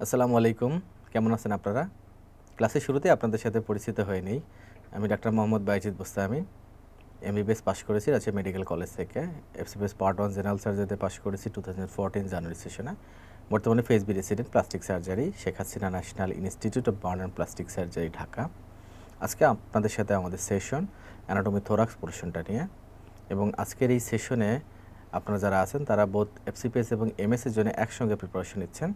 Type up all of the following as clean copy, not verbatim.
আসসালামু আলাইকুম, কেমন আছেন আপনারা? ক্লাসের শুরুতে আপনাদের সাথে পরিচিত হয়ে নেই। আমি ডাক্তার মোহাম্মদ বাইজিদ আমি এমবিবিএস পাশ করেছি রাজশাহী মেডিকেল কলেজ থেকে। এফসিপিএস পার্ট 1 জেনারেল সার্জারিতে পাশ করেছি 2014 জানুয়ারি সেশনে। বর্তমানে phase B resident plastic surgery, Sheikh Hasina national institute of burn and plastic surgery, Dhaka. আজকে আপনাদের সাথে আমাদের সেশন অ্যানাটমি থোরাক্স পোর্শনটা নিয়ে, এবং আজকের এই সেশনে আপনারা যারা আছেন তারা বোথ এফসিপিএস এবং এমএস এর জন্য একসঙ্গে প্রিপারেশন নিচ্ছেন।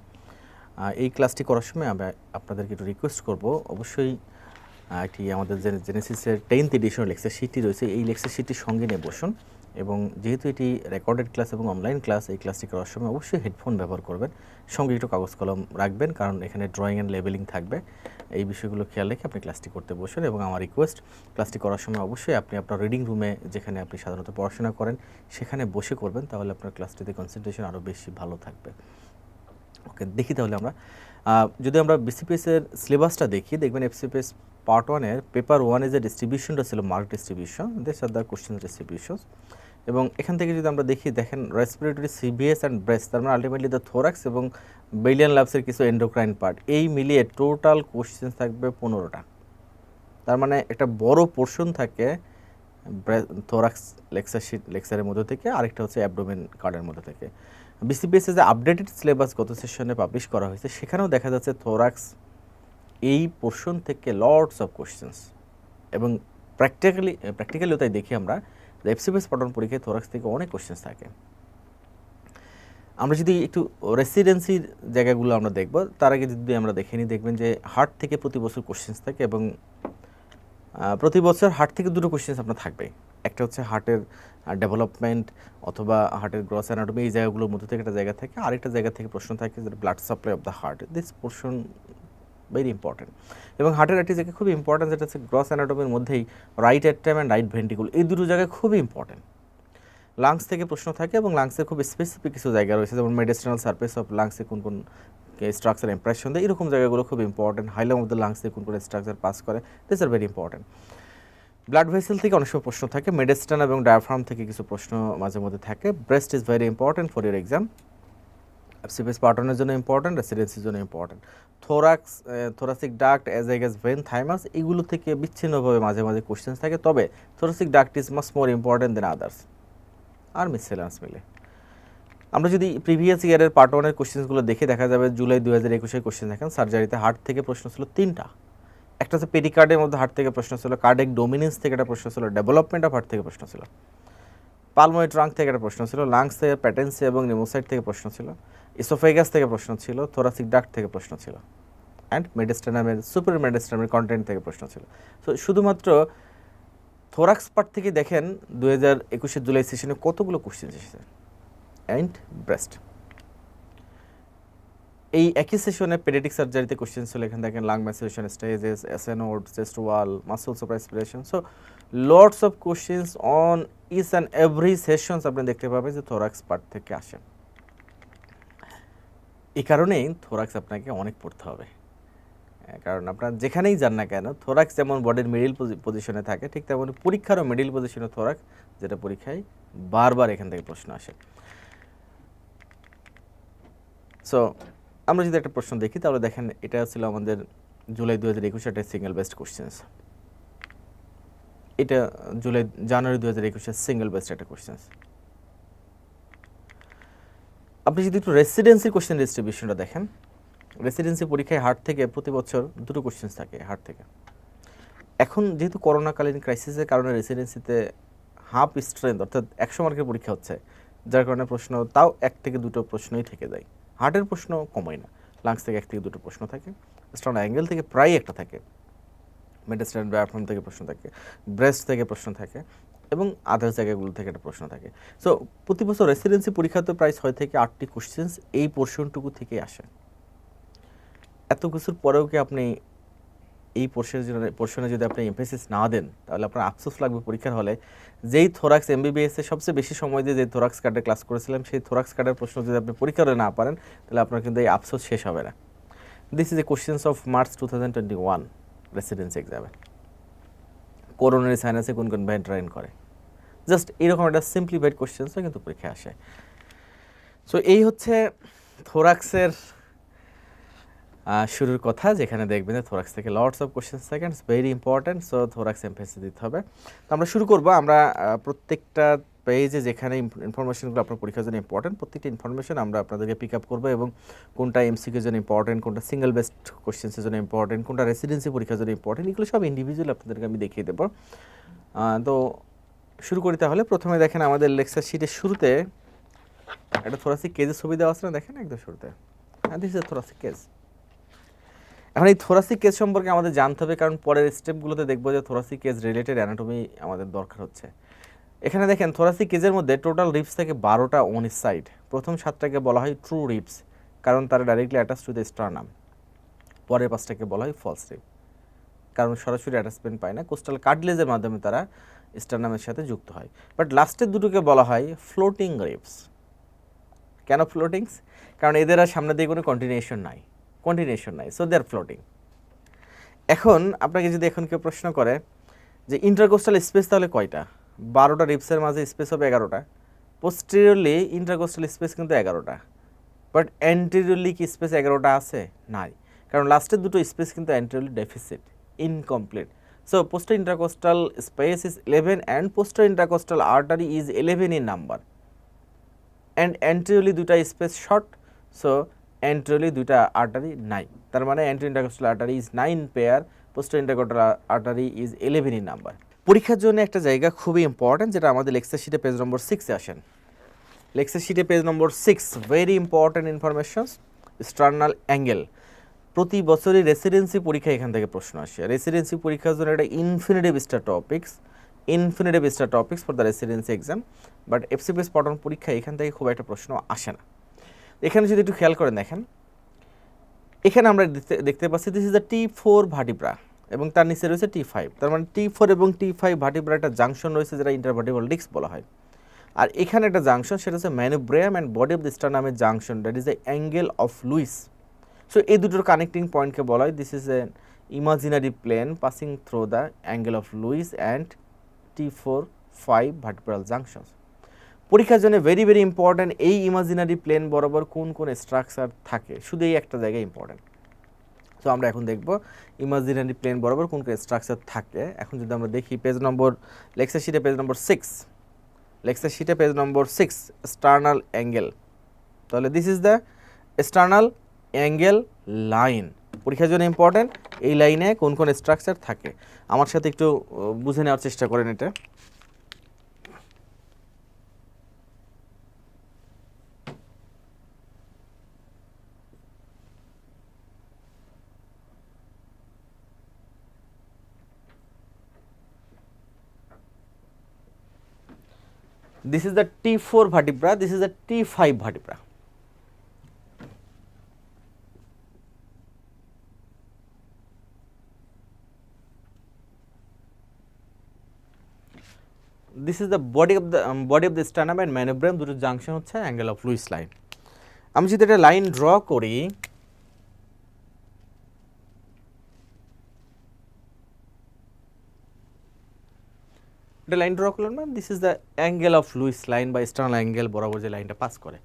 এই ক্লাসটি করার সময় আমি আপনাদেরকে একটু রিকোয়েস্ট করব, অবশ্যই একটি আমাদের জেনেসিসের 10th এডিশনের লেকচার শিটটি রয়েছে, এই লেকচার শিটটির সঙ্গে নিয়ে বসুন। এবং যেহেতু এটি রেকর্ডেড ক্লাস এবং অনলাইন ক্লাস, এই ক্লাসটি করার সময় অবশ্যই হেডফোন ব্যবহার করবেন, সঙ্গে একটু কাগজ কলম রাখবেন, কারণ এখানে ড্রয়িং অ্যান্ড লেবেলিং থাকবে। এই বিষয়গুলো খেয়াল রেখে আপনি ক্লাসটি করতে বসুন। এবং আমার রিকোয়েস্ট, ক্লাসটি করার সময় অবশ্যই আপনি আপনার রিডিং রুমে, যেখানে আপনি সাধারণত পড়াশোনা করেন, সেখানে বসে করবেন, তাহলে আপনার ক্লাসটিতে কনসেন্ট্রেশন আরও বেশি ভালো থাকবে। ওকে, দেখি তাহলে আমরা যদি আমরা বিসিপিএসের সিলেবাসটা দেখি, দেখবেন এফসিপিএস পার্ট 1-এর পেপার 1-এ যে ডিস্ট্রিবিউশনটা ছিল, mark distribution, this are the question distribution. এবং এখান থেকে যদি আমরা দেখি, দেখেন রেসপিরেটরি, সিভিএস অ্যান্ড ব্রেস্ট, তার মানে আলটিমেটলি দ্য থোরাক্স এবং বেলিয়ান লাভসের কিছু এন্ডোক্রাইন পার্ট, এই মিলিয়ে টোটাল কোশ্চেন থাকবে 15টা। তার মানে একটা বড় পোর্শন থাকে থোরাক্স লেকচারের মধ্যে থেকে, আরেকটা হচ্ছে অ্যাবডোমেন কার্ডের মধ্যে থেকে। বিসিপিএস যে আপডেটেড সিলেবাস গত সেশনে পাবলিশ করা হয়েছে, সেখানেও দেখা যাচ্ছে থোরাক্স এই পোর্শন থেকে লটস অফ কোশ্চেন্স, এবং প্র্যাকটিক্যালিও তাই দেখি আমরা এফসিপিএস পঠন পরীক্ষায় থোরাক্স থেকে অনেক কোশ্চেন্স থাকে। আমরা যদি একটু রেসিডেন্সির জায়গাগুলো আমরা দেখব, তার আগে যদি আমরা দেখে নিই, দেখবেন যে হার্ট থেকে প্রতি বছর কোশ্চেন্স থাকে, এবং প্রতি বছর হার্ট থেকে দুটো কোশ্চেন্স আপনার থাকবে। একটা হচ্ছে হার্টের ডেভেলপমেন্ট অথবা হার্টের গ্রস অ্যানাটমি, এই জায়গাগুলোর মধ্যে থেকে একটা জায়গা থাকে, আরেকটা জায়গা থেকে প্রশ্ন থাকে যেটা blood supply of the heart, this portion very important. এবং হার্টের একটি জায়গা খুবই ইম্পর্টেন্ট, যেটা হচ্ছে গ্রস অ্যানাটমির মধ্যেই রাইট অ্যাট্রাম অ্যান্ড রাইট ভেন্ট্রিকুল, এই দুটো জায়গায় খুবই ইম্পর্টেন্ট। লাংস থেকে প্রশ্ন থাকে, এবং লাংসের খুব স্পেসিফিক কিছু জায়গা রয়েছে, যেমন মেডিস্টাইনাল সারফেস অফ লাংসে কোন কোন স্ট্রাকচার ইমপ্রেশন দেয়, এরকম জায়গাগুলো খুব ইম্পর্টেন্ট। হাইলাম অফ দ্য লাংসে কোন কোন স্ট্রাকচার পাস করে, this are very important. Blood vessel থেকে অনেক সময় প্রশ্ন থাকে, মেডিস্টাইন এবং ডায়াফ্রাম থেকে কিছু প্রশ্ন মাঝে মধ্যে থাকে। Breast is very important for your exam, FCPS part 1-এর জন্য ইম্পর্টেন্ট, রেসিডেন্সির জন্য important. Thoracic duct, azygos vein, thymus, এগুলো থেকে বিচ্ছিন্নভাবে মাঝে মাঝে কোশ্চেন্স থাকে, তবে thoracic duct is much more important than others. আর মিসসেলেন্স মিলে আমরা যদি প্রিভিয়াস ইয়ারের পার্ট 1-এর কোশ্চেন্সগুলো দেখে, দেখা যাবে জুলাই 2021-এর কোশ্চেন দেখেন, সার্জারিতে হার্ট থেকে প্রশ্ন ছিল 3টা। একটা হচ্ছে পেডিকার্ডের মধ্যে হার্ট থেকে প্রশ্ন ছিল, কার্ডিয়াক ডোমিনেন্স থেকে একটা প্রশ্ন ছিল, ডেভেলপমেন্ট অফ হার্ট থেকে প্রশ্ন ছিল, পালমোনারি ট্রাঙ্ক থেকে একটা প্রশ্ন ছিল, লাংস থেকে, প্যাটেন্সি এবং নিউমোসাইট থেকে প্রশ্ন ছিল, ইসোফেগাস থেকে প্রশ্ন ছিল, থোরাসিক ডাক্ট থেকে প্রশ্ন ছিল, অ্যান্ড মেডিস্টাইনামের সুপার মেডিস্টাইনামের কন্টেন্ট থেকে প্রশ্ন ছিল। তো শুধুমাত্র থোরাক্স পার্ট থেকে দেখেন 2021-এর জুলাই সেশনে কতগুলো কোশ্চেন এসেছে। অ্যান্ড ব্রেস্ট, এই একই সেশনে পেডিয়াট্রিক সার্জারিতে কোশ্চেন ছিল, এখানে দেখেন লাং ম্যাসুরেশন স্টেজেস, এসএনওড, chest wall, muscles of respiration. So lots of questions on each and every sessions আপনি দেখতে পাবেন যে থোরাক্স পার্ট থেকে আসে। এই কারণেই থোরাক্স আপনাকে অনেক পড়তে হবে, কারণ আপনার যেখানেই যান না কেন, থোরাক্স যেমন বডির মিডিল পজিশনে থাকে, ঠিক তেমন পরীক্ষারও মিডিল পজিশনে থোরাক্স, যেটা পরীক্ষায় বারবার এখান থেকে প্রশ্ন আসে। সো আমরা যদি একটা প্রশ্ন দেখি, তাহলে দেখেন এটা ছিল আমাদের জুলাই 2021 একটা সিঙ্গেল বেস্ট কোশ্চেন্স, এটা জানুয়ারি 2021-এর সিঙ্গেল বেস্ট একটা কোশ্চেন্স। আপনি যদি একটু রেসিডেন্সি কোশ্চেন ডিস্ট্রিবিউশনটা দেখেন, রেসিডেন্সি পরীক্ষায় হার্ট থেকে প্রতি বছর দুটো কোশ্চেন্স থাকে হার্ট থেকে। এখন যেহেতু করোনাকালীন ক্রাইসিসের কারণে রেসিডেন্সিতে হাফ স্ট্রেংথ অর্থাৎ 100 মার্কের পরীক্ষা হচ্ছে, যার কারণে প্রশ্ন তাও 1 থেকে 2টো প্রশ্নই থেকে যায়। হার্টের প্রশ্ন কমই না, লাংস থেকে 1 থেকে 2টো প্রশ্ন থাকে, স্টোন অ্যাঙ্গেল থেকে প্রায় একটা থাকে, মেডিস্টাইন ডায়াফ্রাম থেকে প্রশ্ন থাকে, ব্রেস্ট থেকে প্রশ্ন থাকে, এবং আদার জায়গাগুলো থেকে একটা প্রশ্ন থাকে। সো প্রতি বছর রেসিডেন্সি পরীক্ষাতে প্রায় 6 থেকে 8টি কোশ্চেন্স এই পোর্শনটুকু থেকে আসে। এত কিছুর পরেও কি আপনি এই পোর্শনে যদি আপনি এমফেসিস না দেন, তাহলে আপনার আফসোস লাগবে পরীক্ষার হলে। যেই থোরাক্স এমবিবিএস এর সবচেয়ে বেশি সময় দিয়ে যে থোরাক্স কার্ডে ক্লাস করেছিলাম, সেই থোরাক্স কার্ডের প্রশ্ন যদি আপনি পরীক্ষার হলে না পারেন, তাহলে আপনার কিন্তু এই আফসোস শেষ হবে না। This is A questions of March 2021 residency এক্সামে। করোনারি সাইনাসে কোন কোন ভেন্ট রাইন করে, জাস্ট এরকম একটা সিম্পলিফাইড কোশ্চেন্সও কিন্তু পরীক্ষায় আসে। সো এই হচ্ছে থোরাক্সের শুরুর কথা যেখানে দেখবেন যে থোরাক্স থেকে lots of question seconds very important, so thorax emphasis দিতে হবে। তো আমরা শুরু করব। আমরা প্রত্যেকটা পেজে যেখানে ইনফরমেশনগুলো আপনার পরীক্ষার জন্য ইম্পর্টেন্ট, প্রত্যেকটা ইনফরমেশন আমরা আপনাদেরকে পিক আপ করবো এবং কোনটা এমসিকিউর জন্য ইম্পর্টেন্ট, কোনটা সিঙ্গেল বেস্ট কোশ্চেন্সের জন্য ইম্পর্টেন্ট, কোনটা রেসিডেন্সি পরীক্ষার জন্য ইম্পর্টেন্ট, এগুলো সব ইন্ডিভিজুয়াল আপনাদেরকে আমি দেখিয়ে দেবো। তো শুরু করি তাহলে। প্রথমে দেখেন আমাদের লেকচার শিটের শুরুতে একটা থোরাসিক কেজের ছবি দেওয়া আছে না, দেখেন একদম শুরুতে। This is thoracic cage. এখন এই থোরাসিক কেজ সম্পর্কে আমাদের জানতে হবে, কারণ পরের স্টেপগুলোতে দেখবো যে থোরাসিক কেজ রিলেটেড অ্যানাটমি আমাদের দরকার হচ্ছে। এখানে দেখেন থোরাসিক কেজের মধ্যে টোটাল রিপস থেকে 12টা অন ইস সাইড। প্রথম 7টাকে বলা হয় ট্রু রিপস, কারণ তারা directly attach to the sternum. পরের 5টাকে বলা হয় ফলস রিপ, কারণ সরাসরি অ্যাটাচমেন্ট পায় না, কোস্টাল কার্টিলেজের মাধ্যমে তারা স্টারনামের সাথে যুক্ত হয়। বাট লাস্টের দুটোকে বলা হয় ফ্লোটিং রিপস। কেন ফ্লোটিংস? কারণ এদের আর সামনে দিয়ে কোনো কন্টিনিউশন নাই, সো দে আর ফ্লোটিং। এখন আপনাকে যদি এখন কেউ প্রশ্ন করে যে ইন্টারকোস্টাল স্পেস তাহলে কয়টা? 12টা রিপসের মাঝে স্পেস হবে 11টা। পোস্টেরিয়রলি ইন্টারকোস্টাল স্পেস কিন্তু 11টা, বাট অ্যান্টেরিয়রলি কি স্পেস 11টা আছে? নাই, কারণ লাস্টের দুটো স্পেস কিন্তু anteriorly deficit, incomplete. So poster intercostal space is 11 and poster intercostal artery is 11 in number, and anteriorly দুটা স্পেস শর্ট, সো অ্যান্টেরিয়রলি দুটা আর্টারি নাই। তার মানে anterior intercostal artery is 9 pair, poster intercostal artery is 11 in number. পরীক্ষার জন্য একটা জায়গা খুবই ইম্পর্টেন্ট, যেটা আমাদের লেকচার শিটে পেজ নম্বর 6-এ আসেন। লেকচার শিটে পেজ নম্বর 6, very important informations, sternal angle. প্রতি বছরই রেসিডেন্সি পরীক্ষা এখান থেকে প্রশ্ন আসে। রেসিডেন্সি পরীক্ষার জন্য একটা infinitive star topics for the residency exam, but FCPS পটন পরীক্ষা এখান থেকে খুব একটা প্রশ্ন আসে না। এখানে যদি একটু খেয়াল করেন দেখেন, এখানে আমরা দেখতে পাচ্ছি this is the T4 vertebra এবং তার নিচে রয়েছে T5। তার মানে T4 এবং T5 ভার্টিব্রা একটা জাংশন রয়েছে, যেটা ইন্টারভার্টিব্রাল ডিস্ক বলা হয়। আর এখানে একটা জাংশন, সেটা হচ্ছে manubrium and body of the স্টারনামের junction, that is the angle of Louis. So এই দুটোর কানেক্টিং পয়েন্টকে বলা হয় this is an imaginary plane passing through the angle of Louis and T4-5 vertebral junctions. পরীক্ষার জন্য ভেরি ভেরি ইম্পর্ট্যান্ট, এই imaginary plane বরাবর কোন কোন স্ট্রাকচার থাকে, শুধু এই একটা জায়গায় ইম্পর্ট্যান্ট। সো আমরা এখন দেখব ইমাজিনারি প্লেন বরাবর কোন কোন স্ট্রাকচার থাকে। এখন যদি আমরা দেখি পেজ নম্বর, লেকচার শিটে পেজ নম্বর 6, স্টার্নাল অ্যাঙ্গেল, তাহলে this is the sternal angle line. পরীক্ষার জন্য ইম্পর্ট্যান্ট, এই লাইনে কোন কোন স্ট্রাকচার থাকে। আমার সাথে একটু বুঝে নেওয়ার চেষ্টা করেন এটা। This is the T4 vertebra, this is the T5 vertebra. This is the body of the sternum and manubrium, দুটো জাংশন হচ্ছে অ্যাঙ্গেল অফ লুইস লাইন। আমি যদি একটা লাইন ড্র করি, একটা লাইন ড্র করলাম না, this is the angle of Luis line বা স্টার্নাল অ্যাঙ্গেল বরাবর যে লাইনটা পাস করে।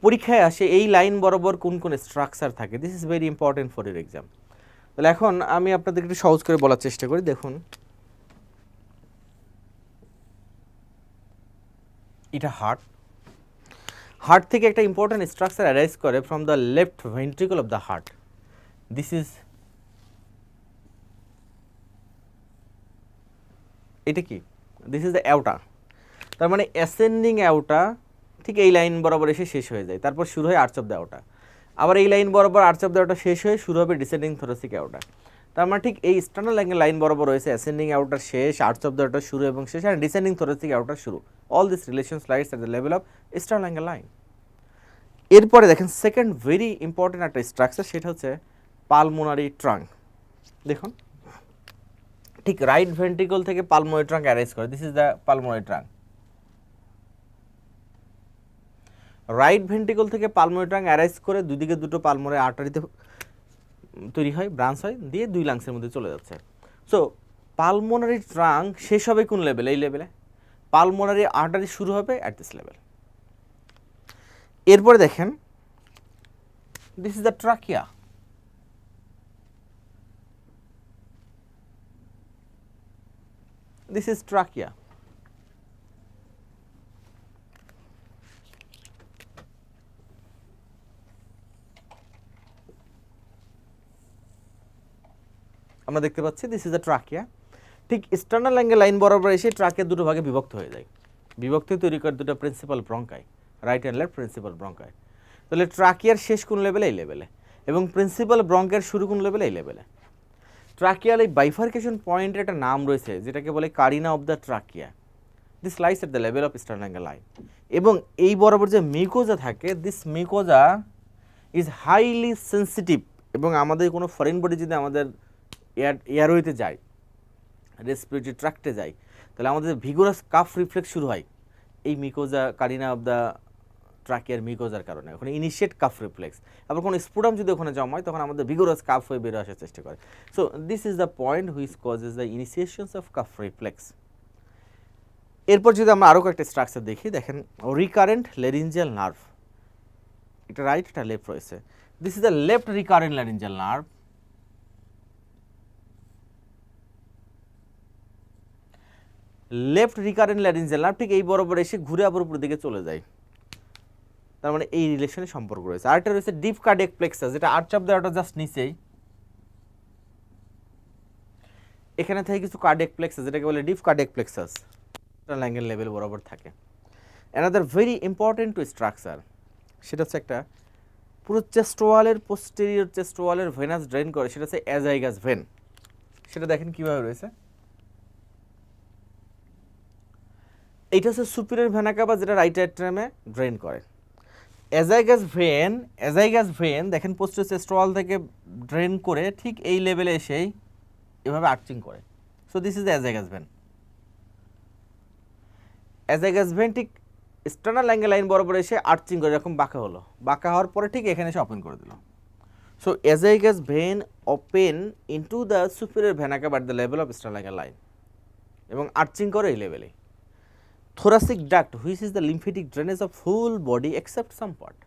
পরীক্ষায় আসে এই লাইন বরাবর কোন কোন স্ট্রাকচার থাকে, this is very important for your exam. তাহলে এখন আমি আপনাদেরকে একটু সহজ করে বলার চেষ্টা করি। দেখুন, এটা হার্ট থেকে একটা ইম্পর্টেন্ট স্ট্রাকচার অ্যারাইজ করে from the left ventricle of the heart. This is, এটা কি, দিস ইজ দ্য অ্যাওটা। তার মানে অ্যাসেন্ডিং অ্যাওটা ঠিক এই লাইন বরাবর এসে শেষ হয়ে যায়, তারপর শুরু হয় আর্চ অফ দ্য অ্যাওটা। আবার এই লাইন বরাবর আর্চ অফ দ্য অ্যাওটা শেষ হয়ে শুরু হবে ডিসেন্ডিং থোরাসিক অ্যাওটা। তার মানে ঠিক এই স্টার্নাল অ্যাঙ্গেল লাইন বরাবর রয়েছে অ্যাসেন্ডিং অ্যাওটার শেষ, আর্চ অফ দ্য অ্যাওটার শুরু এবং শেষ, আর ডিসেন্ডিং থোরাসিক অ্যাওটার শুরু। All this relation lies at the level of sternal angle line. এরপরে দেখেন সেকেন্ড ভেরি ইম্পর্টেন্ট একটা স্ট্রাকচার, সেটা হচ্ছে পালমোনারি ট্রাঙ্ক। দেখুন, ঠিক রাইট ভেন্ট্রিকল থেকে পালমোনারি ট্রাঙ্ক অ্যারাইজ করে, this is the pulmonary trunk. Right ventricle থেকে পালমোনারি ট্রাঙ্ক অ্যারাইজ করে দুই দিকে দুটো পালমোনারি আর্টারিতে তৈরি হয়, ব্রাঞ্চ হয়, দিয়ে দুই লাংসের মধ্যে চলে যাচ্ছে। সো পালমোনারি ট্রাঙ্ক শেষ হবে কোন লেভেলে? এই লেভেলে। পালমোনারি আর্টারি শুরু হবে অ্যাট দিস লেভেল। এরপরে দেখেন, this is the trachea. This is trachea. আমরা দেখতে পাচ্ছি দিস ইজ আ ট্রাকিয়া। ঠিক স্টার্নাল অ্যাঙ্গেল লাইন বরাবর এসে ট্রাকিয়া দুটো ভাগে বিভক্ত হয়ে যায়। বিভক্তি তৈরি করে দুটো principal ব্রঙ্কাই, right and left principal ব্রঙ্কাই। তাহলে ট্রাকিয়ার শেষ কোন লেভেলে? এই লেভেলে। এবং প্রিন্সিপাল ব্রঙ্কের শুরু কোন লেভেলে? এই লেভেলে। ট্রাকিয়াল এই বাইফার্কেশন পয়েন্টের একটা নাম রয়েছে যেটাকে বলে carina of the trachea. This lies at the level of sternal angle line. এবং এই বরাবর যে মিউকোজা থাকে, this mucosa is highly sensitive. এবং আমাদের কোনো ফরেন বডি যদি আমাদের এয়ারওয়েতে যায়, রেসপিরেটরি ট্র্যাক্টে যায়, তাহলে আমাদের ভিগোরাস কাফ রিফ্লেক্স শুরু হয় এই মিউকোজা, কারিনা অফ দ্য ট্রাকিয়ার মিউকোজার কারণে। ওখানে ইনিশিয়েট কাফ রিফ্লেক্স। আবার কোনো স্পুটাম যদি ওখানে জমা হয় তখন আমাদের ভিগোরাস কাফ হয়ে বেরো আসার চেষ্টা করে। So this is the point which causes the initiations of cough reflex. এরপর যদি আমরা আরও কয়েকটা স্ট্রাকচার দেখি, দেখেন রিকারেন্ট ল্যারিঞ্জিয়াল নার্ভ, এটা রাইট, এটা লেফট রয়েছে। This is the left recurrent laryngeal nerve. Left recurrent laryngeal nerve ঠিক এই বরাবর এসে ঘুরে আবার উপর দিকে চলে যায়। তার মানে এই রিলেশনে সম্পর্ক রয়েছে। আরেকটা রয়েছে ডিপ কার্ডিয়াক প্লেক্সাস, যেটা arch of the aorta just নিচেই, এখানে থেকে কিছু কার্ডিয়াক প্লেক্সাস যেটাকে বলে deep cardiac plexus sternal angle level বরাবর থাকে। Another very important to structure, সেটা হচ্ছে একটা পুরো চেস্ট ওয়ালের পোস্টেরিয়র চেস্ট ওয়ালের ভেনাস ড্রেন করে, সেটা হচ্ছে অ্যাজাইগাস ভেন। সেটা দেখেন কিভাবে রয়েছে। এইটা হচ্ছে সুপিরিয়র ভেনা কাভা যেটা রাইট অ্যাট্রামে ড্রেন করে। অ্যাজাইগাস ভেন দেখেন পোস্টেরিয়র চেস্ট ওয়াল থেকে ড্রেন করে ঠিক এই লেভেলে এসেই এভাবে আর্চিং করে। So this is azygos vein. Azygos vein ঠিক স্টার্নাল অ্যাঙ্গেল লাইন বরাবর এসে আর্চিং করে, এরকম বাঁকা হলো, বাঁকা হওয়ার পরে ঠিক এখানে এসে ওপেন করে দিল। So azygos vein open into the superior vena cava at the level of sternal angle line এবং আর্চিং করে এই লেভেলে। Thoracic duct which is the lymphatic drainage of full body except some part.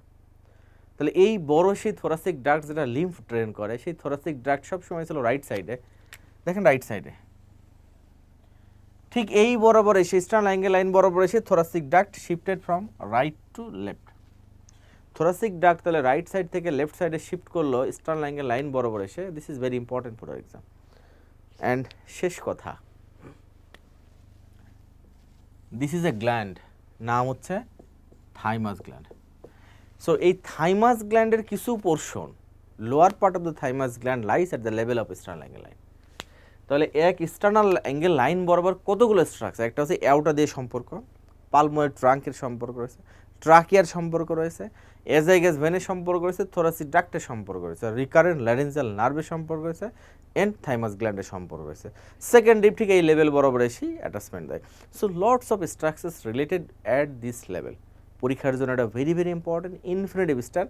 তাহলে এই বড় সেই থোরাসিক ডাক্ট যেটা lymph drain করে, সেই থোরাসিক ডাক্ট সবসময় ছিল রাইট সাইডে। দেখেন রাইট সাইডে ঠিক এই বরাবর এসে স্টার্নাল অ্যাঙ্গেল লাইন বরাবর এসে thoracic duct shifted from right to left. Thoracic duct তাহলে রাইট সাইড থেকে লেফট সাইডে শিফট করলো স্টার্নাল অ্যাঙ্গেল লাইন বরাবর এসে। This is very important for exam. And শেষ কথা, দিস ইজ এ গ্ল্যান্ড, নাম হচ্ছে থাইমাস গ্ল্যান্ড। সো এই থাইমাস গ্ল্যান্ডের কিছু portion, lower part of the thymus gland lies at the level of sternal angle line. তাহলে এক স্টার্নাল অ্যাঙ্গেল লাইন বরাবর কতগুলো স্ট্রাকচার, একটা হচ্ছে অ্যাওটা দিয়ে সম্পর্ক, পালমোয়েড ট্রাঙ্কের সম্পর্ক রয়েছে, ট্রাকিয়ার সম্পর্ক রয়েছে, অ্যাজাইগাস ভেনের সম্পর্ক রয়েছে, থোরাসিক ডাক্টের সম্পর্ক রয়েছে, রিকারেন্ট ল্যারিঞ্জিয়াল নার্ভের সম্পর্ক রয়েছে, এন্ড থাইমাস গ্ল্যান্ডের সম্পর্ক রয়েছে। সেকেন্ড ডিপ ঠিক এই লেভেল বরাবর এসেই অ্যাটাচমেন্ট দেয়। So lots of structures related at this level. পরীক্ষার জন্য এটা very very important, infinitive star.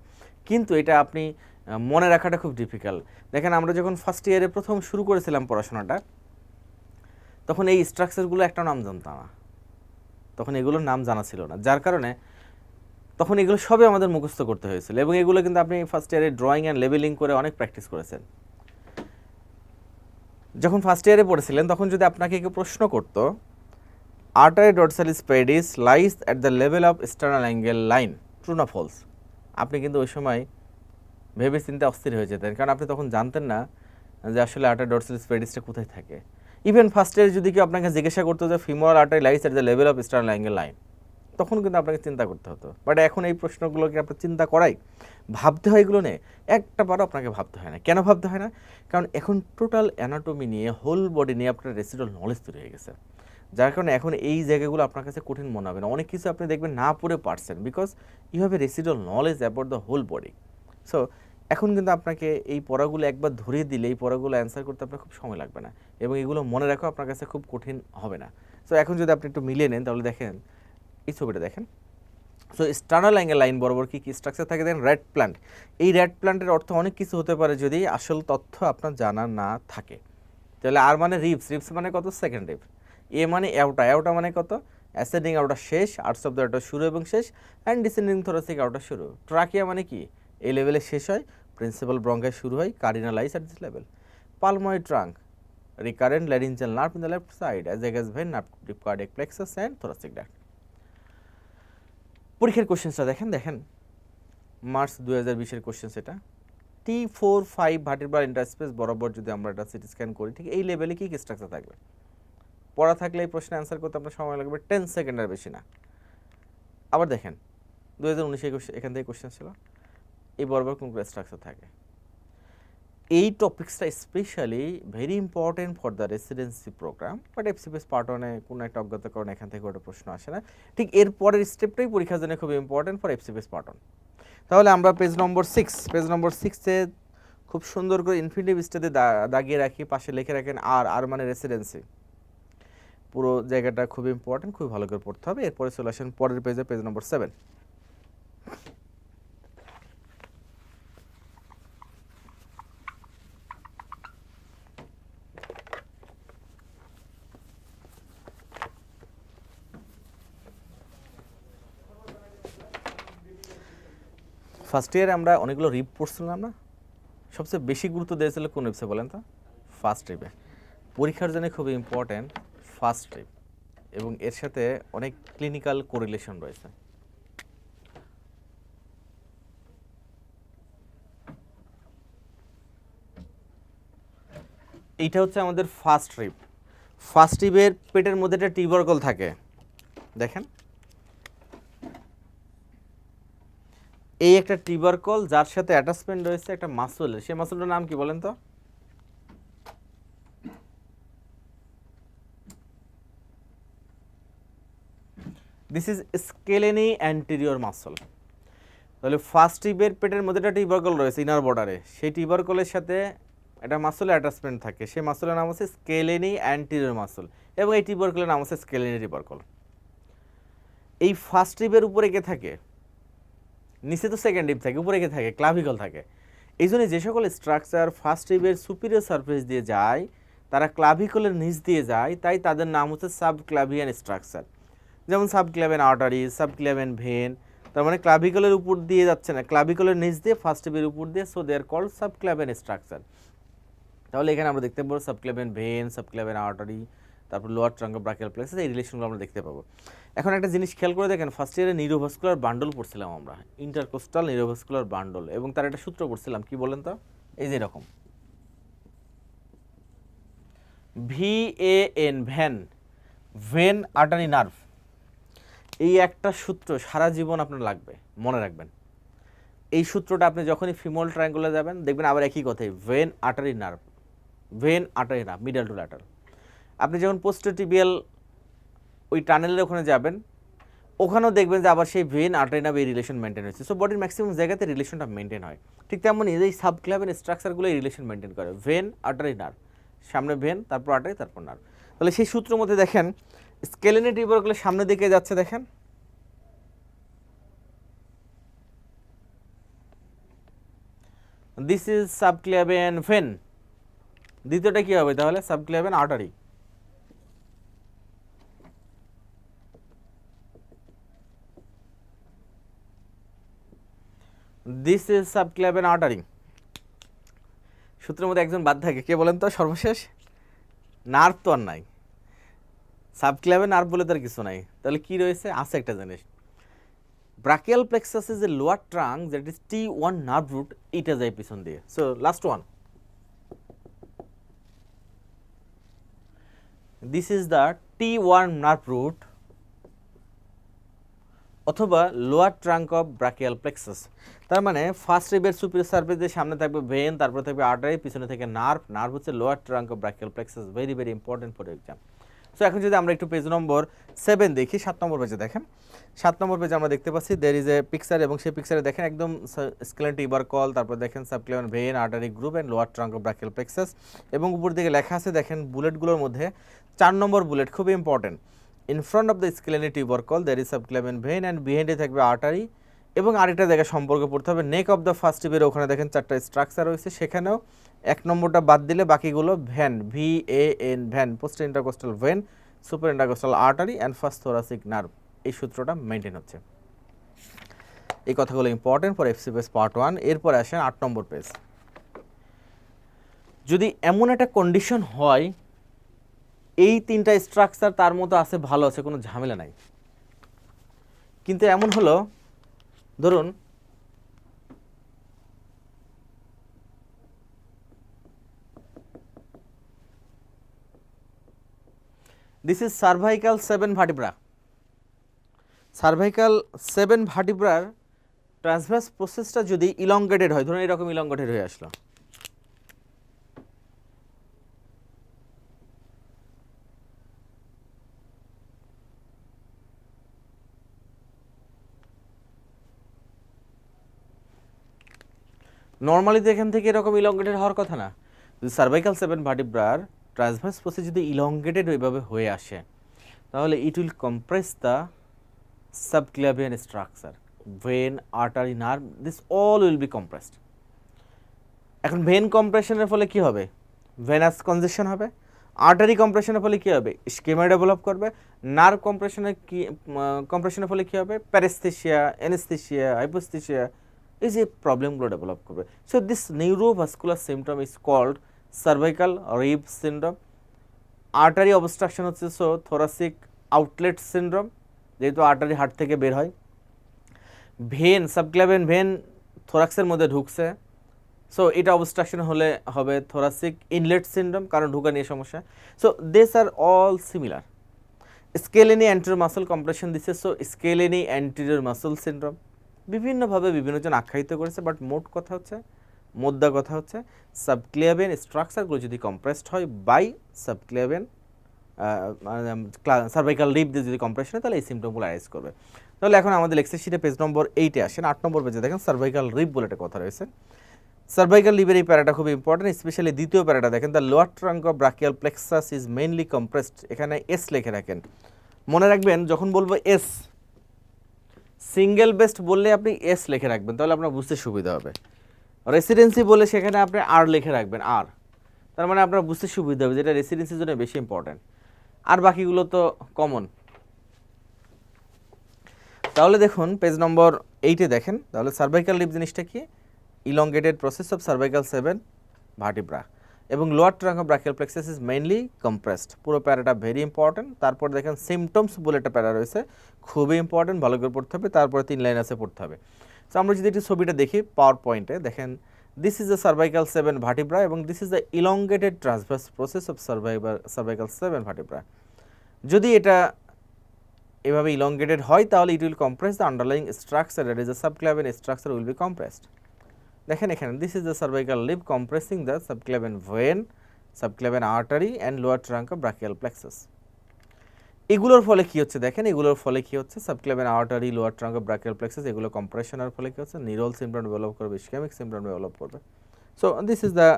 কিন্তু এটা আপনি মনে রাখাটা খুব ডিফিকাল্ট। দেখেন আমরা যখন ফার্স্ট ইয়ারে প্রথম শুরু করেছিলাম পড়াশোনাটা, তখন এই স্ট্রাকচারগুলো একটা নাম জানতাম না, তখন এগুলোর নাম জানা ছিল না, যার কারণে তখন এগুলো সবই আমাদের মুখস্থ করতে হয়েছিল। এবং এগুলো কিন্তু আপনি ফার্স্ট ইয়ারে ড্রয়িং অ্যান্ড লেবেলিং করে অনেক প্র্যাকটিস করেছেন। যখন ফার্স্ট ইয়ারে পড়েছিলেন তখন যদি আপনাকে কেউ প্রশ্ন করতো artery dorsalis pedis lies at the level of sternal angle line, true না ফলস, আপনি কিন্তু ওই সময় ভেবে চিন্তে অস্থির হয়ে যেতেন, কারণ আপনি তখন জানতেন না যে আসলে আর্টারি ডরসালিস পেডিসটা কোথায় থাকে। ইভেন ফার্স্ট ইয়ারে যদি কেউ আপনাকে জিজ্ঞাসা করতো যে femoral artery lies at the level of sternal angle line, তখন কিন্তু আপনাকে চিন্তা করতে হতো। বাট এখন এই প্রশ্নগুলোকে আপনার চিন্তা করাই, ভাবতে হয় এগুলো নিয়ে, একটা বারও আপনাকে ভাবতে হয় না। কেন ভাবতে হয় না? কারণ এখন টোটাল অ্যানাটমি নিয়ে, হোল বডি নিয়ে আপনার রেসিডুয়াল নলেজ তৈরি হয়ে গেছে, যার কারণে এখন এই জায়গাগুলো আপনার কাছে কঠিন মনে হবে না। অনেক কিছু আপনি দেখবেন না পড়ে পারছেন, because you have a residual knowledge about the whole body. So এখন কিন্তু আপনাকে এই পড়াগুলো একবার ধরিয়ে দিলে এই পড়াগুলো অ্যান্সার করতে আপনার খুব সময় লাগবে না, এবং এগুলো মনে রাখা আপনার কাছে খুব কঠিন হবে না। সো এখন যদি আপনি একটু মিলিয়ে নেন তাহলে দেখেন এই ছবিটা দেখেন। সো স্টার্নাল অ্যাঙ্গেল লাইন বরাবর কী কী স্ট্রাকচার থাকে দেখেন। রেড প্ল্যান্ট, এই রেড প্ল্যান্টের অর্থ অনেক কিছু হতে পারে যদি আসল তথ্য আপনার জানা না থাকে। তাহলে আর মানে রিপস, রিপস মানে কত? সেকেন্ড রিপ। এ মানে অ্যাওটা, অ্যাওটা মানে কত? অ্যাসেন্ডিং অ্যাওটা শেষ, আর্টস অফ দ্য অ্যাওটা শুরু এবং শেষ, অ্যান্ড ডিসেন্ডিং থোরাসিক অ্যাওটা শুরু। ট্রাকিয়া মানে কি? এই লেভেলে শেষ হয়, প্রিন্সিপাল ব্রঙ্কাই শুরু হয়, cardinal lies at this level. Pulmonary trunk, recurrent laryngeal nerve in the left side as against vein, nerve, deep cardiac plexus and thoracic duct. পরীক্ষার কোশ্চেনটা দেখেন মার্চ 2020 এর কোশ্চেন সেটা T4-5 ভার্টিব্রাল ইন্টারস্পেস বরাবর যদি আমরা একটা সিটি স্ক্যান করি, ঠিক এই লেভেলে কি স্ট্রাকচার থাকবে? পড়া থাকলে এই প্রশ্নের অ্যান্সার করতে আপনার সময় লাগবে 10 সেকেন্ডের বেশি না। আবার দেখেন 2019 এখান থেকে কোশ্চেন ছিল, এই বরাবর কোন স্ট্রাকচার থাকে। এই টপিক্সটা specially very important for the residency program, but FCPS part 1-এ কোনো একটা অজ্ঞাত কারণে এখান থেকে ওটা প্রশ্ন আসে না। ঠিক এর পরের স্টেপটাই পরীক্ষার জন্য খুব ইম্পর্টেন্ট ফর এফসিপিএস পার্ট 1। তাহলে আমরা পেজ নম্বর 6-এ খুব সুন্দর করে ইনফিনিটিভ স্টেজে দাগিয়ে রাখি, পাশে লিখে রাখেন আর মানে রেসিডেন্সি। পুরো জায়গাটা খুব ইম্পর্টেন্ট, খুব ভালো করে পড়তে হবে। এরপরে চলে আসেন পরের পেজে, পেজ নম্বর 7। ফার্স্ট ইয়ারে আমরা অনেকগুলো রিপ পড়ছিলাম না, সবচেয়ে বেশি গুরুত্ব দিয়েছিল কোন রিপসে বলেন তো? First repay. পরীক্ষার জন্য খুব ইম্পর্টেন্ট ফার্স্ট রিপ, এবং এর সাথে অনেক ক্লিনিক্যাল কোরিলেশন রয়েছে। এইটা হচ্ছে আমাদের ফার্স্ট রিপ। ফার্স্ট রিপের পেটের মধ্যে একটা টিউবারকল থাকে, দেখেন এই একটা টিউবারকল যার সাথে অ্যাটাচমেন্ট রয়েছে একটা মাসলের। সেই মাসলটার নাম কি বলেন তো? This is scaleni anterior muscle. তাহলে ফার্স্ট রিপের পেটের মধ্যে একটা টিউবারকল রয়েছে ইনার বর্ডারে, সেই টিউবারকলের সাথে একটা মাসলের অ্যাটাচমেন্ট থাকে, সেই মাসলের নাম হচ্ছে স্কেলেনি অ্যান্টেরিয়র মাসল, এবং এই টিউবারকলের নাম হচ্ছে স্কেলেনি টিউবারকল। এই ফার্স্ট রিপের উপরে কে থাকে? নিচে তো সেকেন্ড রিপ থাকে, উপরে কে থাকে? ক্লাভিকল থাকে। এই জন্য যে সকল স্ট্রাকচার ফার্স্ট রিপের সুপিরিয়র সারফেস দিয়ে যায় তারা ক্লাভিকলের নিচ দিয়ে যায়, তাই তাদের নাম হচ্ছে সাবক্লাভিয়ান স্ট্রাকচার। যেমন সাবক্লাভিয়ান আর্টারি, সাবক্লাভিয়ান ভেন, তার মানে ক্লাভিকলের উপর দিয়ে যাচ্ছে না, ক্লাভিকলের নিচ দিয়ে ফার্স্ট রিপের উপর দিয়ে, so they are called subclavian structure. তাহলে এখানে আমরা দেখতে পাবো সাবক্লাভিয়ান ভেন, সাবক্লাভিয়ান আর্টারি, তারপর লোয়ার ট্রাঙ্ক ব্রাকিয়াল প্লেক্সাস, এই রিলেশনগুলো আমরা দেখতে পাবো। এখন একটা জিনিস খেয়াল করে দেখেন, ফার্স্ট ইয়ারে নিউরোভাস্কুলার বান্ডল পড়ছিলাম আমরা, ইন্টারকোস্টাল নিউরোভাস্কুলার বান্ডল, এবং তার একটা সূত্র পড়ছিলাম, কি বলেন তো? এই যে এরকম VAN, VAN, vein artery nerve. এই একটা সূত্র সারা জীবন আপনার লাগবে, মনে রাখবেন। এই সূত্রটা আপনি যখনই ফিমোরাল ট্রায়াঙ্গুলে যাবেন দেখবেন আবার একই কথাই, vein artery nerve, vein artery nerve, middle to lateral. আপনি যখন পোস্টোটিবিয়াল ওই টানেলের ওখানে যাবেন, ওখানেও দেখবেন যে আবার সেই ভেন আর্টারি নার্ভ এই রিলেশন মেনটেন হচ্ছে। সো বডির ম্যাক্সিমাম জায়গাতে রিলেশনটা মেনটেন হয়। ঠিক তেমনই এই সাবক্লাভিয়ান স্ট্রাকচারগুলো এই রিলেশন মেনটেন করে, ভেন আর্টারি নার্ভ, সামনে ভেন, তারপর আর্টারি, তারপর নার্ভ। তাহলে সেই সূত্রের মধ্যে দেখেন স্কেলেনি টিউবারকলের সামনের দিকে যাচ্ছে, দেখেন দিস ইজ সাবক্লাভিয়ান ভেন। দ্বিতীয়টা কি হবে তাহলে? Subclavian artery. This is subclavian artery. সূত্রের মধ্যে একজন বাদ থাকে, কে বলেন তো সর্বশেষ? নার্ভ তো আর নাই, সাবক্লাভিয়ান নার্ভ বলে তার কিছু নাই। তাহলে কি রয়েছে? আছে একটা জিনিস, brachial plexus is a lower trunk that is T1 nerve root, এটা যায় পিছন দিয়ে। So last one, this is the T1 nerve root অথবা lower trunk of brachial plexus. তার মানে ফার্স্ট রিবের সুপিরিয়র সারফেসের সামনে থাকবে ভেন, তারপর থাকবে আর্টারি, পিছনে থেকে নার্ভ। নার্ভ হচ্ছে lower trunk of brachial plexus, very very important for exam. So এখন যদি আমরা একটু পেজ নম্বর 7 দেখি, 7 নম্বর পেজে দেখেন, 7 নম্বর পেজে আমরা দেখতে পাচ্ছি দের ইজ এ পিকচার, এবং সেই পিকচারে দেখেন একদম স্কেলেন টিউবারকল, তারপর দেখেন subclavian vein, artery group and lower trunk of brachial plexus, এবং উপর দিকে লেখা আছে দেখেন বুলেটগুলোর মধ্যে 4 নম্বর বুলেট খুব important, in front of the scaleni tubercle there is subclavian vein and বিহাইন্ডে থাকবে আর্টারি। এবং আরেকটা জায়গায় সম্পর্ক পড়তে হবে, নেক অফ দ্য ফার্স্ট টিউবের ওখানে দেখেন 4টা স্ট্রাকচার রয়েছে, সেখানেও 1 নম্বরটা বাদ দিলে বাকিগুলো VAN, VAN, VAN, post intercostal vein, super intercostal artery and first thoracic nerve. এই সূত্রটা মেনটেন হচ্ছে। এই কথাগুলো ইম্পর্টেন্ট ফর এফসিপিএস পার্ট 1। এরপর আসেন 8 নম্বর পেজ। যদি এমন একটা কন্ডিশন হয় এই তিনটা স্ট্রাকচার তার মতো আছে, ভালো আছে, কোনো ঝামেলা নাই। কিন্তু এমন হলো, ধরুন this is cervical 7 vertebra. Cervical 7 ভার্টিব্রার ট্রান্সভার্স প্রসেসটা যদি ইলংগেটেড হয়, ধরুন এরকম ইলংগেটেড হয়ে আসলো, নর্মালি তো এখান থেকে এরকম ইলংগেটেড হওয়ার কথা না। যদি সার্ভাইকাল 7 ভার্টিব্রার ট্রান্সভার্স প্রসেস যদি ইলংগেটেড ওইভাবে হয়ে আসে, তাহলে it will compress the subclavian structure, vein, artery, nerve, this all will be compressed. এখন ভেন কম্প্রেশনের ফলে কি হবে? ভেনাস কনজেশন হবে। আর্টারি কম্প্রেশনের ফলে কি হবে? স্কিমা ডেভেলপ করবে। নার্ভ কম্প্রেশনের ফলে কি হবে? প্যারেস্থেশিয়া, অ্যানেস্থেশিয়া, হাইপোস্থেশিয়া, এই যে প্রবলেমগুলো ডেভেলপ করবে। So this neurovascular symptom is called cervical rib syndrome. Artery obstruction হচ্ছে সো থোরাসিক আউটলেট সিনড্রোম, যেহেতু আর্টারি হার্ট থেকে বের হয়। ভেন, সাবক্লেভিয়ান ভেন থোরাক্সের মধ্যে ঢুকছে, সো এটা অবস্ট্রাকশন হলে হবে থোরাসিক ইনলেট সিনড্রোম, কারণ ঢুকা নিয়ে সমস্যা। So this are all similar. Scaleni anterior muscle compression দিচ্ছে, so scaleni anterior muscle syndrome. বিভিন্নভাবে বিভিন্নজন আখ্যায়িত করেছে, বাট মোদ্দা কথা হচ্ছে সাবক্লেভিয়ান স্ট্রাকচারগুলো যদি কম্প্রেসড হয় বাই সাবক্লেভিয়ান সার্ভাইকাল রিব দিয়ে যদি কম্প্রেশন হয়, তাহলে এই সিমটমগুলো অ্যারাইজ করবে। তাহলে এখন আমাদের লেকচার শিটে পেজ নম্বর 8-এ আসেন। 8 নম্বর পেজে দেখেন সার্ভাইকাল রিব বলে একটা কথা রয়েছে। সার্ভাইকাল রিবের এই প্যারাটা খুব ইম্পর্টেন্ট, স্পেশালি দ্বিতীয় প্যারাটা দেখেন, the lower trunk of brachial plexus is mainly compressed. এখানে এস লিখে রাখেন, মনে রাখবেন যখন বলবো এস, সিঙ্গেল বেস্ট বললে আপনি এস লিখে রাখবেন, তাহলে আপনার বুঝতে সুবিধা হবে। রেসিডেন্সি বলে সেখানে আপনি আর লিখে রাখবেন, আর, তার মানে আপনার বুঝতে সুবিধা হবে, যেটা রেসিডেন্সির জন্য বেশি ইম্পর্টেন্ট, আর বাকিগুলো তো কমন। তাহলে দেখুন পেজ নম্বর 8-এ দেখেন, তাহলে সার্ভাইকাল রিব জিনিসটা কি? Elongated process of cervical 7 vertebra এবং lower trunk of brachial plexus is mainly compressed. পুরো প্যারাটা ভেরি ইম্পর্টেন্ট। তারপর দেখেন সিমটমস বলে একটা প্যারা রয়েছে, খুবই ইম্পর্টেন্ট, ভালো করে পড়তে হবে। তারপরে 3 লাইন আছে, পড়তে হবে। সো আমরা যদি একটু ছবিটা দেখি পাওয়ার পয়েন্টে, দেখেন this is the cervical 7 vertebra এবং this is the elongated transverse process of cervical 7 vertebra. যদি এটা এভাবে ইলংগেটেড হয়, তাহলে it will compress the underlying structure, that is the subclavian structure will be compressed. দেখেন এখানে this is the cervical rib compressing the subclavian vein, subclavian artery and lower trunk of brachial plexus. এগুলোর ফলে কি হচ্ছে দেখেন, এগুলোর ফলে কি হচ্ছে? Subclavian artery, lower trunk of brachial plexus, এগুলো কম্প্রেশনের ফলে কি হচ্ছে? নিউরাল সিমটম ডেভেলপ করবে, ইসকেমিক সিমটম ডেভেলপ করবে। So this is the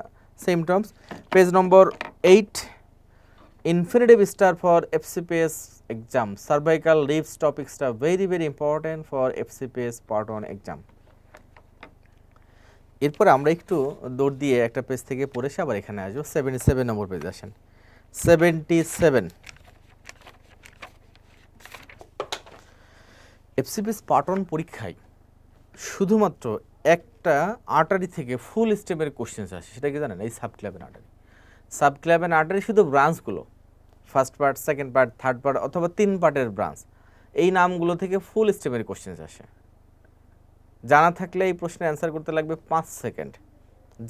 symptoms. Page number 8, infinitive star for FCPS exam, cervical ribs topicsটা very very important for FCPS part 1 exam। এরপর আমরা একটু দৌড় দিয়ে একটা পেজ থেকে পড়ে এসে আবার এখানে আসবো। 77 নম্বর পেজ আসেন। 77 FCPS পার্ট 1 পরীক্ষায় শুধুমাত্র একটা আর্টারি থেকে ফুল স্টেপের কোশ্চেন আসে, সেটা কি জানেন? এই সাবক্লেভিয়ান আর্টারি। সাবক্লেভিয়ান আর্টারি শুধু ব্রাঞ্চগুলো, first part, second part, third part অথবা 3 পার্টের ব্রাঞ্চ, এই নামগুলো থেকে ফুল স্টেপের কোশ্চেন আসে। জানা থাকলে এই প্রশ্নে অ্যান্সার করতে লাগবে 5 সেকেন্ড,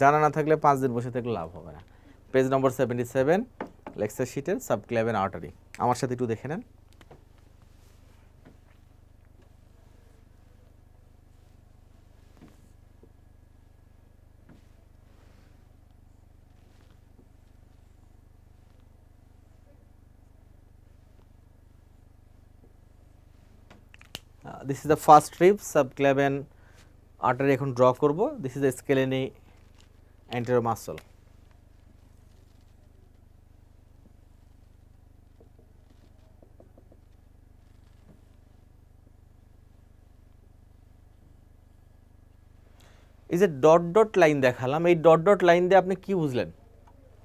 জানা না থাকলে 5 দিন বসে থাকলে লাভ হবে না। পেজ নম্বর 77 লেকচার শিটের সাবক্লেভিয়ান আর্টারি, আমার সাথে একটু দেখে নেন। This is the first rib, subclavian artery এখন ড্র করব। This is the scalene anterior muscle. এই যে ডট ডট লাইন দেখালাম, এই ডট ডট লাইন দিয়ে আপনি কি বুঝলেন?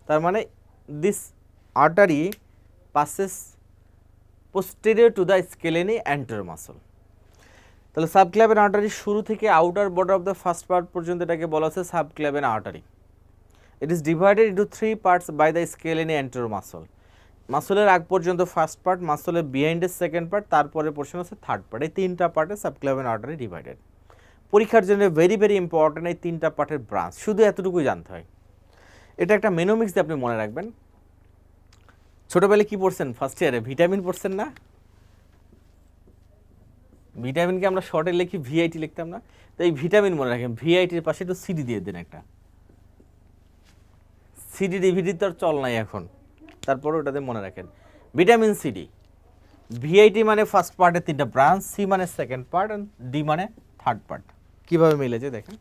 তার মানে this artery passes posterior to the scalene anterior muscle। তাহলে সাবক্লেভিয়ান আর্টারি শুরু থেকে outer border of the first part পর্যন্ত এটাকে বলা হচ্ছে subclavian artery. It is divided into 3 parts by the scaleni anterior muscle. মাসলের আগ পর্যন্ত ফার্স্ট পার্ট, মাসলের বিহাইন্ডের সেকেন্ড পার্ট, তারপরে পোর্শন হচ্ছে থার্ড পার্ট। এই তিনটা পার্টে সাবক্লাভিয়ান আর্টারি ডিভাইডেড। পরীক্ষার জন্য ভেরি ভেরি ইম্পর্টেন্ট এই তিনটা পার্টের ব্রাঞ্চ, শুধু এতটুকুই জানতে হয়। এটা একটা মেনোমিক্স দিয়ে আপনি মনে রাখবেন। ছোটবেলায় কি পড়ছেন ফার্স্ট ইয়ারে? ভিটামিন পড়ছেন না? ভিটামিনকে আমরা শর্টে লিখি ভিআইটি লিখতাম না? তো এই ভিটামিন মনে রাখেন, ভিআইটির পাশে একটু সিডি দিয়ে দেন একটা। সিডি ডিভিডি তো আর চল নাই এখন, তারপরে ওটাতে মনে রাখেন ভিটামিন সিডি। ভিআইটি মানে ফার্স্ট পার্টের তিনটা ব্রাঞ্চ, সি মানে সেকেন্ড পার্ট, অ্যান্ড ডি মানে থার্ড পার্ট। কীভাবে মিলেছে দেখেন।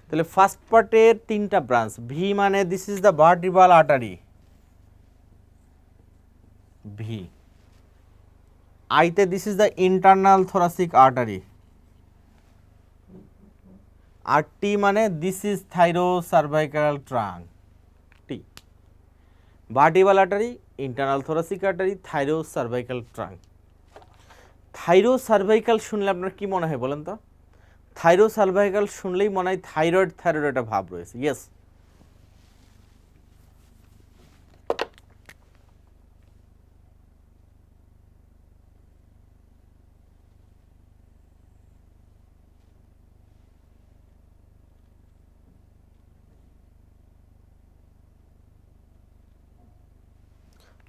তাহলে ফার্স্ট পার্টের তিনটা ব্রাঞ্চ, ভি মানে this is the vertebral artery, V. আইতে this is the internal thoracic artery, আর টি মানে this is thyrocervical trunk, T. Vertebral artery, internal thoracic artery, thyrocervical trunk. Thyrocervical শুনলে আপনার কি মনে হয় বলেন তো? থাইরো সার্ভাইকাল শুনলেই মনে হয় থাইরয়েড, থাইরয়েড একটা ভাব রয়েছে। ইয়েস,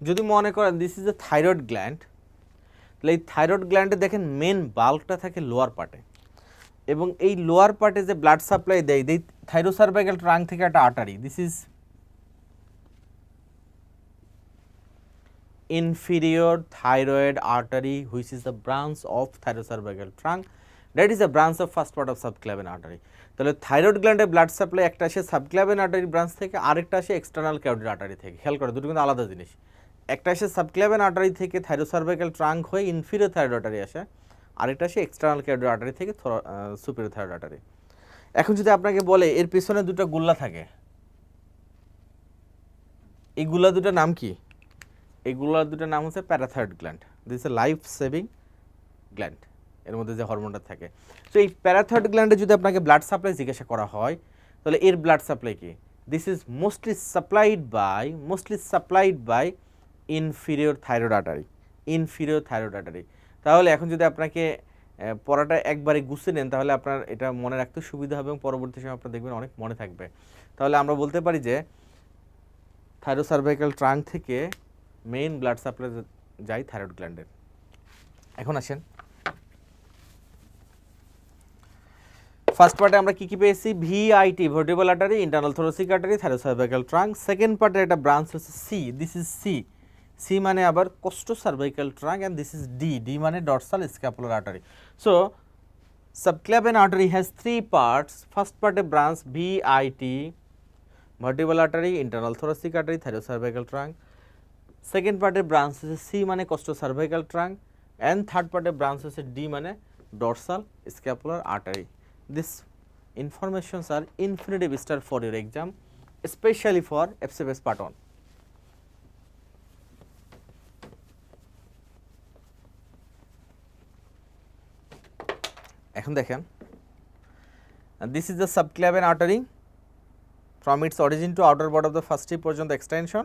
যদি মনে করেন this is A thyroid gland, তাহলে এই থাইরয়েড গ্ল্যান্ডে দেখেন মেন বাল্কটা থাকে লোয়ার পার্টে, এবং এই লোয়ার পার্টে যে ব্লাড সাপ্লাই দেয় থাইরোসার্ভাইকাল ট্রাঙ্ক থেকে একটা artery, this is inferior thyroid artery which is the branch of thyrocervical trunk, that is a branch of first part of subclavian artery. তাহলে থাইরয়েড গ্ল্যান্ডে ব্লাড সাপ্লাই একটা আসে সাবক্লাভিয়ান আর্টারি ব্রাঞ্চ থেকে, আরেকটা আসে external carotid artery থেকে। খেয়াল করে দুটো কিন্তু আলাদা জিনিস। একটা আসে সাবক্লাভিয়ান আর্টারি থেকে থাইরোসার্ভাইকাল ট্রাঙ্ক হয়ে ইনফিরিয়র থাইরয়েড আর্টারি আসে, আরেকটা আসে এক্সটার্নাল ক্যারোটিড আর্টারি থেকে সুপিরিয়র থাইরয়েড আর্টারি। এখন যদি আপনাকে বলে এর পিছনে দুটো গুল্লা থাকে, এই গুল্লা দুটোর নাম কি? এইগুলোর দুটো নাম হচ্ছে parathyroid gland. This is A life saving gland, এর মধ্যে যে হরমোনটা থাকে। তো এই প্যারাথাইরয়েড গ্ল্যান্ডে যদি আপনাকে ব্লাড সাপ্লাই জিজ্ঞাসা করা হয়, তাহলে এর ব্লাড সাপ্লাই কি? This is mostly supplied by inferior thyroid artery, inferior thyroid artery. তাহলে এখন যদি আপনাকে পড়াটা একবারে গুছিয়ে নেন, তাহলে আপনার এটা মনে রাখতে সুবিধা হবে এবং পরবর্তী সময় আপনার দেখবেন অনেক মনে থাকবে। তাহলে আমরা বলতে পারি যে থাইরোসার্ভাইকাল ট্রাঙ্ক থেকে মেইন ব্লাড সাপ্লাই যায় থাইরয়েড গ্ল্যান্ডের। এখন আসেন ফার্স্ট পার্টে আমরা কি কি পেয়েছি? VIT, vertebral artery, internal thoracic artery, thyrocervical trunk. Second পার্টের একটা ব্রাঞ্চ হচ্ছে C, this is C, C মানে আবার costocervical trunk, and this is D, D মানে dorsal scapular artery. So subclavian artery has three parts. First part a branch VIT, vertebral artery, internal thoracic artery, thyrocervical trunk. Second part a branch is C মানে costocervical trunk, and third part a branch is D মানে dorsal scapular artery. This informations are infinitive star for your exam, especially for FCPS part 1. এখন দেখেন, this is the subclavian artery from its origin to outer body of the first tip পর্যন্ত extension.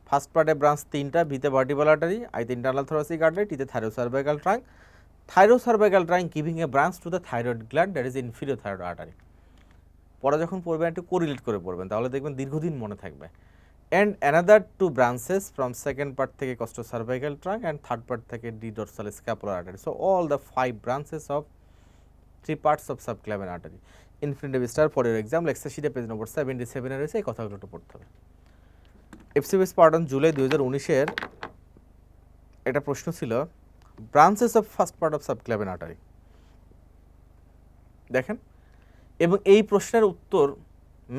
First পার্টে branch তিনটা, ভিতে vertebral artery, আইতে internal thoracic artery, টিতে thyrocervical trunk. Thyrocervical trunk giving a branch to the thyroid gland, that is inferior thyroid artery. পরে যখন পড়বেন একটু কোরিলেট করে পড়বেন, তাহলে দেখবেন দীর্ঘদিন মনে থাকবে। And another two branches from second part থেকে costocervical trunk, and third part থেকে the dorsal scapular artery. So all the 5 branches of 3 parts of subclavian artery. Infinitive star for your exam, lecture শিটে page নম্বর 77 এ রয়েছে, এই কথাগুলো একটু পড়তে হবে। FCPS part 1 July 2019-এর একটা প্রশ্ন ছিল, branches of first part of subclavian artery. দেখেন, এবং এই প্রশ্নের উত্তর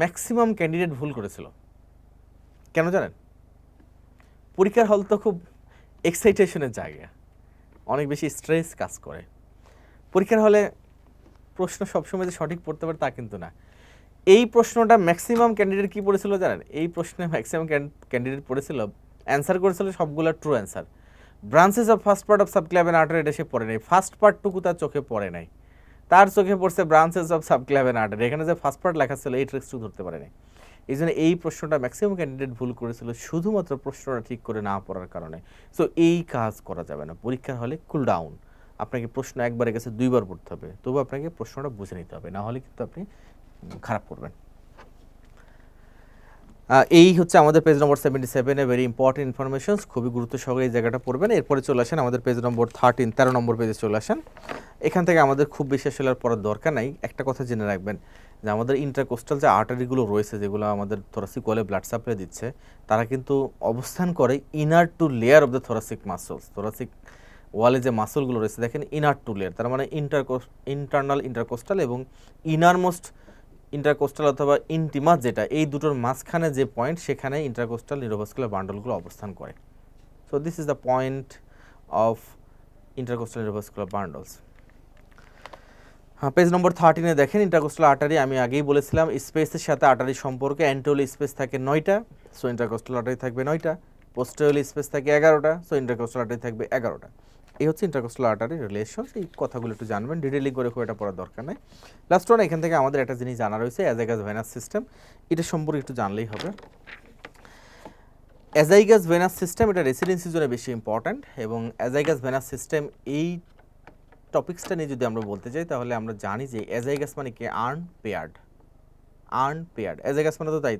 ম্যাক্সিমাম ক্যান্ডিডেট ভুল করেছিল। কেন জানেন? পরীক্ষার হল তো খুব এক্সাইটেশনের জায়গা, অনেক বেশি স্ট্রেস কাজ করে। পরীক্ষার হলে প্রশ্ন সবসময় যে সঠিক পড়তে পারে তা কিন্তু না। এই প্রশ্নটা ম্যাক্সিমাম ক্যান্ডিডেট কি পড়েছিল জানেন? এই প্রশ্নে ম্যাক্সিমাম ক্যান্ডিডেট পড়েছিল, অ্যান্সার করেছিল সবগুলো true answer. Branches of first part of subclavian artery এটা সে পড়ে নাই, ফার্স্ট পার্টটুকু তার চোখে পড়ে নাই, তার চোখে পড়ছে ব্রাঞ্চেস অফ সাবক্লাভিয়ান আর্টারি। এখানে যে ফার্স্ট পার্ট লেখা ছিল এই ট্রিক্সটু ধরতে পারে নাই। এই জন্য এই প্রশ্নটা ম্যাক্সিমাম ক্যান্ডিডেট ভুল করেছিল শুধুমাত্র প্রশ্নটা ঠিক করে না পড়ার কারণে। সো এই কাজ করা যাবে না। পরীক্ষার হলে কুল ডাউন, আপনাকে প্রশ্ন একবারে গেছে 2বার পড়তে হবে, তবু আপনাকে প্রশ্নটা বুঝে নিতে হবে, না হলে কিন্তু আপনি খারাপ করবেন। এই হচ্ছে আমাদের পেজ নম্বর 77 ভেরি ইম্পর্টেন্ট ইনফরমেশনস, খুবই গুরুত্ব সহকারে এই জায়গাটা পড়বেন। এরপরে চলে আসেন আমাদের পেজ নম্বর 13 নম্বর পেজে চলে আসেন। এখান থেকে আমাদের খুব বেশি আসলে আর পড়ার দরকার নাই। একটা কথা জেনে রাখবেন যে আমাদের ইন্টারকোস্টাল যে আর্টারিগুলো রয়েছে, যেগুলো আমাদের থোরাসিক ওয়ালে ব্লাড সাপ্লাই দিচ্ছে, তারা কিন্তু অবস্থান করে inner two layer of the thoracic muscles. Thoracic ওয়ালে যে মাসলগুলো রয়েছে দেখেন ইনার টু লেয়ার, তার মানে ইন্টারনাল ইন্টারকোস্টাল এবং ইনারমোস্ট ইন্টারকোস্টাল অথবা ইন্টিমাস, যেটা এই দুটোর মাঝখানে যে পয়েন্ট, সেখানে ইন্টারকোস্টাল নিউরোভাস্কুলার বান্ডলগুলো অবস্থান করে। So this is the point of intercostal neurovascular bundles. Page number 13 দেখেন ইন্টারকোস্টাল আর্টারি। আমি আগেই বলেছিলাম স্পেসের সাথে আর্টারি সম্পর্কে অ্যান্টেরিয়র স্পেস থাকে 9টা, সো ইন্টারকোস্টাল আর্টারি থাকবে 9টা। পোস্টেরিয়র স্পেস থাকে 11টা, সো ইন্টারকোস্টাল আর্টারি থাকবে 11টা। এই হচ্ছে ইন্টারকোস্টাল আর্টারি রিলেশন। এই কথাগুলো একটু জানবেন, ডিটেইলিং করে খুব এটা পড়ার দরকার নাই। লাস্ট ওয়ান, এখান থেকে আমাদের একটা জিনিস জানা রয়েছে, অ্যাজাইগাস ভেনাস সিস্টেম। এটা সম্পর্কে একটু জানলেই হবে। অ্যাজাইগাস ভেনাস সিস্টেম এটা রেসিডেন্সির জন্য বেশি ইম্পর্ট্যান্ট, এবং অ্যাজাইগাস ভেনাস সিস্টেম এই টপিক্সটা নিয়ে যদি আমরা বলতে চাই, তাহলে আমরা জানি যে অ্যাজাইগাস মানে কি, আনপেয়ার্ড। অ্যাজাইগাস মানে তো তাই,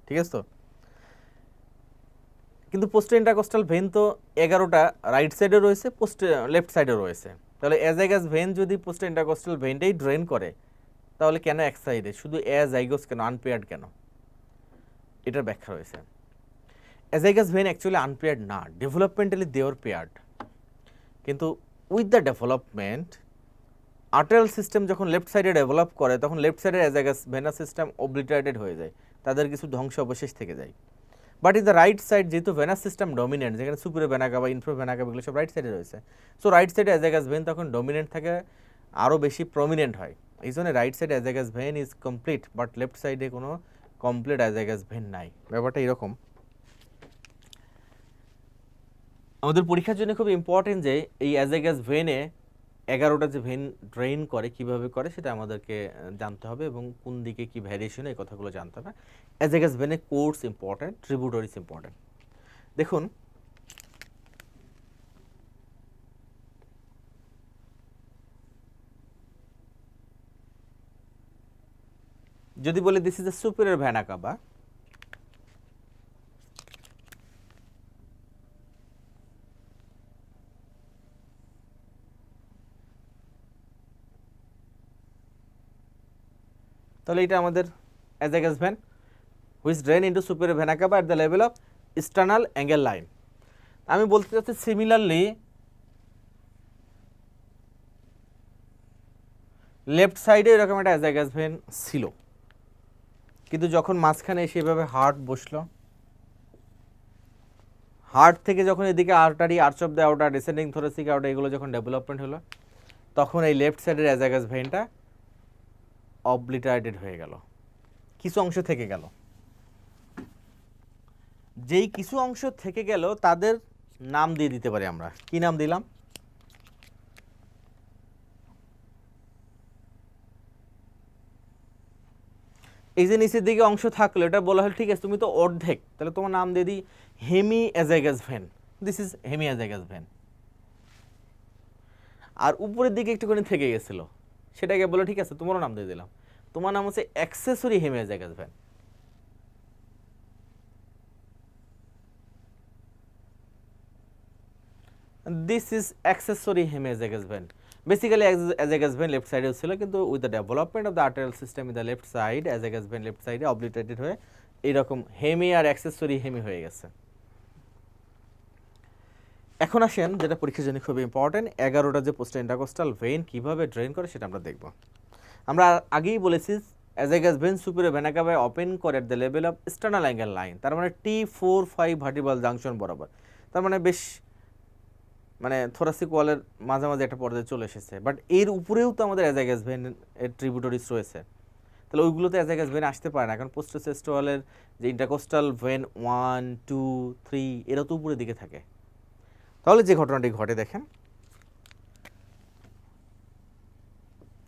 ঠিক আছে তো। কিন্তু পোস্টো ইন্টারকোস্টাল ভেন তো 11টা রাইট সাইডে রয়েছে, লেফট সাইডে রয়েছে। তাহলে অ্যাজাইগাস ভেন যদি পোস্টো ইন্টারকোস্টাল ভেনটাই ড্রেন করে, তাহলে কেন এক সাইডে, শুধু অ্যাজাইগাস কেন, আনপেয়ার্ড কেন? এটার ব্যাখ্যা রয়েছে। অ্যাজাইগাস ভেন অ্যাকচুয়ালি আনপেয়ার্ড না, ডেভেলপমেন্টালি দে আর পেয়ার্ড। কিন্তু with the development arterial system যখন লেফট সাইডে ডেভেলপ করে, তখন লেফট সাইডের অ্যাজাইগাস ভেনাস সিস্টেম অবলিটারেটেড হয়ে যায়, তাদের কিছু ধ্বংস অবশেষ থেকে যায়। But in the right side, যেহেতু ভেনাস সিস্টেম ডমিনেন্ট, যেখানে superior vena cava, inferior vena CAVA এগুলো সব রাইট সাইডে রয়েছে, সো রাইট সাইডে অ্যাজাইগাস ভেন তখন ডমিনেন্ট থাকে, আরও বেশি প্রমিনেন্ট হয়। এই জন্য রাইট সাইডে azygos vein is complete, but left সাইডে কোনো কমপ্লিট অ্যাজাইগাস ভেন নাই। ব্যাপারটা এরকম। আমাদের পরীক্ষার জন্য খুব ইম্পর্টেন্ট যে এই অ্যাজাইগাস ভেনে 11টা যে ভেন ড্রেইন করে, কিভাবে করে সেটা আমাদেরকে জানতে হবে, এবং কোন দিকে কি ভ্যারিয়েশন, এই কথাগুলো জানতে হবে। অ্যাজাইগাস ভেনে কোর্স ইম্পর্টেন্ট, ট্রিবিউটারিজ ইম্পর্টেন্ট। দেখুন, যদি বলি this is the superior vena cava, তাহলে এটা আমাদের azygos vein which drain into superior vena cava at the level of sternal angle line. আমি বলতে চাচ্ছি সিমিলারলি লেফট সাইডে এরকম একটা অ্যাজাইগাস ভেন ছিল, কিন্তু যখন মাঝখানে সেভাবে হার্ট বসলো, হার্ট থেকে যখন এদিকে artery, arch of the outer, descending thoracic outer, এগুলো যখন ডেভেলপমেন্ট হলো, তখন এই লেফট সাইডের অ্যাজাইগাস ভেনটা অবলিটারেটেড হয়ে গেল, কিছু অংশ থেকে গেল। যেই কিছু অংশ থেকে গেল তাদের নাম দিয়ে দিতে পারি আমরা। কি নাম দিলাম? এই যে নিচের দিকে অংশ থাকলো, এটা বলা হলো ঠিক আছে তুমি তো অর্ধেক, তাহলে তোমার নাম দিয়ে দিই hemiazygos vein. This is hemiazygos vein. আর উপরের দিকে একটুখানি থেকে গেছিল, সেটাকে বলে ঠিক আছে তোমারও নাম দিয়ে দিলাম, তোমার নাম হচ্ছে accessory hemiazygos vein. This is accessory hemiazygos vein. Basically azygos vein left সাইডেও ছিল, কিন্তু with the development of the arterial system in the left side, azygos vein left সাইডে অবলিটারেটেড হয়ে এইরকম হেমি আর অ্যাক্সেসরি হেমি হয়ে গেছে। এখন আসেন যেটা পরীক্ষার জন্য খুবই ইম্পর্টেন্ট, 11টা যে পোস্টো ইন্টারকোস্টাল ভেন কিভাবে ড্রেন করে সেটা আমরা দেখব। আমরা আগেই বলেছি অ্যাজাইগাস ভেন সুপিরিয়র ভেনা কাভায় ওপেন করে এট the level of sternal angle line, তার মানে T4-5 ভার্টিব্রাল জাংশন বরাবর, তার মানে বেশ থোরাসিক ওয়ালের মাঝামাঝি একটা পর্যায়ে চলে এসেছে। বাট এর উপরেও তো আমাদের অ্যাজাইগাস ভেন এর ট্রিবিউটারিজ রয়েছে, তাহলে ওইগুলোতে অ্যাজাইগাস ভেন আসতে পারে না, কারণ পোস্টোসেস্টোয়ালের যে ইন্টারকোস্টাল ভেন 1, 2, 3 এরা তো উপরের দিকে থাকে। তাহলে যে ঘটনাটি ঘটে দেখেন,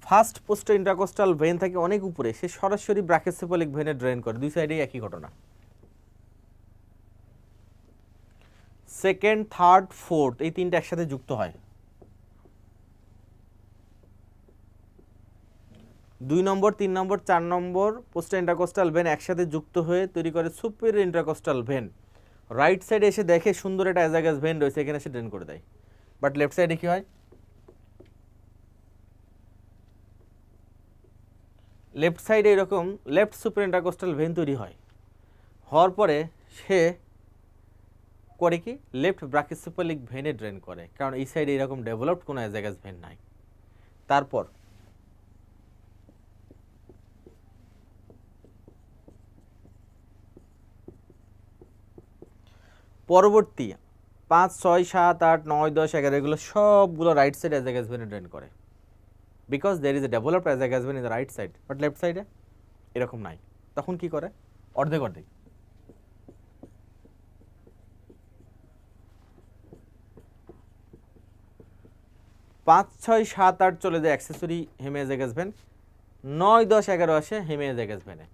ফার্স্ট পোস্টো ইন্টারকোস্টাল ভেন থাকে অনেক উপরে, সে সরাসরি ব্রাকিওসেফালিক ভেনে ড্রেন করে, দুই সাইডেই একই ঘটনা। সেকেন্ড, থার্ড, ফোর্থ এই তিনটা একসাথে যুক্ত হয়। 2 নম্বর, 3 নম্বর, 4 নম্বর পোস্টো ইন্টারকোস্টাল ভেন একসাথে যুক্ত হয়ে তৈরি করে সুপিরিয়র ইন্টারকোস্টাল ভেন। রাইট সাইডে এসে দেখে সুন্দর একটা অ্যাজাগাস ভেন রয়েছে, এখানে এসে ড্রেন করে দেয়। বাট লেফট সাইডে কি হয়? লেফট সাইডে এরকম লেফট সুপিরিয়র ইন্টারকোস্টাল ভেন তৈরি হয়, হওয়ার পরে সে করে কি লেফট ব্রাকিওসেফালিক ভেনে ড্রেন করে, কারণ এই সাইডে এরকম ডেভেলপড কোনো অ্যাজাগাস ভেন নাই। তারপর পরবর্তী 5, 6, 7, 8, 9, 10, 11 এগুলো সবগুলো রাইট সাইড অ্যাজাগাস ভেনে ড্রেন করে, because there is a developed azygos vein in the right side, but left সাইডে এরকম নাই। তখন কি করে? অর্ধেক অর্ধেক। পাঁচ, 6, 7, 8 চলে যায় অ্যাক্সেসরি হেমিঅ্যাজাগাস ভেন, 9, 10, 11 আসে হেমিঅ্যাজাগাস ভেনে।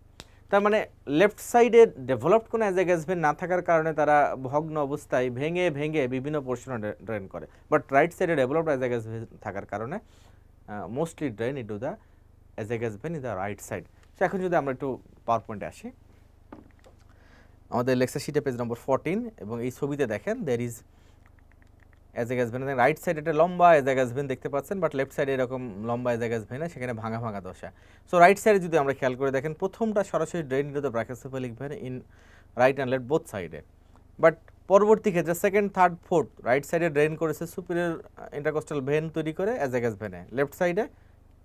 তার মানে লেফট সাইডে ডেভেলপড কোনো অ্যাজাগাস ভেন না থাকার কারণে তারা ভগ্ন অবস্থায় ভেঙে ভেঙে বিভিন্ন পোর্শনে ড্রেন করে, বাট রাইট সাইডে ডেভেলপড অ্যাজাগাস ভেন থাকার কারণে mostly drain into the azygos vein in the right side. So এখন যদি আমরা একটু পাওয়ার পয়েন্টে আসি, আমাদের লেকচার শিটে পেজ নম্বর 14 এবং এই ছবিতে দেখেন দেয়ার ইজ অ্যাজাগাস ভেন, রাইট সাইডে একটা লম্বা অ্যাজাগাস ভেন দেখতে পাচ্ছেন, বাট লেফট সাইডে এরকম লম্বা অ্যাজাগাস ভেন সেখানে ভাঙা ভাঙা দশা। সো রাইট সাইডে যদি আমরা খেয়াল করে দেখেন, প্রথমটা সরাসরি drain into the brachiocephalic vein in right and left both সাইডে, বাট পরবর্তী ক্ষেত্রে সেকেন্ড, থার্ড, ফোর্থ রাইট সাইডে ড্রেন করেছে সুপিরিয়র ইন্টারকোস্টাল ভেন তৈরি করে অ্যাজাগাস ভেনে, লেফট সাইডে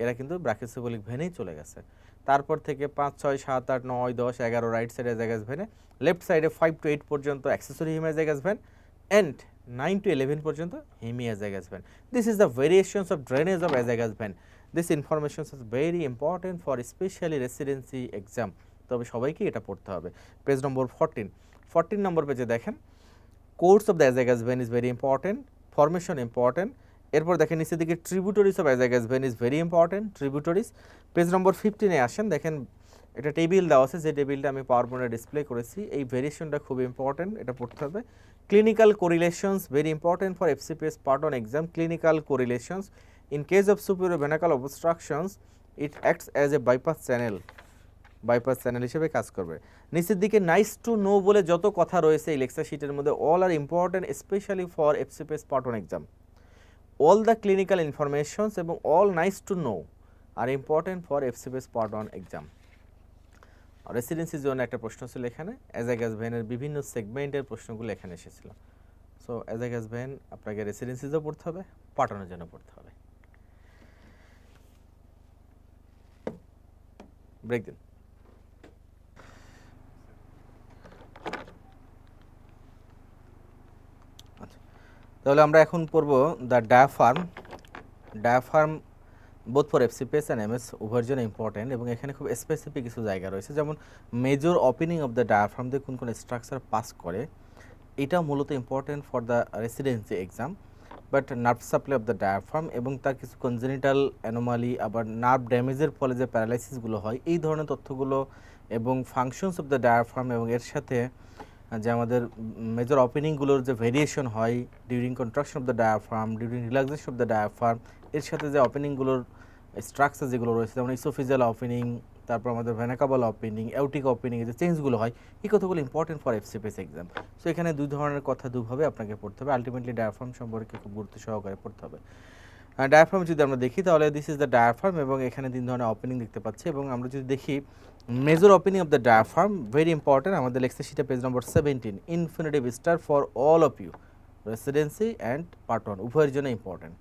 এরা কিন্তু ব্রাকিওসেফালিক ভেনেই চলে গেছে। তারপর থেকে 5, 6, 7, 8, 9, 10, 11 রাইট সাইডে অ্যাজাগাস ভেনে, লেফট সাইডে 5 to 8 পর্যন্ত accessory hemiazygos vein, and 9 to 11 পর্যন্ত hemiazygos vein. This is the variations of drainage of azygos vein. This information is very important for especially residency exam. তবে সবাইকে এটা পড়তে হবে। পেজ নম্বর 14 নম্বর পেজে দেখেন, course of the azygos vein is very important, formation important. এরপর দেখেন নিচের দিকে tributaries of azygos vein is very important, tributaries. Page number 15-এ আসেন, দেখেন এটা টেবিল দেওয়া আছে, যে টেবিলটা আমি পাওয়ার পয়েন্টে ডিসপ্লে করেছি, এই ভেরিয়েশনটা খুব ইম্পর্টেন্ট, এটা পড়তে হবে। Clinical correlations very important for FCPS part 1 exam. Clinical correlations in case of superior vena caval obstructions it acts as a bypass channel হিসেবে কাজ করবে। নিচের দিকে নাইস টু নো বলে যত কথা রয়েছে এই লেকচার শিটের মধ্যে, all are important specially for FCPS part 1 exam. All the clinical informations এবং all nice to know are important for FCPS part 1 exam. রেসিডেন্সির জন্য একটা প্রশ্ন ছিল এখানে, অ্যাজাগাস ভেনের বিভিন্ন সেগমেন্টের প্রশ্নগুলো এখানে এসেছিল। সো অ্যাজাগাস ভেন আপনাকে রেসিডেন্সিজও পড়তে হবে, পার্ট 1 এর জন্য পড়তে হবে। ব্রেক দিন। আচ্ছা, তাহলে আমরা এখন পড়ব the diaphragm both for FCPS and MS উভয়ের জন্য ইম্পর্টেন্ট, এবং এখানে খুব স্পেসিফিক কিছু জায়গা রয়েছে, যেমন major opening of the diaphragm দিয়ে কোন কোন স্ট্রাকচার পাস করে, এটা মূলত important for the residency exam. But nerve supply of the diaphragm এবং তার কিছু কনজেনিটাল অ্যানোমালি, আবার নার্ভ ড্যামেজের ফলে যে প্যারালাইসিসগুলো হয়, এই ধরনের তথ্যগুলো এবং ফাংশনস অফ দ্য ডায়াফ্রাম, এবং এর সাথে যে আমাদের মেজর ওপেনিংগুলোর যে ভেরিয়েশন হয় during contraction of the diaphragm, during relaxation of the diaphragm, এর সাথে যে ওপেনিংগুলোর স্ট্রাকচার যেগুলো রয়েছে, যেমন ইসোফিজিয়াল ওপেনিং, তারপর আমাদের ভেনাকাবল ওপেনিং, এউটিক ওপেনিং, যে চেঞ্জগুলো হয়, এই কথাগুলো important for FCPS exam. So এখানে দুই ধরনের কথা দুভাবে আপনাকে পড়তে হবে, আলটিমেটলি ডায়াফ্রাম সম্পর্কে খুব গুরুত্ব সহকারে পড়তে হবে। ডায়াফ্রাম যদি আমরা দেখি তাহলে দিস ইজ দ্য ডায়াফ্রাম, এবং এখানে 3 ধরনের ওপেনিং দেখতে পাচ্ছি, এবং আমরা যদি দেখি major opening of the diaphragm very important, আমাদের লেকচার শিটে page number 17, infinitive star for all of you, residency and part 1 উভয়ের জন্য ইম্পর্টেন্ট।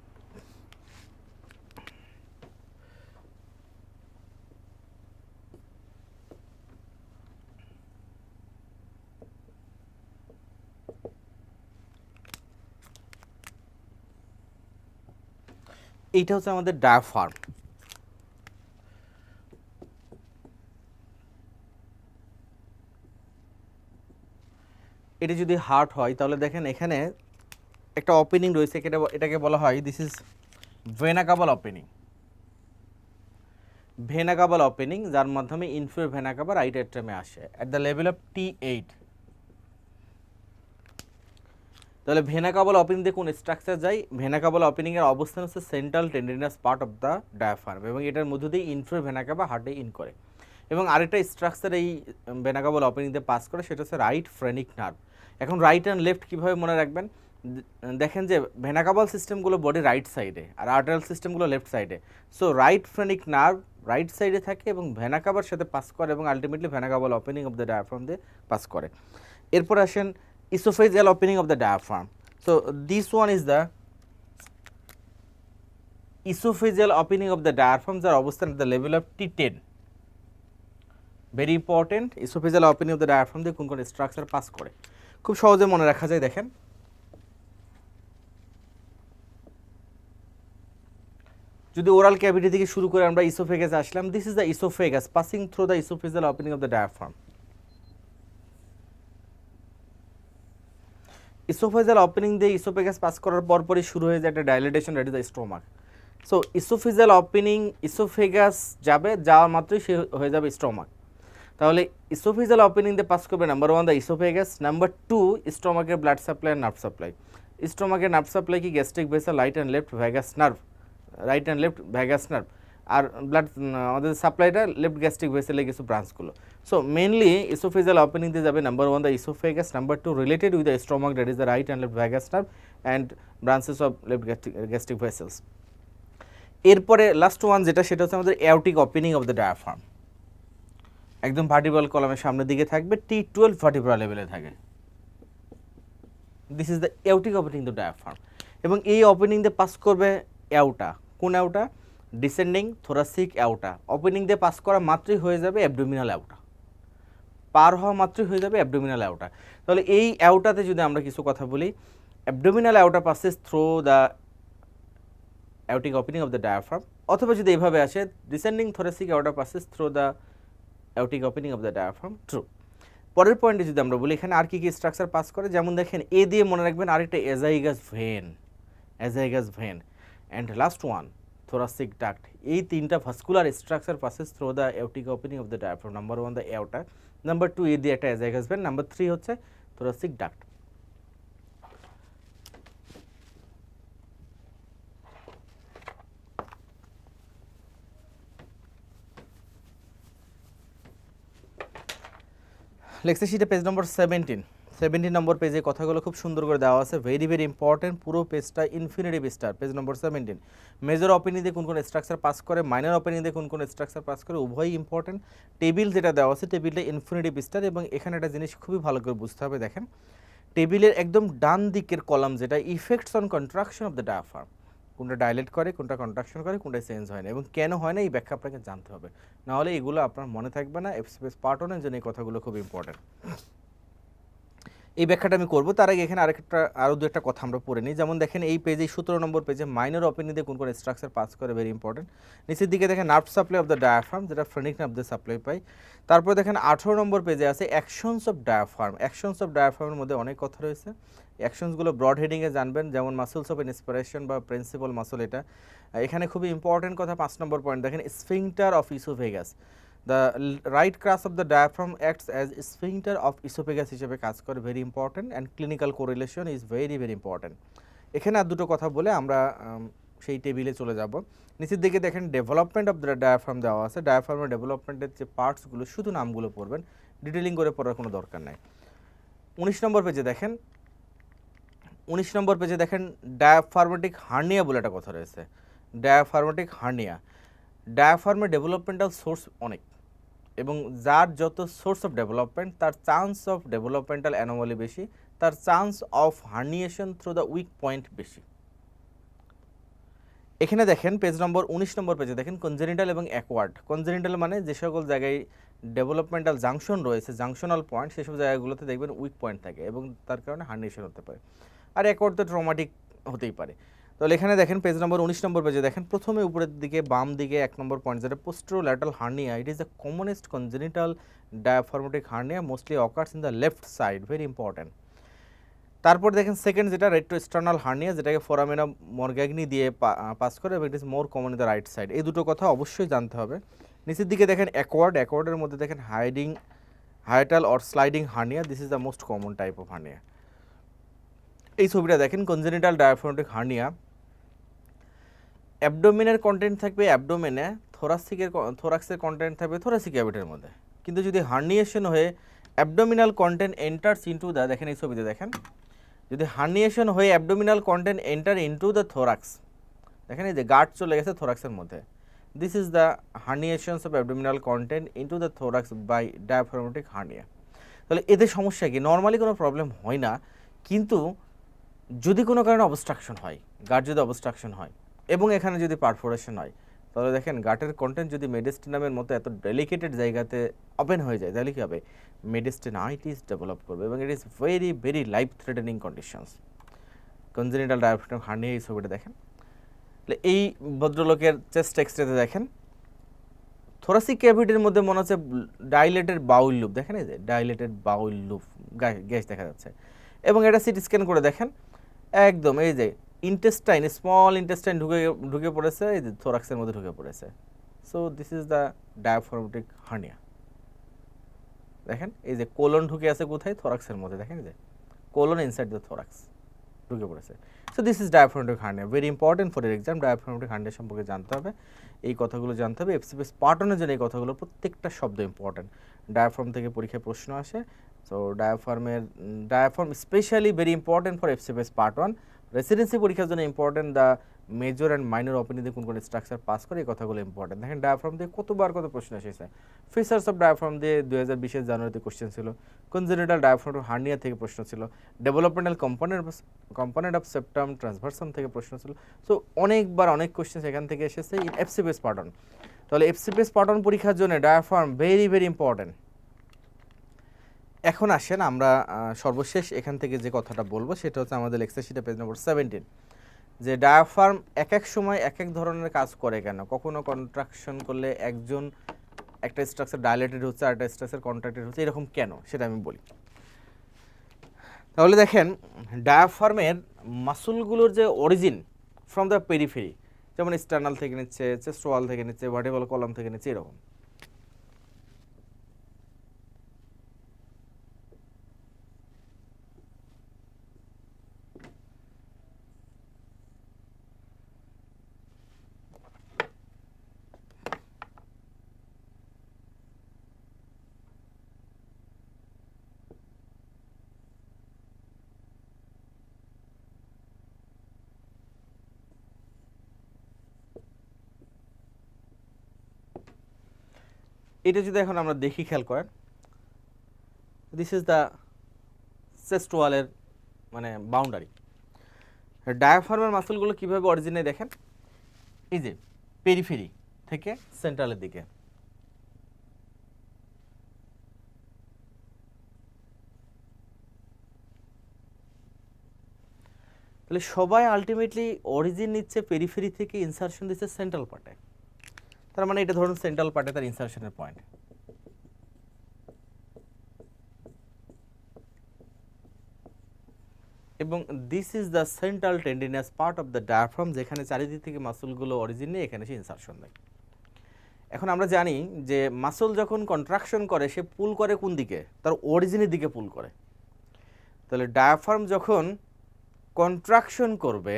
এইটা হচ্ছে আমাদের ডায়াফ্রাম। এটা যদি হার্ট হয় তাহলে দেখেন এখানে একটা ওপেনিং রয়েছে, এটাকে বলা হয় this is vena caval opening. Vena caval opening যার মাধ্যমে ইনফিরিয়র ভেনা কাভা রাইট এট্রামে আসে at the level of T8। তাহলে ভেনা কাভাল ওপেনিং দিয়ে কোন স্ট্রাকচার যায়? ভেনা কাভাল ওপেনিং এর অবস্থান হচ্ছে central tendinous part of the diaphragm এবং এটার মধ্য দিয়ে ইনফিরিয়র ভেনা কাভা হার্টে ইন করে। এবং আরেকটা স্ট্রাকচার এই ভেনা কাভাল ওপেনিং দিয়ে পাস করে, সেটা হচ্ছে রাইট ফ্রেনিক নার্ভ। এখন রাইট অ্যান্ড লেফট কীভাবে মনে রাখবেন? দেখেন যে ভেনা কাভাল সিস্টেমগুলো বডি রাইট সাইডে আর আর্টারিয়াল সিস্টেমগুলো লেফট সাইডে। So right phrenic nerve right সাইডে থাকে এবং ভেনা কাভার সাথে পাস করে এবং ultimately vena caval opening of the diaphragm দিয়ে পাস করে। এরপর আসেন esophageal opening of the diaphragm. So this one is the esophageal opening of the diaphragm যার অবস্থান at the level of T10. Very important, esophageal opening of the diaphragm দিয়ে কোন কোন structure pass করে খুব সহজে মনে রাখা যায়। দেখেন যদি ওরাল ক্যাভিটি থেকে শুরু করে আমরা ইসোফেগাসে আসলাম, this is the oesophagus passing through the esophageal opening of the diaphragm. Oesophageal opening দিয়ে ইসোফেগাস পাস করার পরপরই শুরু হয়ে যায় একটা dilatation, that is the stomach. So oesophageal opening oesophagus যাবে, যাওয়ার মাত্রই সে হয়ে যাবে স্টোমাক। তাহলে ইসোফেজিয়াল ওপেনিং দিয়ে পাস করবে নাম্বার 1 দ্য ইসোফেগাস, নাম্বার 2 স্টোমাকের ব্লাড সাপ্লাই আর নার্ভ সাপ্লাই। স্টোমাকের নার্ভ সাপ্লাই কি gastric vessel, right and left vagus nerve, right and left vagus nerve, আর ব্লাড আমাদের সাপ্লাইটা লেফট গ্যাস্ট্রিক ভেসেলে কিছু ব্রাঞ্চগুলো। সো মেনলি ইসোফেজিয়াল ওপেনিং দিয়ে যাবে number 1 the oesophagus, number 2 related with the stomach, that is the right and left vagus nerve and branches of left gastric vessels. এরপরে last one যেটা, সেটা হচ্ছে আমাদের aortic opening of the diaphragm. একদম vertebral কলামের সামনের দিকে থাকবে, T12 ভার্টিব্রাল লেভেলে থাকে। This is the aortic opening the diaphragm এবং এই ওপেনিং দিয়ে পাস করবে এওটা। কোন aorta? Descending thoracic aorta. Opening দিয়ে পাস করা মাত্রই হয়ে যাবে অ্যাবডোমিনাল এওটা, পার হওয়া মাত্রই হয়ে যাবে অ্যাবডোমিনাল এওটা। তাহলে এই এওটাতে যদি আমরা কিছু কথা বলি, abdominal aorta passes through the aortic opening of the diaphragm, অথবা যদি এইভাবে আসে descending thoracic aorta passes through the aortic opening of the diaphragm, true. পরের পয়েন্টে যদি আমরা বলি এখানে আর কি কি স্ট্রাকচার পাস করে, যেমন দেখেন এ দিয়ে মনে রাখবেন আরেকটা azygos vein, azygos vein, and last one thoracic duct। এই তিনটা vascular structure passes through the aortic opening of the diaphragm. Number 1 the aorta, number 2 এ দিয়ে একটা এজাইগাস ভেন, নাম্বার 3 হচ্ছে thoracic duct। লেকচার শিটে পেজ নম্বর 17 নম্বর পেজে কথাগুলো খুব সুন্দর করে দেওয়া আছে, ভেরি ভেরি ইম্পর্টেন্ট। পুরো পেজটা ইনফিনিটিভ স্টার, পেজ নম্বর 17। মেজর ওপেনিং দিয়ে কোন কোন স্ট্রাকচার পাস করে, মাইনর ওপেনিং দিয়ে কোন কোন স্ট্রাকচার পাস করে, উভয়ই ইম্পর্টেন্ট। টেবিল যেটা দেওয়া আছে, টেবিলটা ইনফিনিটিভ স্টার এবং এখানে একটা জিনিস খুবই ভালো করে বুঝতে হবে। দেখেন টেবিলের একদম ডান দিকের কলাম যেটা, effects on contraction of the diaphragm, কোনটা ডাইলেট করে, কোনটা কন্ট্রাকশন করে, কোনটা চেঞ্জ হয় না এবং কেন হয় না এই ব্যাখ্যা আপনাকে জানতে হবে, নাহলে এগুলো আপনার মনে থাকবে না। এফসিপিএস পার্ট 1 এর জন্য এই কথাগুলো খুব ইম্পর্টেন্ট। এই ব্যাখ্যাটা আমি করবো, তার আগে এখানে আরও দু একটা কথা আমরা পড়ে নিই। যেমন দেখেন এই পেজে 17 নম্বর পেজে মাইনর ওপেনিং দিয়ে কোন কোন স্ট্রাকচার পাস করে, ভেরি ইম্পর্টেন্ট। নিচের দিকে দেখেন nerve supply of the diaphragm, যেটা ফ্রেনিক নার্ভ দিয়ে সাপ্লাই পাই। তারপর দেখেন 18 নম্বর পেজে আছে actions of diaphragm. Actions of ডায়াফ্রামের মধ্যে অনেক কথা রয়েছে, অ্যাকশনসগুলো ব্রড হেডিংয়ে জানবেন, যেমন মাসেলস অফ ইন্সপিরেশন বা প্রিন্সিপাল মাসল। এটা এখানে খুবই ইম্পর্টেন্ট কথা। 5 নম্বর পয়েন্ট দেখেন sphincter of oesophagus, the right crus of the diaphragm acts as sphincter of oesophagus হিসেবে কাজ করে, very important. And clinical correlation is very very important. এখানে আর দুটো কথা বলে আমরা সেই টেবিলে চলে যাব। নিচের দিকে দেখেন ডেভেলপমেন্ট অফ দ্য ডায়াফ্রাম দেওয়া আছে। ডায়াফ্রামের ডেভেলপমেন্টের যে পার্টসগুলো, শুধু নামগুলো পড়বেন, ডিটেলিং করে পড়ার কোনো দরকার নাই। 19 নম্বর পেজে দেখেন, 19 নম্বর পেজে দেখেন ডায়াফ্রামেটিক হার্নিয়া বলে একটা কথা রয়েছে। ডায়াফ্রামেটিক হার্নিয়া, ডায়াফ্রামের ডেভেলপমেন্টাল সোর্স অনেক এবং যার যত সোর্স অফ ডেভেলপমেন্ট তার চান্স অফ ডেভেলপমেন্টাল অ্যানোমালি বেশি, তার chance of herniation through the weak point বেশি। এখানে দেখেন পেজ নম্বর 19 নম্বর পেজে দেখেন কনজেনিটাল এবং অ্যাকোয়ার্ড। কনজেনিটাল মানে যে সকল জায়গায় ডেভেলপমেন্টাল জাংশন রয়েছে, জাংশনাল পয়েন্ট, সেসব জায়গাগুলোতে দেখবেন উইক পয়েন্ট থাকে এবং তার কারণে হার্নিয়েশন হতে পারে। আর অ্যাকোয়ার্ড তো ট্রমাটিক হতেই পারে। তাহলে এখানে দেখেন পেজ নম্বর 19 নম্বর পেজে দেখেন প্রথমে উপরের দিকে বাম দিকে 1 নম্বর পয়েন্ট, যেটা posterolateral hernia. It is the commonest congenital diaphragmatic hernia, mostly occurs in the left side, very important. তারপর দেখেন সেকেন্ড যেটা রেট্রোস্টার্নাল হার্নিয়া, যেটাকে ফোরামেনা মর্গ্যাগনি দিয়ে পাস করে এবং ইট is more common in the right side. এই দুটো কথা অবশ্যই জানতে হবে। নিচের দিকে দেখেন অ্যাকোয়ার্ডের মধ্যে দেখেন hiatal or sliding hernia, this is the most common type of hernia. এই ছবিটা দেখেন কনজেনিটাল ডায়াফ্রাগমেটিক হার্নিয়া, অ্যাবডোমেনের কন্টেন্ট থাকবে অ্যাবডোমেনে, থোরাক্সের কন্টেন্ট থাকবে থোরাসিক ক্যাভিটির মধ্যে। কিন্তু যদি হার্নিয়েশন হয়ে abdominal content enters into the, দেখেন এই ছবিতে দেখেন, যদি হার্নিয়েশন হয়ে abdominal content enter into the thorax, দেখেন এই যে গার্ড চলে গেছে থোরাক্সের মধ্যে, this is the herniations of abdominal content into the thorax by diaphragmatic hernia. তাহলে এদের সমস্যা কি? নর্মালি কোনো প্রবলেম হয় না, কিন্তু যদি কোনো কারণে অবস্ট্রাকশন হয়, গার্ড যদি অবস্ট্রাকশন হয় এবং এখানে যদি পারফোরেশন হয়, তাহলে দেখেন গাটের কন্টেন্ট যদি মেডিস্টিনামের মতো এত ডেলিকেটেড জায়গাতে ওপেন হয়ে যায়, তাহলে কী হবে? মেডিস্টিনাইটিস ডেভেলপ করবে এবং it is very very life threatening conditions. Congenital diaphragmatic hernia এই ছবিটা দেখেন। এই ভদ্রলোকের চেস্ট এক্সরেতে দেখেন থোরাসিক ক্যাভিটির মধ্যে মনে হচ্ছে ডাইলেটেড বাউল লুপ, দেখেন এই যে ডাইলেটেড বাউল লুপ গ্যাস দেখা যাচ্ছে। এবং এটা সিটি স্ক্যান করে দেখেন একদম এই যে ইন্টেস্টাইন, স্মল ইন্টেস্টাইন ঢুকে পড়েছে, এই যে থোরাক্সের মধ্যে ঢুকে পড়েছে। So this is the diaphragmatic hernia. দেখেন এই যে কোলন ঢুকে আছে কোথায়? থোরাক্সের মধ্যে, দেখেন এই যে কোলন ইনসাইড দ্য থোরাক্স ঢুকে পড়েছে। So this is diaphragmatic hernia, very important for এর এক্সাম। ডায়াফ্রাগমেটিক হার্নিয়া সম্পর্কে জানতে হবে, এই কথাগুলো জানতে হবে। এফসিপিএস পার্ট 1 এর জন্য এই কথাগুলো প্রত্যেকটা শব্দ ইম্পর্টেন্ট। ডায়াফ্রাম থেকে পরীক্ষায় প্রশ্ন আসে। So diaphragm specially very important for FCPS part 1। Residency পরীক্ষার জন্য important, the major and minor opinion কোন কোন স্ট্রাকচার পাস করে, এই কথাগুলো ইম্পর্টেন্ট। দেখেন ডায়াফ্রাম দিয়ে কত প্রশ্ন এসেছে। ফিচার্স অফ ডায়াফ্রাম দিয়ে 2020 জানুয়ারিতে কোশ্চেন ছিল। কনজেনিটাল ডায়াফ্রাম হার্নিয়া থেকে প্রশ্ন ছিল। ডেভেলপমেন্টাল কম্পোনেন্ট অফ সেপ্টাম ট্রান্সভার্সাম থেকে প্রশ্ন ছিল। সো অনেক কোশ্চেন এখান থেকে এসেছে ইন এফসিপিএস পার্ট 1। তাহলে এফসিপিএস পার্ট 1 পরীক্ষার জন্য ডায়াফ্রাম ভেরি ভেরি ইম্পর্টেন্ট। এখন আসেন আমরা সর্বশেষ এখান থেকে যে কথাটা বলবো সেটা হচ্ছে আমাদের লেকচার শিটে পেজ নম্বর 17, যে ডায়াফ্রাম এক এক সময় এক এক ধরনের কাজ করে কেন। কখনো কন্ট্রাকশন করলে একটা স্ট্রাকচার ডাইলেটেড হচ্ছে, আর একটা স্ট্রাকচার কন্ট্রাক্টেড হচ্ছে, এরকম কেন সেটা আমি বলি। তাহলে দেখেন ডায়াফ্রামের মাসুলগুলোর যে অরিজিন ফ্রম দ্য পেরিফেরি, যেমন স্টার্নাল থেকে নিচ্ছে, চেস্ট ওয়াল থেকে নিচ্ছে, ভার্টেব্রাল কলাম থেকে নিচ্ছে, এরকম। এটা যদি এখন আমরা দেখি, খেয়াল করেন, দিস ইজ দ্য চেস্ট ওয়ালের মানে বাউন্ডারি। ডায়াফ্রামের মাসলগুলো কীভাবে অরিজিনে দেখেন, এই যে পেরিফেরি থেকে সেন্ট্রালের দিকে। তাহলে সবাই আলটিমেটলি অরিজিন নিচ্ছে পেরিফেরি থেকে, ইনসারশন দিচ্ছে সেন্ট্রাল পার্টে। তার মানে এটা ধরুন সেন্ট্রাল পার্টে তার ইনসারশনের পয়েন্ট। এবং this is the central tendinous part of the diaphragm, যেখানে চারিদিক থেকে মাসলগুলো অরিজিন নিয়ে এখানে সে ইনসারশন দেয়। এখন আমরা জানি যে মাসল যখন কন্ট্রাকশন করে সে পুল করে কোন দিকে? তার অরিজিনের দিকে পুল করে। তাহলে ডায়াফ্রাম যখন কন্ট্রাকশন করবে,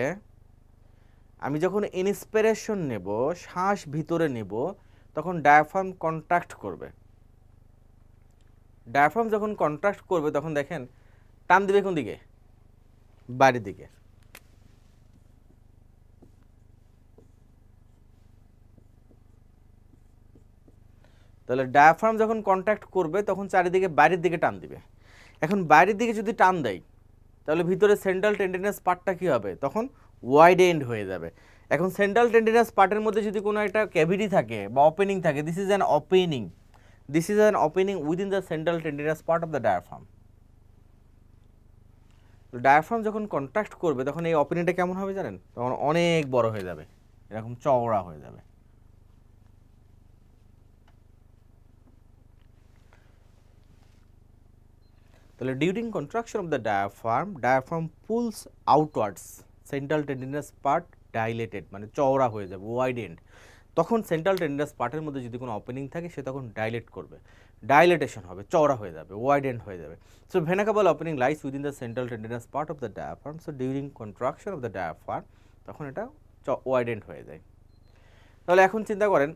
আমি যখন ইন্সপিরেশন নেব, শ্বাস ভিতরে নেব, তখন ডায়াফ্রাম কন্ট্রাক্ট করবে। ডায়াফ্রাম যখন কন্ট্রাক্ট করবে তখন দেখেন টান দিবে কোন দিকে? বাইরের দিকে। তাহলে ডায়াফ্রাম যখন কন্ট্রাক্ট করবে তখন চারিদিকে বাইরের দিকে টান দিবে। এখন বাইরের দিকে যদি টান দেয় তাহলে ভিতরে সেন্ট্রাল টেন্ডিনাস পার্টটা কী হবে? তখন ওয়াইড এন্ড হয়ে যাবে। এখন সেন্ট্রাল টেন্ডিনাস পার্টের মধ্যে যদি কোনো একটা ক্যাভিটি থাকে বা ওপেনিং থাকে, this is an opening within the central tendinous part of the diaphragm. Diaphragm যখন কন্ট্রাক্ট করবে তখন এই ওপেনিংটা কেমন হবে জানেন? তখন অনেক বড় হয়ে যাবে, এরকম চওড়া হয়ে যাবে। তাহলে during contraction of the diaphragm pulls outwards, central tendinous part dilated মানে চওড়া হয়ে যাবে, ওয়াইডেন্ড। তখন সেন্ট্রাল টেন্ডিনাস পার্টের মধ্যে যদি কোনো ওপেনিং থাকে সে তখন ডাইলেট করবে, ডাইলেটেশন হবে, চওড়া হয়ে যাবে, ওয়াইডেন্ড হয়ে যাবে। So vena caval opening lies within the central tendinous part of the diaphragm. So during contraction of the diaphragm তখন এটা ওয়াইডেন্ড হয়ে যায়। তাহলে এখন চিন্তা করেন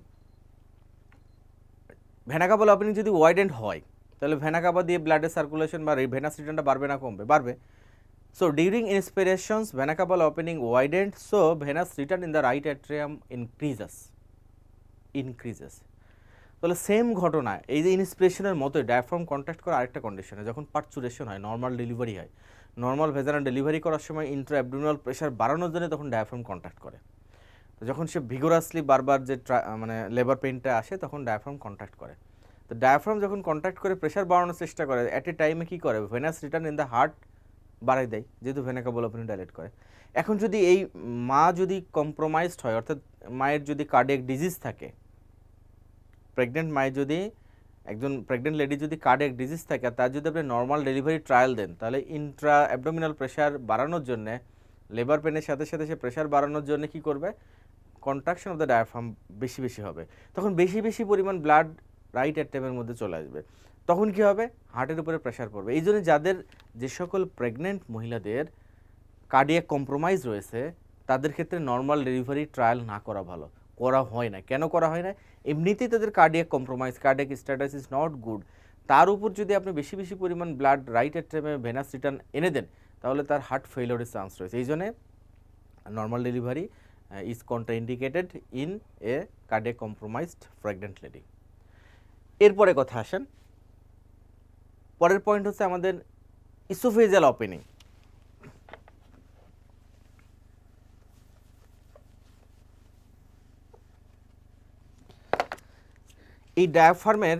ভেনা কেবল ওপেনিং যদি ওয়াইডেন্ড হয় তাহলে ভেনা কাবা দিয়ে ব্লাডের সার্কুলেশন বা ভেনাস রিটার্নটা বাড়বে না কমবে? বাড়বে। So during inspirations, vena cava opening widened, so venous return in the right atrium increases. তাহলে সেম ঘটনা এই যে ইন্সপিরেশনের মতোই ডায়াফ্রাম কন্ট্যাক্ট করা আরেকটা কন্ডিশনে, যখন পার্চুরেশন হয়, নর্মাল ডেলিভারি হয়, নর্মাল ভেজানাল ডেলিভারি করার সময় ইন্ট্রা অ্যাবডোমিনাল প্রেশার বাড়ানোর জন্য তখন ডায়াফ্রাম কন্ট্যাক্ট করে। তো যখন সে ভিগোরাসলি বারবার যে মানে লেবার পেইনটা আসে তখন ডায়াফ্রাম কন্ট্যাক্ট করে। তো ডায়াফ্রাম যখন কন্ট্যাক্ট করে প্রেশার বাড়ানোর চেষ্টা করে, অ্যাট এ টাইমে কী করে, venous return in the heart বাড়াই দেয়, যেহেতু ভেনা কেবল ওপেনিং ডাইলেট করে। এখন যদি এই মা যদি কম্প্রোমাইজড হয়, অর্থাৎ মায়ের যদি কার্ডিয়াক ডিজিজ থাকে, প্রেগনেন্ট মায়ের যদি একজন প্রেগনেন্ট লেডি যদি কার্ডিয়াক ডিজিজ থাকে আর তার যদি আপনি নর্মাল ডেলিভারি ট্রায়াল দেন, তাহলে ইন্ট্রা অ্যাবডোমিনাল প্রেশার বাড়ানোর জন্যে, লেবার পেনের সাথে সাথে সে প্রেশার বাড়ানোর জন্য কী করবে, কন্ট্রাকশন অফ দ্য ডায়াফ্রাম বেশি বেশি হবে, তখন বেশি বেশি পরিমাণ ব্লাড রাইট অ্যাট্রিয়ামের মধ্যে চলে আসবে, তখন কী হবে, হার্টের উপরে প্রেশার পড়বে। এই জন্য যাদের যে সকল প্রেগনেন্ট মহিলাদের কার্ডিয়াক কম্প্রোমাইজ রয়েছে তাদের ক্ষেত্রে নর্মাল ডেলিভারি ট্রায়াল না করা ভালো, করা হয় না। কেন করা হয় না? এমনিতেই তাদের cardiac compromise, cardiac status is not good, তার উপর যদি আপনি বেশি বেশি পরিমাণ ব্লাড রাইট অ্যাট্রিয়ামে ভেনাস রিটার্ন এনে দেন তাহলে তার হার্ট ফেইলিওরের চান্স রয়েছে। এই জন্যে normal delivery is contraindicated in a cardiac compromised pregnant lady. এরপরে কথা আসেন, পরের পয়েন্ট হচ্ছে আমাদের ইসোফেজিয়াল ওপেনিং। এই ডায়াফ্রামের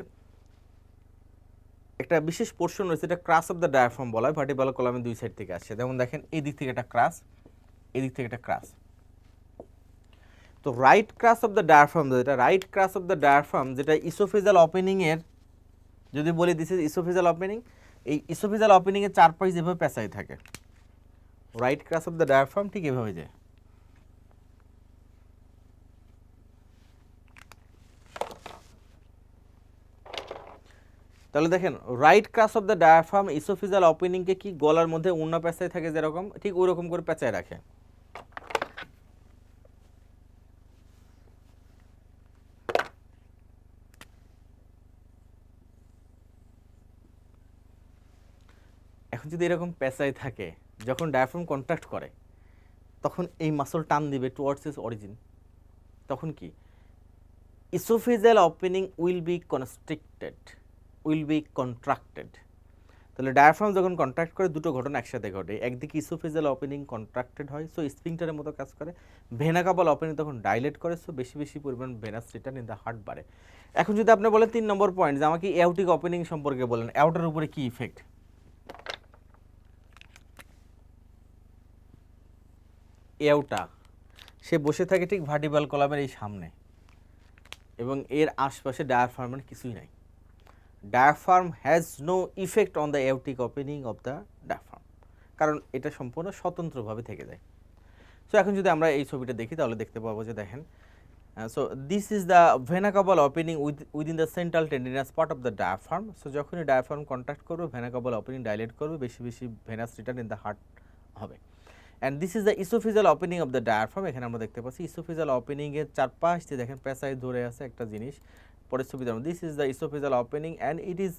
একটা বিশেষ পোর্শন রয়েছে, এটা ক্রাস অফ দ্য ডায়াফ্রাম বলা হয়, ভার্টিব্রাল কলামের দুই সাইড থেকে আসছে। যেমন দেখেন এই দিক থেকে একটা ক্রাস, এই দিক থেকে একটা ক্রাস। তো right crus of the diaphragm, যেটা right crus of the diaphragm, যেটা ইসোফেজিয়াল ওপেনিংয়ের, যদি বলি দিস ইজ ইসোফেজিয়াল ওপেনিং, এই ইসোফেজিয়াল ওপেনিংয়ের চারপাশ যেভাবে পেঁচাই থাকে, right crus of the diaphragm ঠিক এভাবে যায়। তাহলে দেখেন right crus of the diaphragm oesophageal ওপেনিংকে কি গলার মধ্যে উন্না পেঁচাই থাকে যেরকম, ঠিক ওই রকম করে পেঁচায় রাখে। এখন যদি এরকম পেঁচাই থাকে, যখন ডায়াফ্রাম কন্ট্যাক্ট করে তখন এই মাসল টান দিবে টুয়ার্ডস ইটস অরিজিন, তখন কি oesophageal opening will be constricted, will be contracted. তাহলে ডায়াফ্রাম যখন কন্ট্রাক্ট করে দুটো ঘটনা একসাথে ঘটে, একদিকে ইসোফেজিয়াল ওপেনিং কন্ট্রাক্টেড হয়, সো স্ফিংটারের মতো কাজ করে, ভেনা কাবাল ওপেনিং তখন ডাইলেট করে, সো বেশি বেশি পরিমাণ venous return in the heart বাড়ে। এখন যদি আপনি বলেন 3 নম্বর পয়েন্ট যে আমাকে এওটিক ওপেনিং সম্পর্কে বলেন, এওটার উপরে কি ইফেক্ট। এওটা সে বসে থাকে ঠিক ভার্টিব্রাল কলামের এই সামনে এবং এর আশপাশে ডায়াফ্রামের কিছুই নাই। Diaphragm has no effect on the aortic opening of the diaphragm, কারণ এটা সম্পূর্ণ স্বতন্ত্রভাবে থেকে যায়। সো এখন যদি আমরা এই ছবিটা দেখি তাহলে দেখতে পাবো যে দেখেন, so this is the vena caval opening within the central tendinous part of the diaphragm. So যখনই ডায়াফ্রাম কন্ট্যাক্ট করবে ভেনা কাবাল ওপেনিং ডাইলেট করবে, বেশি বেশি venous return in the heart হবে। And this is the oesophageal opening of the diaphragm. এখানে আমরা দেখতে পাচ্ছি ইসোফেজিয়াল ওপেনিংয়ের চারপাশ দিয়ে দেখেন পেঁচায় ধরে আছে একটা জিনিস। পরের ছবি দেখুন, this is the oesophageal opening and it is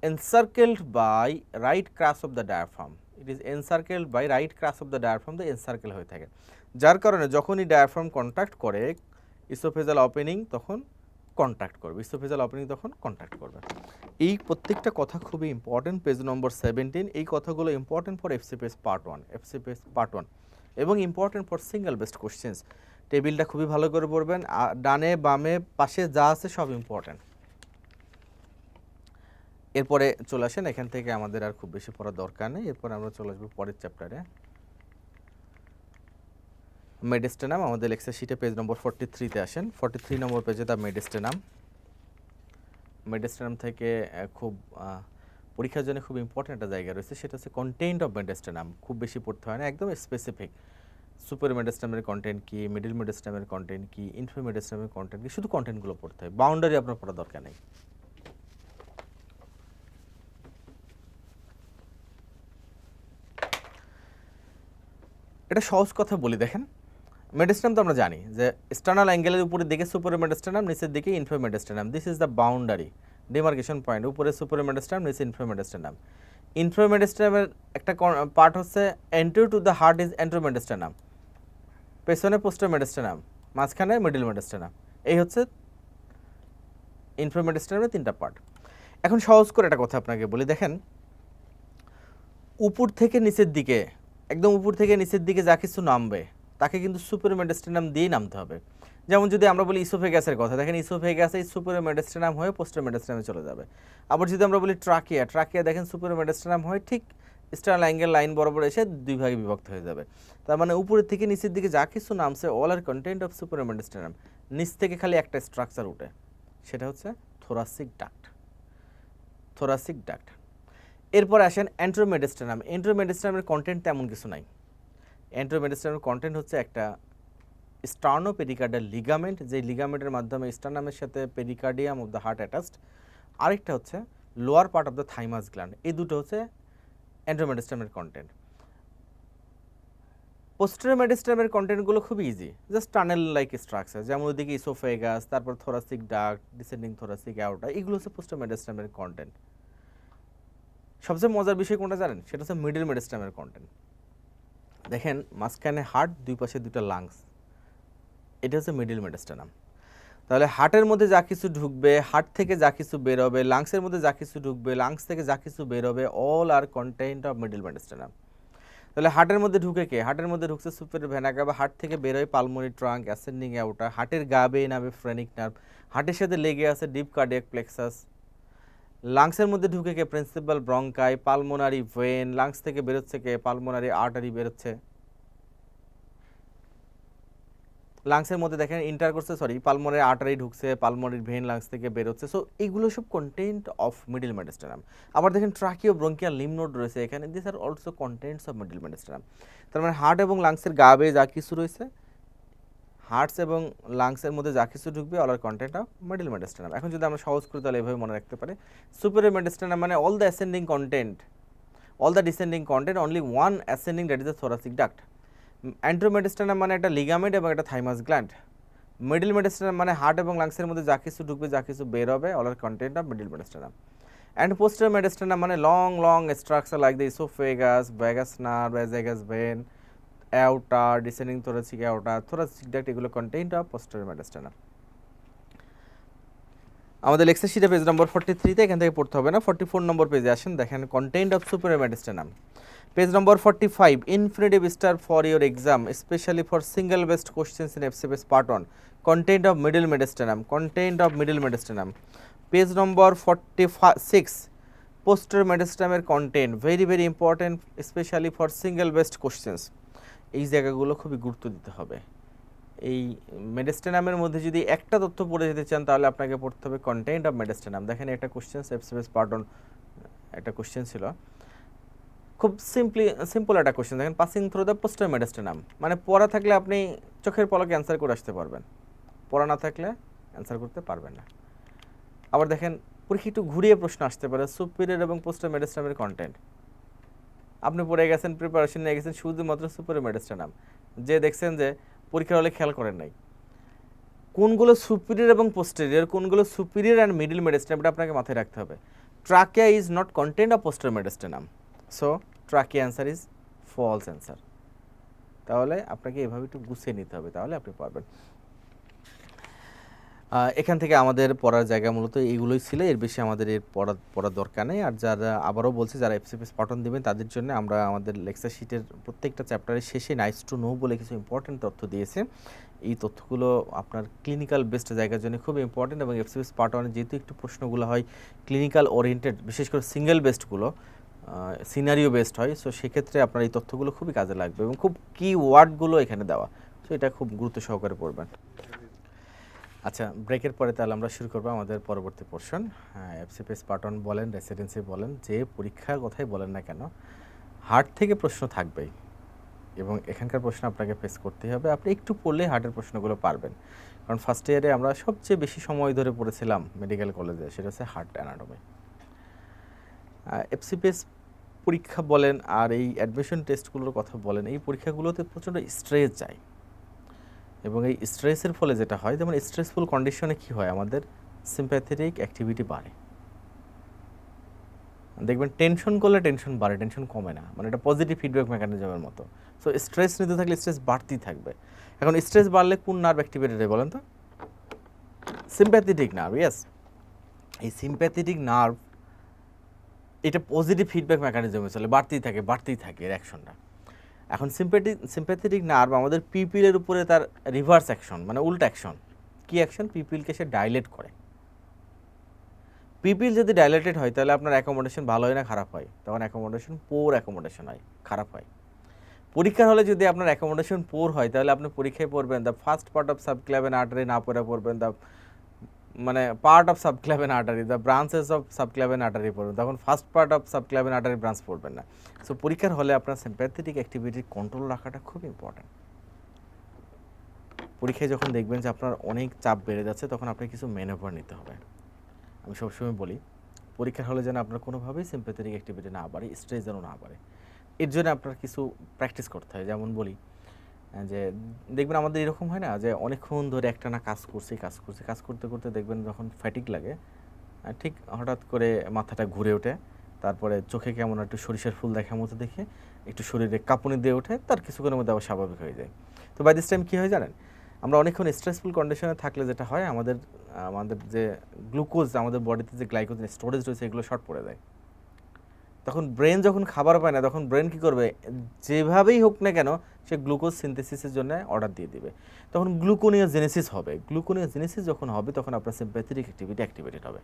encircled by right crus of the diaphragm. It is encircled by right crus of the diaphragm, the encircle হয়ে থাকে, যার কারণে যখনই ডায়াফ্রাম কন্ট্যাক্ট করে ইসোফেজিয়াল ওপেনিং তখন কন্ট্যাক্ট করবে, oesophageal opening তখন contract করবে। এই প্রত্যেকটা কথা খুবই ইম্পর্টেন্ট, পেজ নম্বর 17। এই কথাগুলো important for FCPS part 1, FCPS part 1 এবং important for single best questions. টেবিলটা খুবই ভালো করে পড়বেন, ডানে বামে পাশে যা আছে সব ইম্পর্টেন্ট। এরপরে চলে আসেন, এখান থেকে আমাদের আর খুব বেশি পড়ার দরকার নেই। এরপরে আমরা চলে আসবো পরের চ্যাপ্টারে, মেডিস্টেনাম। আমাদের লেকচার শিটে পেজ নম্বর 43-তে আসেন। 43 নম্বর পেজে দ্য মেডিস্টেনাম। মেডিস্টেনাম থেকে খুব পরীক্ষার জন্য খুব ইম্পর্টেন্ট একটা জায়গা রয়েছে, সেটা হচ্ছে কন্টেন্ট অফ মেডিস্টেনাম। খুব বেশি পড়তে হয় না, একদম স্পেসিফিক। সুপার মেডিস্টেনামের কন্টেন্ট কি, মিডল মেডিস্টেনামের কন্টেন্ট কি, ইনফিরিয়র মেডিস্টেনামের কন্টেন্ট কি, শুধু কন্টেন্টগুলো পড়তে হয়, বাউন্ডারি আপনার পড়ার দরকার নেই। এটা সহজ কথা বলি, দেখেন মেডিস্টেনাম তো আমরা জানি যে স্টার্নাল অ্যাঙ্গেলের উপরের দিকে সুপার মেডিস্টেনাম, নিচের দিকে inferior mediastinum. This is the boundary, demarcation point. উপরে সুপার মেডিস্টেনাম, নিচে ইনফিরিয়র মেডিস্টেনাম। ইনফিরিয়র মেডিস্টেনামের একটা পার্ট হচ্ছে anterior to the heart is anterior mediastinum, পেছনে পোস্টেরিয়র মেডিস্টেনাম, মাঝখানে মিডল মেডিস্টেনাম। এই হচ্ছে ইনফিরিয়র মেডিস্টেনামের তিনটা পার্ট। এখন সহজ করে একটা কথা আপনাকে বলি, দেখেন উপর থেকে নিচের দিকে, একদম উপর থেকে নিচের দিকে যা কিছু নামবে তাকে কিন্তু সুপার মেডিস্টেনাম দিয়েই নামতে হবে। যেমন যদি আমরা বলি ইসোফেগাসের কথা, দেখেন ইসোফেগাসে সুপার মেডিস্টেনাম হয়ে পোস্টেরিয়র মেডিস্টেনামে চলে যাবে। আবার যদি আমরা বলি ট্রাকিয়া, ট্রাকিয়া দেখেন সুপার মেডিস্টেনাম হয়ে ঠিক স্টার্নাল অ্যাঙ্গেল লাইন বরাবর এসে দুই ভাগে বিভক্ত হয়ে যাবে। তার মানে উপরের থেকে নিচের দিকে যা কিছু নামছে all are content of super mediastinum. নিচ থেকে খালি একটা স্ট্রাকচার উঠে, সেটা হচ্ছে থোরাসিক ডাক্ট। Thoracic duct. এরপর আসেন এন্টেরিয়র মেডিস্টেনাম। এন্টেরিয়র মেডিস্টেনামের কন্টেন্ট তেমন কিছু নাই। এন্টেরিয়র মেডিস্টেনামের কন্টেন্ট হচ্ছে একটা স্টার্নো পেরিকার্ডিয়াল লিগামেন্ট, যে লিগামেন্টের মাধ্যমে স্টার্নামের সাথে pericardium of the heart attached. আরেকটা হচ্ছে lower part of the thymus gland. এই দুটো হচ্ছে এন্টেরিয়র মেডিস্টেনামের কন্টেন্ট। পোস্টেরিয়র মেডিস্টেনামের কন্টেন্টগুলো খুব easy, just tunnel like structure, যেমন ওইদিকে ইসোফেগাস, তারপর thoracic duct, descending thoracic aorta, এগুলো হচ্ছে পোস্টেরিয়র মেডিস্টেনামের কন্টেন্ট। সবচেয়ে মজার বিষয় কোনটা জানেন? সেটা হচ্ছে মিডল মেডিস্টেনামের কন্টেন্ট। দেখেন মাঝখানে হার্ট, দুই পাশে দুটো লাংস, এটা হচ্ছে মিডল মেডিস্টেনাম। তাহলে হার্টের মধ্যে যা কিছু ঢুকবে, হার্ট থেকে যা কিছু বের হবে, লাংসের মধ্যে যা কিছু ঢুকবে, লাংস থেকে যা কিছু বের হবে, all are content of middle mediastinum. তাহলে হার্টের মধ্যে ঢুকে কে? হার্টের মধ্যে ঢুকছে সুপেরিয়র ভেনা কাভা, হার্ট থেকে বের হয় পালমোনারি ট্রাঙ্ক, অ্যাসেন্ডিং অ্যাওর্টা, হার্টের গা বেয়ে নামে ফ্রেনিক নার্ভ, হার্টের সাথে লেগে আছে ডিপ কার্ডিয়াক প্লেক্সাস। লাংসের মধ্যে ঢুকে কে? Principal bronchi, pulmonary vein, lungs থেকে বেরোচ্ছে কে? পালমোনারি আর্টারি বেরোচ্ছে। লাংসের মধ্যে দেখেন ইন্টার করছে, পালমোনারি আর্টারি ঢুকছে, পালমোনারি ভেন লাংস থেকে বেরোচ্ছে। সো এইগুলো সব কন্টেন্ট অফ মিডল মেডিস্টেনাম। আবার দেখেন ট্রাকিও ব্রঙ্কিয়াল লিম্ফ নোড রয়েছে এখানে, this are also contents of middle mediastinum. তার মানে হার্ট এবং লাংসের গা বেয়ে যা কিছু রয়েছে, হার্টস এবং লাংসের মধ্যে যা কিছু ঢুকবে, all are content of middle mediastinum. এখন যদি আমরা সহজ করি তাহলে এভাবে মনে রাখতে পারি, সুপেরিয়র মেডিস্টেনাম মানে all the ascending content, all the descending content, only one ascending, that is the thoracic duct. Anterior mediastinum মানে একটা লিগামেন্ট এবং একটা থাইমাস গ্ল্যান্ড। মিডল মেডিস্টেনাম মানে হার্ট এবং লাংসের মধ্যে যা কিছু ঢুকবে, যা কিছু বের হবে, all are content of middle mediastinum. And posterior mediastinum মানে long structure like the oesophagus, vagus nerve, azygos vein, aorta, descending thoracic aorta, thoracic duct, এগুলো কন্টেন্ট অফ পোস্টেরিয়র মেডিস্টেনাম। আমাদের লেকচার শিটে পেজ নম্বর 43-তে, এখান থেকে পড়তে হবে না। 44 নম্বর পেজে আসেন, দেখেন content of superior mediastinum. Page নম্বর 45, infinitive star for your exam, specially for single best questions in FCPS part 1, content of middle mediastinum, content of middle mediastinum. Page নম্বর 46, পোস্টেরিয়র মেডিস্টেনামের content, very very important, specially for single best questions. এই জায়গাগুলো খুবই গুরুত্ব দিতে হবে। এই মেডিস্টেনামের মধ্যে যদি একটা তথ্য পড়ে যেতে চান তাহলে আপনাকে পড়তে হবে কন্টেন্ট অফ মেডিস্টেনাম। দেখেন একটা কোশ্চেন, এফসিপিএস পার্ট 1 একটা কোশ্চেন ছিল, খুব সিম্পল একটা কোশ্চেন। দেখেন passing through the posterior mediastinum, মানে পড়া থাকলে আপনি চোখের পলকে অ্যান্সার করে আসতে পারবেন, পড়া না থাকলে অ্যান্সার করতে পারবেন না। আবার দেখেন পরীক্ষা একটু ঘুরিয়ে প্রশ্ন আসতে পারে, সুপিরিয়র এবং পোস্টেরিয়র মেডিস্টেনামের কন্টেন্ট। আপনি পড়ে গেছেন, প্রিপারেশন নিয়ে গেছেন শুধুমাত্র সুপিরিয়র মেডিস্টেনাম, যে দেখছেন যে পরীক্ষার হলে খেয়াল করেন নাই কোনগুলো সুপিরিয়র এবং পোস্টেরিয়র, কোনগুলো সুপিরিয়র অ্যান্ড মিডল মেডিস্টেনাম, এটা আপনাকে মাথায় রাখতে হবে। Trachea is not content of posterior mediastinum, so trachea answer is false answer. তাহলে আপনাকে এভাবে একটু গুছিয়ে নিতে হবে, তাহলে আপনি পারবেন। এখান থেকে আমাদের পড়ার জায়গা মূলত এইগুলোই ছিল, এর বেশি আমাদের এর পড়ার দরকার নেই। আর যারা, আবারও বলছি, যারা এফসিপিএস পাঠন দেবেন তাদের জন্য আমরা আমাদের লেকচার শিটের প্রত্যেকটা চ্যাপ্টারের শেষে নাইস টু নো বলে কিছু ইম্পর্টেন্ট তথ্য দিয়েছে। এই তথ্যগুলো আপনার ক্লিনিক্যাল বেসড জায়গার জন্য খুব ইম্পর্টেন্ট, এবং এফসিপিএস পার্ট 1 যেহেতু একটু প্রশ্নগুলো হয় ক্লিনিক্যাল ওরিয়েন্টেড, বিশেষ করে সিঙ্গেল বেসডগুলো সিনারিও বেসড হয়, সো সেক্ষেত্রে আপনার এই তথ্যগুলো খুবই কাজে লাগবে, এবং খুব কি ওয়ার্ডগুলো এখানে দেওয়া, সো এটা খুব গুরুত্ব সহকারে পড়বেন। আচ্ছা, ব্রেকের পরে তাহলে আমরা শুরু করবো আমাদের পরবর্তী পোর্শন। এফসিপিএস পার্ট 1 বলেন, রেসিডেন্সি বলেন, যে পরীক্ষার কথাই বলেন না কেন, হার্ট থেকে প্রশ্ন থাকবেই এবং এখানকার প্রশ্ন আপনাকে ফেস করতেই হবে। আপনি একটু পড়লেই হার্টের প্রশ্নগুলো পারবেন, কারণ ফার্স্ট ইয়ারে আমরা সবচেয়ে বেশি সময় ধরে পড়েছিলাম মেডিকেল কলেজে, সেটা হচ্ছে হার্ট অ্যানাটমি। এফসিপিএস পরীক্ষা বলেন আর এই অ্যাডমিশন টেস্টগুলোর কথা বলেন, এই পরীক্ষাগুলোতে প্রচণ্ড স্ট্রেস যায় এবং এই স্ট্রেসের ফলে যেটা হয়, যেমন স্ট্রেসফুল কন্ডিশনে কী হয়, আমাদের সিম্প্যাথেটিক অ্যাক্টিভিটি বাড়ে। দেখবেন টেনশন করলে টেনশন বাড়ে, টেনশন কমে না, মানে এটা পজিটিভ ফিডব্যাক মেকানিজমের মতো। সো স্ট্রেস নিতে থাকলে স্ট্রেস বাড়তেই থাকবে। এখন স্ট্রেস বাড়লে কোন নার্ভ অ্যাক্টিভেটেড হয় বলেন তো? Sympathetic nerve. ইয়েস, এই সিম্প্যাথেটিক নার্ভ এটা পজিটিভ ফিডব্যাক মেকানিজমে চলে, বাড়তেই থাকে এর অ্যাকশনটা। এখন সিম্প্যাথেটিক নার্ভ আমাদের পিপিলের উপরে তার রিভার্স অ্যাকশন, মানে উল্টা অ্যাকশন। কি অ্যাকশন? পিপিলকে সে ডাইলেট করে। পিপিল যদি ডাইলেটেড হয় তাহলে আপনার অ্যাকোমোডেশন ভালো হয় না খারাপ হয়? তখন অ্যাকোমোডেশন পোর অ্যাকোমোডেশন হয়, খারাপ হয়। পরীক্ষার হলে যদি আপনার অ্যাকোমোডেশন পোর হয় তাহলে আপনি পরীক্ষায় পড়বেন the first part of subclavian artery, না পড়ে পড়বেন দ্য মানে part of subclavian artery, the branches of subclavian artery পড়বেন, তখন first part of subclavian artery branch পড়বেন না। সো পরীক্ষার হলে আপনার সিম্প্যাথেটিক অ্যাক্টিভিটি কন্ট্রোল রাখাটা খুব ইম্পর্ট্যান্ট। পরীক্ষায় যখন দেখবেন যে আপনার অনেক চাপ বেড়ে যাচ্ছে, তখন আপনাকে কিছু ম্যানেভার নিতে হবে। আমি সবসময় বলি, পরীক্ষার হলে যেন আপনার কোনোভাবেই সিম্প্যাথেটিক অ্যাক্টিভিটি না বাড়ে, স্ট্রেস যেন না বাড়ে, এর জন্য আপনার কিছু প্র্যাকটিস করতে হয়। যেমন বলি যে দেখবেন আমাদের এরকম হয় না যে অনেকক্ষণ ধরে একটানা কাজ করতে করতে দেখবেন যখন ফ্যাটিক লাগে, ঠিক হঠাৎ করে মাথাটা ঘুরে ওঠে, তারপরে চোখে কেমন একটু সরিষার ফুল দেখার মতো দেখে একটু শরীরে কাঁপুনি দিয়ে ওঠে, তার কিছুক্ষণের মধ্যে আবার স্বাভাবিক হয়ে যায়। তো বাই দিস টাইম কী হয় জানেন, আমরা অনেকক্ষণ স্ট্রেসফুল কন্ডিশনে থাকলে যেটা হয়, আমাদের যে গ্লুকোজ আমাদের বডিতে যে গ্লাইকোজেন স্টোরেজ রয়েছে এগুলো শর্ট পড়ে যায়। তখন ব্রেন যখন খাবার পায় না, তখন ব্রেন কী করবে, যেভাবেই হোক না কেন সে গ্লুকোজ সিনথেসিসের জন্য অর্ডার দিয়ে দিবে। তখন গ্লুকোনিওজেনেসিস হবে। গ্লুকোনিওজেনেসিস যখন হবে তখন আপনার সিম্প্যাথেটিক অ্যাক্টিভিটি অ্যাক্টিভেটেড হবে।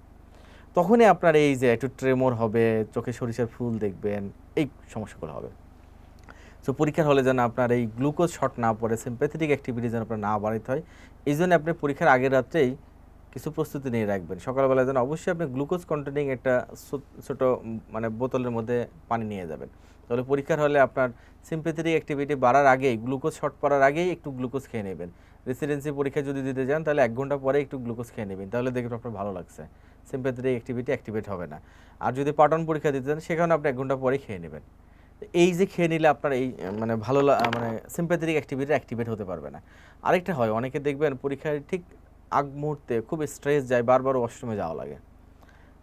তখনই আপনার এই যে একটু ট্রেমর হবে, চোখে সরিষার ফুল দেখবেন, এই সমস্যাগুলো হবে। সো পরীক্ষার হলে যেন আপনার এই গ্লুকোজ শর্ট না পড়ে, সিম্প্যাথেটিক অ্যাক্টিভিটি যেন আপনার না বাড়াইতে হয়, এই জন্য আপনি পরীক্ষার আগের রাত্রেই কিছু প্রস্তুতি নিয়ে রাখবেন। সকালবেলা যেন অবশ্যই আপনি গ্লুকোজ কন্টেনিং একটা ছোট মানে বোতলের মধ্যে পানি নিয়ে যাবেন। তাহলে পরীক্ষার হলে আপনার সিম্প্যাথেটিক অ্যাক্টিভিটি বাড়ার আগেই, গ্লুকোজ শর্ট পড়ার আগেই একটু গ্লুকোজ খেয়ে নেবেন। রেসিডেন্সি পরীক্ষা যদি দিতে যান তাহলে 1 ঘন্টা পরে একটু গ্লুকোজ খেয়ে নেবেন, তাহলে দেখবেন আপনার ভালো লাগছে, সিম্প্যাথেটিক অ্যাক্টিভিটি অ্যাক্টিভেট হবে না। আর যদি পার্ট 1 পরীক্ষা দিতে যান সেখানে আপনি 1 ঘন্টা পরেই খেয়ে নেবেন। এই যে খেয়ে নিলে আপনার এই মানে মানে সিম্প্যাথেটিক অ্যাক্টিভিটি অ্যাক্টিভেট হতে পারবে না। আরেকটা হয়, অনেকে দেখবেন পরীক্ষায় ঠিক আগ মুহূর্তে খুব স্ট্রেস যায়, বারবার ওয়াশরুমে যাওয়া লাগে।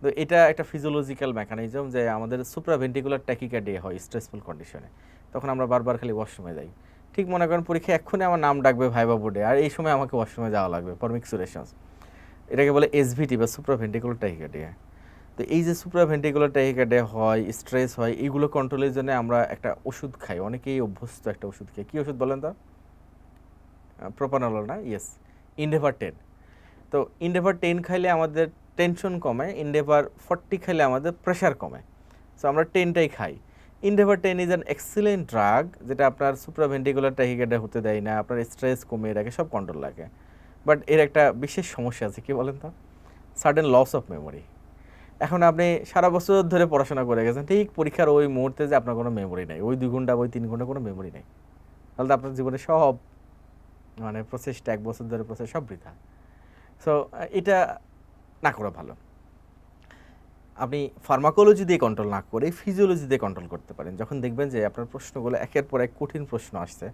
তো এটা একটা ফিজিওলজিক্যাল মেকানিজম যে আমাদের সুপ্রাভেন্টিকুলার ট্যাকিকার্ডিয়া হয় স্ট্রেসফুল কন্ডিশনে, তখন আমরা বারবার খালি ওয়াশরুমে যাই। ঠিক মনে করেন পরীক্ষা এক্ষুনি আমার নাম ডাকবে ভাইবা বোর্ডে, আর এই সময় আমাকে ওয়াশরুমে যাওয়া লাগবে ফর মিক্সুরেশনস। এটাকে বলে এসভিটি বা সুপ্রাভেন্টিকুলার ট্যাকিকার্ডিয়া। তো এই যে সুপ্রাভেন্টিকুলার ট্যাকিকার্ডিয়া হয়, স্ট্রেস হয়, এইগুলো কন্ট্রোলের জন্য আমরা একটা ওষুধ খাই, অনেকেই অভ্যস্ত একটা ওষুধ খাই। কী ওষুধ বলেন তো? প্রোপানল না? Yes, endeavour 10। তো ইন্ডেভার 10 খাইলে আমাদের টেনশন কমে, ইন্ডেভার 40 খাইলে আমাদের প্রেশার কমে। সো আমরা 10টাই খাই। Endeavour 10 is an excellent drug, যেটা আপনার সুপ্রাভেন্টিকুলার ট্যাকিকার্ডিয়া হতে দেয় না, আপনার স্ট্রেস কমিয়ে রাখে, সব কন্ট্রোল রাখে। বাট এর একটা বিশেষ সমস্যা আছে, কি বলেন তো? Sudden loss of memory. এখন আপনি সারা বছর ধরে পড়াশোনা করে গেছেন, ঠিক পরীক্ষার ওই মুহূর্তে যে আপনার কোনো মেমোরি নেই, ওই 2 ঘন্টা ওই 3 ঘন্টা কোনো মেমোরি নেই, তাহলে তো আপনার জীবনে সব মানে প্রসেসটা 1 বছর ধরে প্রসেস সব বৃথা। সো এটা না করা ভালো। আপনি ফার্মাকোলজি দিয়ে কন্ট্রোল না করে ফিজিওলজি দিয়ে কন্ট্রোল করতে পারেন। যখন দেখবেন যে আপনার প্রশ্নগুলো একের পর এক কঠিন প্রশ্ন আসছে,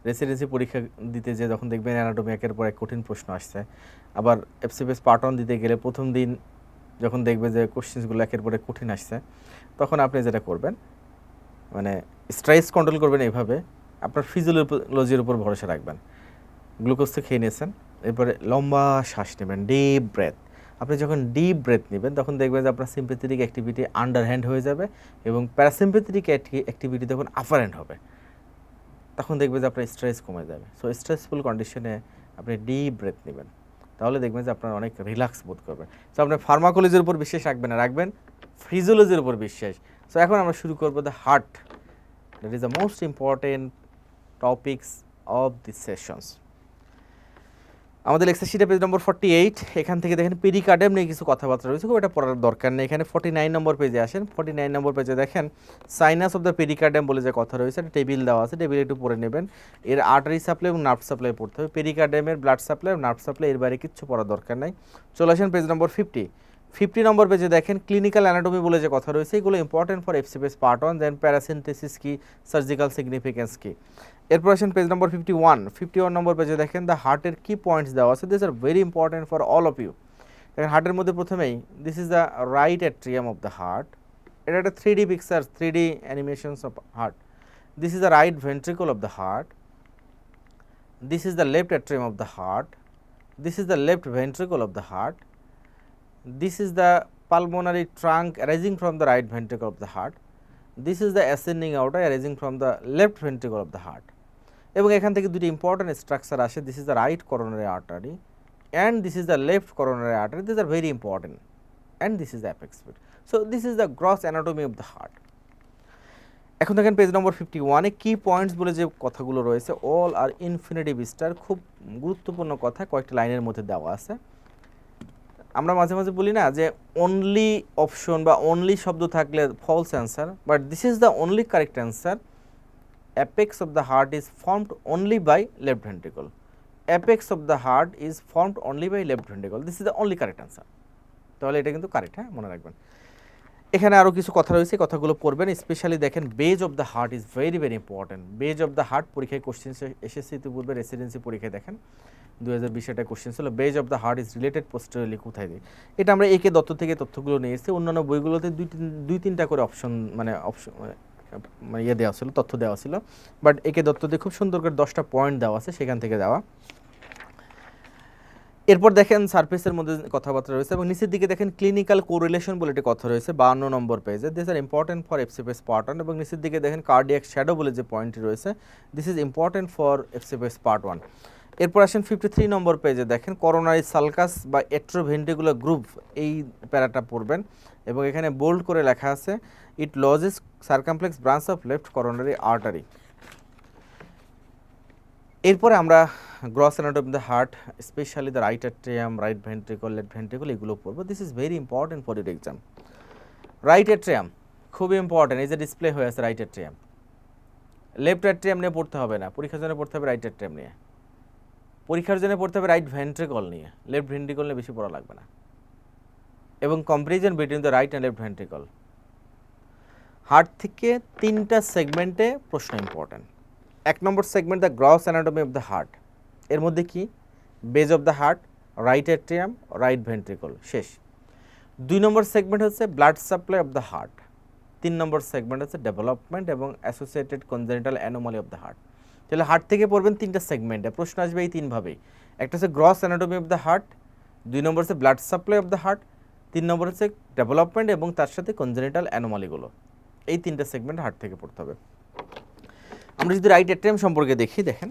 রেসিডেন্সি পরীক্ষা দিতে যে যখন দেখবেন অ্যানাটমি একের পর এক কঠিন প্রশ্ন আসছে, আবার এফসিপিএস পার্ট 1 দিতে গেলে প্রথম দিন যখন দেখবে যে কোশ্চেন্সগুলো একের পর এক কঠিন আসছে, তখন আপনি যেটা করবেন মানে স্ট্রেস কন্ট্রোল করবেন এইভাবে, আপনার ফিজিওলজির উপর ভরসা রাখবেন। গ্লুকোজ তো খেয়ে নিয়েছেন, এরপরে লম্বা শ্বাস নেবেন, ডিপ ব্রেথ। আপনি যখন ডিপ ব্রেথ নেবেন তখন দেখবেন যে আপনার সিম্প্যাথেটিক অ্যাক্টিভিটি আন্ডার হ্যান্ড হয়ে যাবে এবং প্যারাসিম্প্যাথেটিক অ্যাক্টিভিটি তখন আপার হ্যান্ড হবে, তখন দেখবেন যে আপনার স্ট্রেস কমে যাবে। সো স্ট্রেসফুল কন্ডিশনে আপনি ডিপ ব্রেথ নেবেন, তাহলে দেখবেন যে আপনার অনেক রিল্যাক্স বোধ করবেন। সো আপনি ফার্মাকোলজির উপর বিশ্বাস রাখবেন না, রাখবেন ফিজিওলজির উপর বিশ্বাস। সো এখন আমরা শুরু করবো the heart, that is the most important topics of this sessions. আমাদের লেকচার শিটে পেজ নম্বর 48, এখান থেকে দেখেন পেরিকার্ডিয়াম নিয়ে কিছু কথাবার্তা রয়েছে, খুব এটা পড়ার দরকার নেই। এখানে 49 নম্বর পেজে আসেন। 49 নম্বর পেজে দেখেন সাইনাস অফ দ্য পেরিকার্ডিয়াম বলে যে কথা রয়েছে, একটা টেবিল দেওয়া আছে, টেবিল একটু পড়ে নেবেন। এর আর্টারি সাপ্লাই এবং নার্ভ সাপ্লাই পড়তে হবে। পেরিকার্ডিয়ামের ব্লাড সাপ্লাই এবং নার্ভ সাপ্লাই, এর বাইরে কিচ্ছু পড়ার দরকার নাই। চলে আসেন পেজ নম্বর 50 নম্বর পেজে দেখেন ক্লিনিক্যাল অ্যানাটমি বলে যে কথা রয়েছে, এগুলো ইম্পর্টেন্ট ফর এফসিপিএস পার্ট 1। দেন প্যারাসিনথেসিস কি, সার্জিক্যাল সিগনিফিকেন্স কি। এরপর আসেন পেজ নম্বর 51 নম্বর পেজে দেখেন দ্য হার্টের কি পয়েন্টস দেওয়া আছে, this are very important for all of you. দেখেন হার্টের মধ্যে প্রথমেই this is the right atrium of the heart, এটা একটা 3D picture, 3D animations of heart. This is the right ventricle of the heart, this is the left atrium of the heart, this is the left ventricle of the heart, this is the pulmonary trunk arising from the right ventricle of the heart, this is the ascending aorta arising from the left ventricle of the heart। এবং এখান থেকে দুটি important structure আসে, this is the right coronary artery and this is the left coronary artery, this are very important and this is the apex fit. So this is the gross anatomy of the heart. এখন দেখেন page নম্বর 51 এ কি points বলে যে কথাগুলো রয়েছে, all are infinitive star, খুব গুরুত্বপূর্ণ কথা, কয়েকটা লাইনের মধ্যে দেওয়া আছে। আমরা মাঝে মাঝে বলি না যে অনলি অপশন বা অনলি শব্দ থাকলে false answer, but this is the only correct answer. Apex of the heart is formed only by left ventricle, apex of the heart is formed only by left ventricle, this is the only correct answer. তাহলে এটা কিন্তু correct, হ্যাঁ মনে রাখবেন। এখানে আরও কিছু কথা রয়েছে, কথাগুলো পড়বেন। স্পেশালি দেখেন base of the heart is very very important. Base of the heart পরীক্ষায় কোশ্চেন এসেছে ইতিপূর্বে, রেসিডেন্সি পরীক্ষায় দেখেন 2020 একটা কোশ্চেন ছিল, base of the heart is related posteriorly কোথায় দিই। এটা আমরা একে দত্ত থেকে তথ্যগুলো নিয়ে এসেছি, অন্যান্য বইগুলোতে দুই তিনটা করে অপশন মানে ইয়ে দেওয়া ছিল, তথ্য দেওয়া ছিল, বাট একে দত্ত দিয়ে খুব সুন্দর করে 10টা পয়েন্ট দেওয়া আছে, সেখান থেকে দেওয়া। এরপর দেখেন সারফেসের মধ্যে কথাবার্তা রয়েছে এবং নিচের দিকে দেখেন ক্লিনিক্যাল কোরিলেশন বলে একটি কথা রয়েছে 52 নম্বর পেজে, this are important for FCPS part 1। এবং নিচের দিকে দেখেন কার্ডিয়াক শ্যাডো বলে যে পয়েন্টটি রয়েছে, this is important for FCPS part 1। এরপর আসেন 53 নম্বর পেজে দেখেন করোনারি সালকাস বা এট্রোভেন্ট্রিকুলার গ্রুপ, এই প্যারাটা পড়বেন এবং এখানে বোল্ড করে লেখা আছে it lodges circumflex branch of left coronary artery. এরপরে আমরা gross anatomy of the heart, specially the right atrium, right ventricle, left ventricle, এগুলো পড়বো। This is very important for your exam. Right atrium খুবই important, এই যে display হয়ে আছে right atrium. Left atrium নিয়ে পড়তে হবে না, পরীক্ষার জন্য পড়তে হবে রাইট অ্যাট্রিয়াম নিয়ে। পরীক্ষার জন্য পড়তে হবে রাইট ভেন্ট্রিকল নিয়ে, লেফট ভেন্ট্রিকল নিয়ে বেশি পড়া লাগবে না। এবং comparison between the right and left ventricle. Heart থেকে 3টা সেগমেন্টে প্রশ্ন ইম্পর্টেন্ট। 1 নম্বর segment the gross anatomy of the heart, এর মধ্যে কি base of the heart, right atrium, right ventricle, শেষ। 2 নম্বর সেগমেন্ট হচ্ছে blood supply of the heart. 3 নম্বর সেগমেন্ট হচ্ছে ডেভেলপমেন্ট এবং associated congenital anomaly of the heart. তাহলে হার্ট থেকে পড়বেন 3টা সেগমেন্টে, প্রশ্ন আসবে এই 3ভাবেই। একটা হচ্ছে gross anatomy of the heart, 2 নম্বর হচ্ছে blood supply of the heart, 3 নম্বর হচ্ছে ডেভেলপমেন্ট এবং তার সাথে কনজেনিটাল অ্যানোমালিগুলো। এই 3টা সেগমেন্ট হার্ট থেকে পড়তে হবে। আমরা যদি রাইট অ্যাট্রিয়াম সম্পর্কে দেখি, দেখেন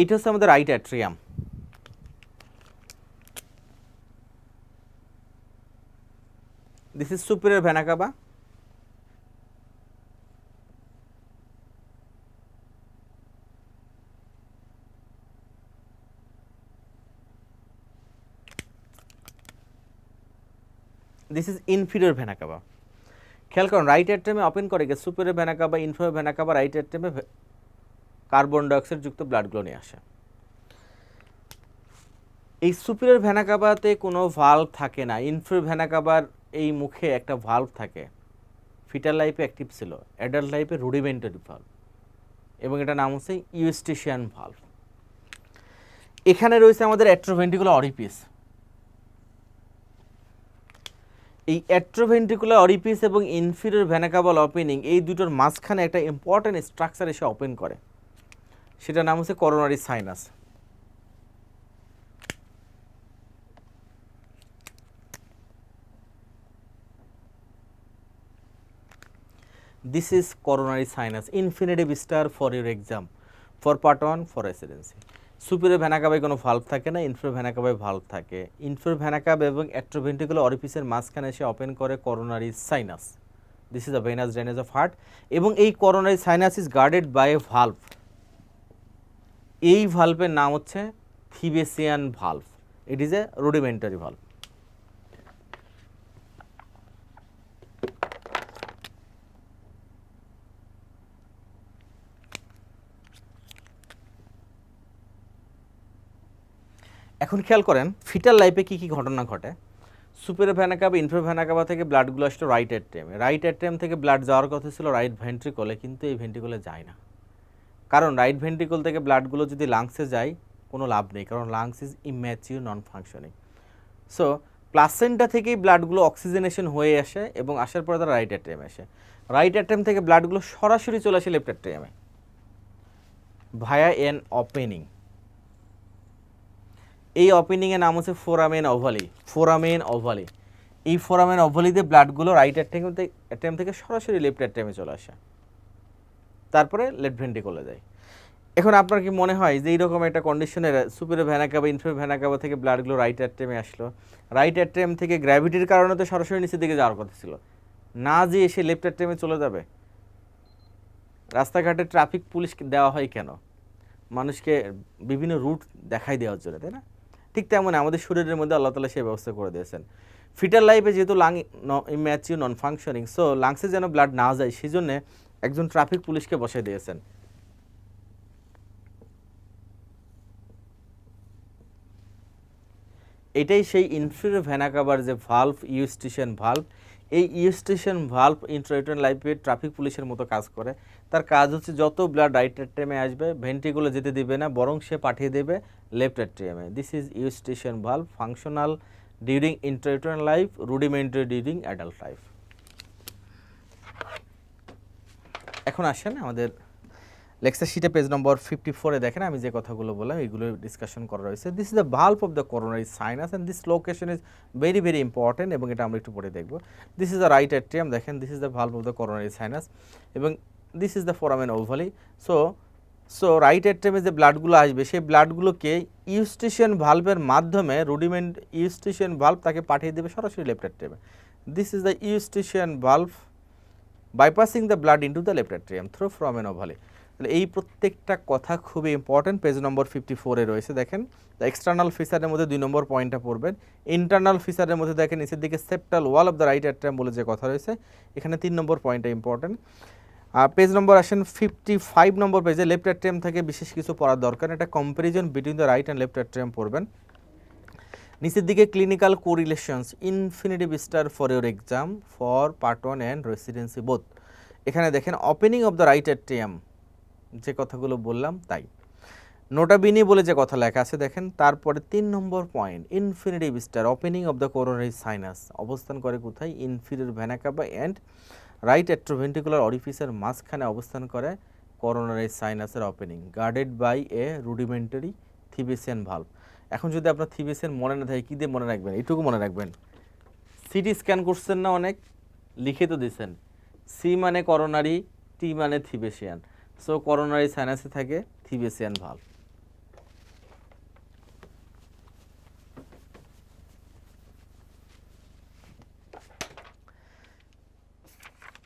এটা হচ্ছে আমাদের right atrium. This is superior vena cava, this is inferior vena cava. খেয়াল করুন রাইট অ্যাট্রিয়ামে ওপেন করে গিয়ে superior vena cava, inferior vena cava, right অ্যাট্রিয়ামে কার্বন ডাইঅক্সাইড যুক্ত ব্লাডগুলো নিয়ে আসে। এই সুপিরিয়র ভেনা কাভাতে কোনো ভালভ থাকে না, ইনফিরিয়র ভেনা কাভার এই মুখে একটা ভালভ থাকে, ফিটাল লাইফে অ্যাক্টিভ ছিল, অ্যাডাল্ট লাইফে রুডিমেন্টারি ভালভ, এবং এটা নাম হচ্ছে ইউস্টিশিয়ান ভালভ। এখানে রয়েছে আমাদের অ্যাট্রোভেন্ট্রিকুলার অরিপিস। এই অ্যাট্রোভেন্ট্রিকুলার অরিপিস এবং ইনফিরিয়র ভেনা কাভাল ওপেনিং, এই দুটোর মাঝখানে একটা ইম্পর্টেন্ট স্ট্রাকচার এসে ওপেন করে, সেটার নাম হচ্ছে coronary sinus. This is coronary sinus, infinitive star for your exam, for part 1 for residency. Superior vena কাভায় কোনো ভালভ থাকে না, ইনফেরিয়র ভেনা কাভায় ভালভ থাকে। ইনফেরিয়র ভেনা কাভা এবং অ্যাট্রোভেন্ট্রিকুলার অরিফিসের মাঝখানে এসে ওপেন করে coronary sinus. This is the venous drainage of heart, এবং এই coronary sinus is guarded by a valve. এই ভালভের নাম হচ্ছে Thebesian valve. It is a rudimentary valve. এখন খেয়াল করেন ফিটাল লাইফে কী কী ঘটনা ঘটে। Superior vena cava, inferior vena CAVA থেকে ব্লাডগুলো আসলো রাইট অ্যাট্রিয়ামে। রাইট অ্যাট্রিয়াম থেকে ব্লাড যাওয়ার কথা ছিল রাইট ভেন্ট্রিকলে, কিন্তু এই ভেন্ট্রিকলে যায় না। কারণ রাইট ভেন্ট্রিকল থেকে ব্লাডগুলো যদি লাংসে যায় কোনো লাভ নেই, কারণ lungs is immature, non functioning. So placenta থেকেই ব্লাডগুলো অক্সিজেনেশন হয়ে আসে এবং আসার পরে তারা রাইট অ্যাট্রিয়ামে আসে। রাইট অ্যাট্রিয়াম থেকে ব্লাডগুলো সরাসরি চলে আসে লেফট অ্যাট্রিয়ামে ভায়া এন ওপেনিং। এই ওপেনিংয়ের নাম হচ্ছে ফোরামেন ওভালি। ফোরামেন ওভালি, এই ফোরামেন ওভালিতে ব্লাডগুলো রাইট অ্যাট্রিয়াম থেকে সরাসরি লেফট অ্যাট্রিয়ামে চলে আসে, তারপরে লেফট ভেন্ট্রিকলে যায়। এখন আপনার কি মনে হয় যে এইরকম একটা কন্ডিশনে superior vena cava, inferior vena CAVA থেকে ব্লাডগুলো রাইট অ্যাট্রিয়ামে আসলো, রাইট অ্যাট্রিয়াম থেকে গ্র্যাভিটির কারণে তো সরাসরি নিচের দিকে যাওয়ার কথা ছিল, না যে এসে লেফট অ্যাট্রিয়ামে চলে যাবে? রাস্তাঘাটে ট্রাফিক পুলিশ দেওয়া হয় কেন? মানুষকে বিভিন্ন রুট দেখাই দেওয়ার জন্য, তাই না? ঠিক তেমন আমাদের শরীরের মধ্যে আল্লাহ তাআলা সেই ব্যবস্থা করে দিয়েছেন। ফিটাল লাইফে যেহেতু লাং ইম্যাচিউর, নন ফাংশনিং, সো লাংসে যেন ব্লাড না যায় সেই জন্য একজন ট্রাফিক পুলিশকে বসাই দিয়েছেন। এটাই সেই ইনফেরিয়র ভেনা কাভার যে ভালভ, ইউস্টিশিয়ান ভালভ। এই ইউস্টিশিয়ান ভালভ ইন্ট্রাইউটেরাইন লাইফে ট্রাফিক পুলিশের মতো কাজ করে। তার কাজ হচ্ছে যত ব্লাড রাইট অ্যাট্রিয়ামে আসবে ভেন্ট্রিকুলে যেতে দিবে না, বরং সে পাঠিয়ে দেবে লেফট অ্যাট্রিয়ামে। This is Eustachian valve, functional during intrauterine life, rudimentary during adult life. এখন আসেন আমাদের লেকচার শিটে পেজ নম্বর 54-এ দেখেন আমি যে কথাগুলো বললাম এগুলো ডিসকাশন করা রয়েছে। This is the valve of the coronary sinus and this location is very very important, এবং এটা আমরা একটু পরে দেখব। This is the right atrium, দেখেন this is the valve of the coronary sinus, এবং this is the foramen ovale. So right অ্যাট্রিয়ামে যে ব্লাডগুলো আসবে সেই ব্লাডগুলোকে ইউস্টিশিয়ান ভালভের মাধ্যমে, রুডিমেন্ট ইউস্টিশিয়ান ভালভ তাকে পাঠিয়ে দেবে সরাসরি লেফট অ্যাট্রিয়ামে। This is the Eustachian valve bypassing the blood into the left atrium through foramen ovale. তাহলে এই প্রত্যেকটা কথা খুবই ইম্পর্টেন্ট, পেজ নম্বর 54-এ রয়েছে। দেখেন দ্য এক্সটার্নাল ফিচারের মধ্যে 2 নম্বর পয়েন্টটা পড়বেন। ইন্টারনাল ফিচারের মধ্যে দেখেন নিচের দিকে septal wall of the right atrium বলে যে কথা রয়েছে, এখানে 3 নম্বর পয়েন্টটা ইম্পর্টেন্ট। পেজ নম্বর আসেন 55 নম্বর পেজে। লেফট অ্যাট্রিয়াম থেকে বিশেষ কিছু পড়ার দরকার, এটা comparison between the right and left atrium পড়বেন। নিচের দিকে clinical correlations infinitive star for your exam for part 1 and residency both. এখানে দেখেন opening of the right atrium যে কথাগুলো বললাম তাই। নোটাবিনি বলে যে কথা লেখা আছে দেখেন, তারপরে 3 নম্বর point infinitive star opening of the coronary sinus অবস্থান করে কোথায়? Inferior vena cava and right atrioventricular অরিফিসের মাঝখানে অবস্থান করে করোনারি সাইনাসের opening, guarded by a rudimentary Thebesian valve. এখন যদি আপনার থিবেসিয়ান মনে না থাকে, কী দিয়ে মনে রাখবেন? এইটুকু মনে রাখবেন, সিটি স্ক্যান করছেন না অনেক, লিখে তো দিচ্ছেন, সি মানে করোনারি, টি মানে থিবেসিয়ান। সো করোনারি সাইনাসে থাকে থিবেসিয়ান ভালভ।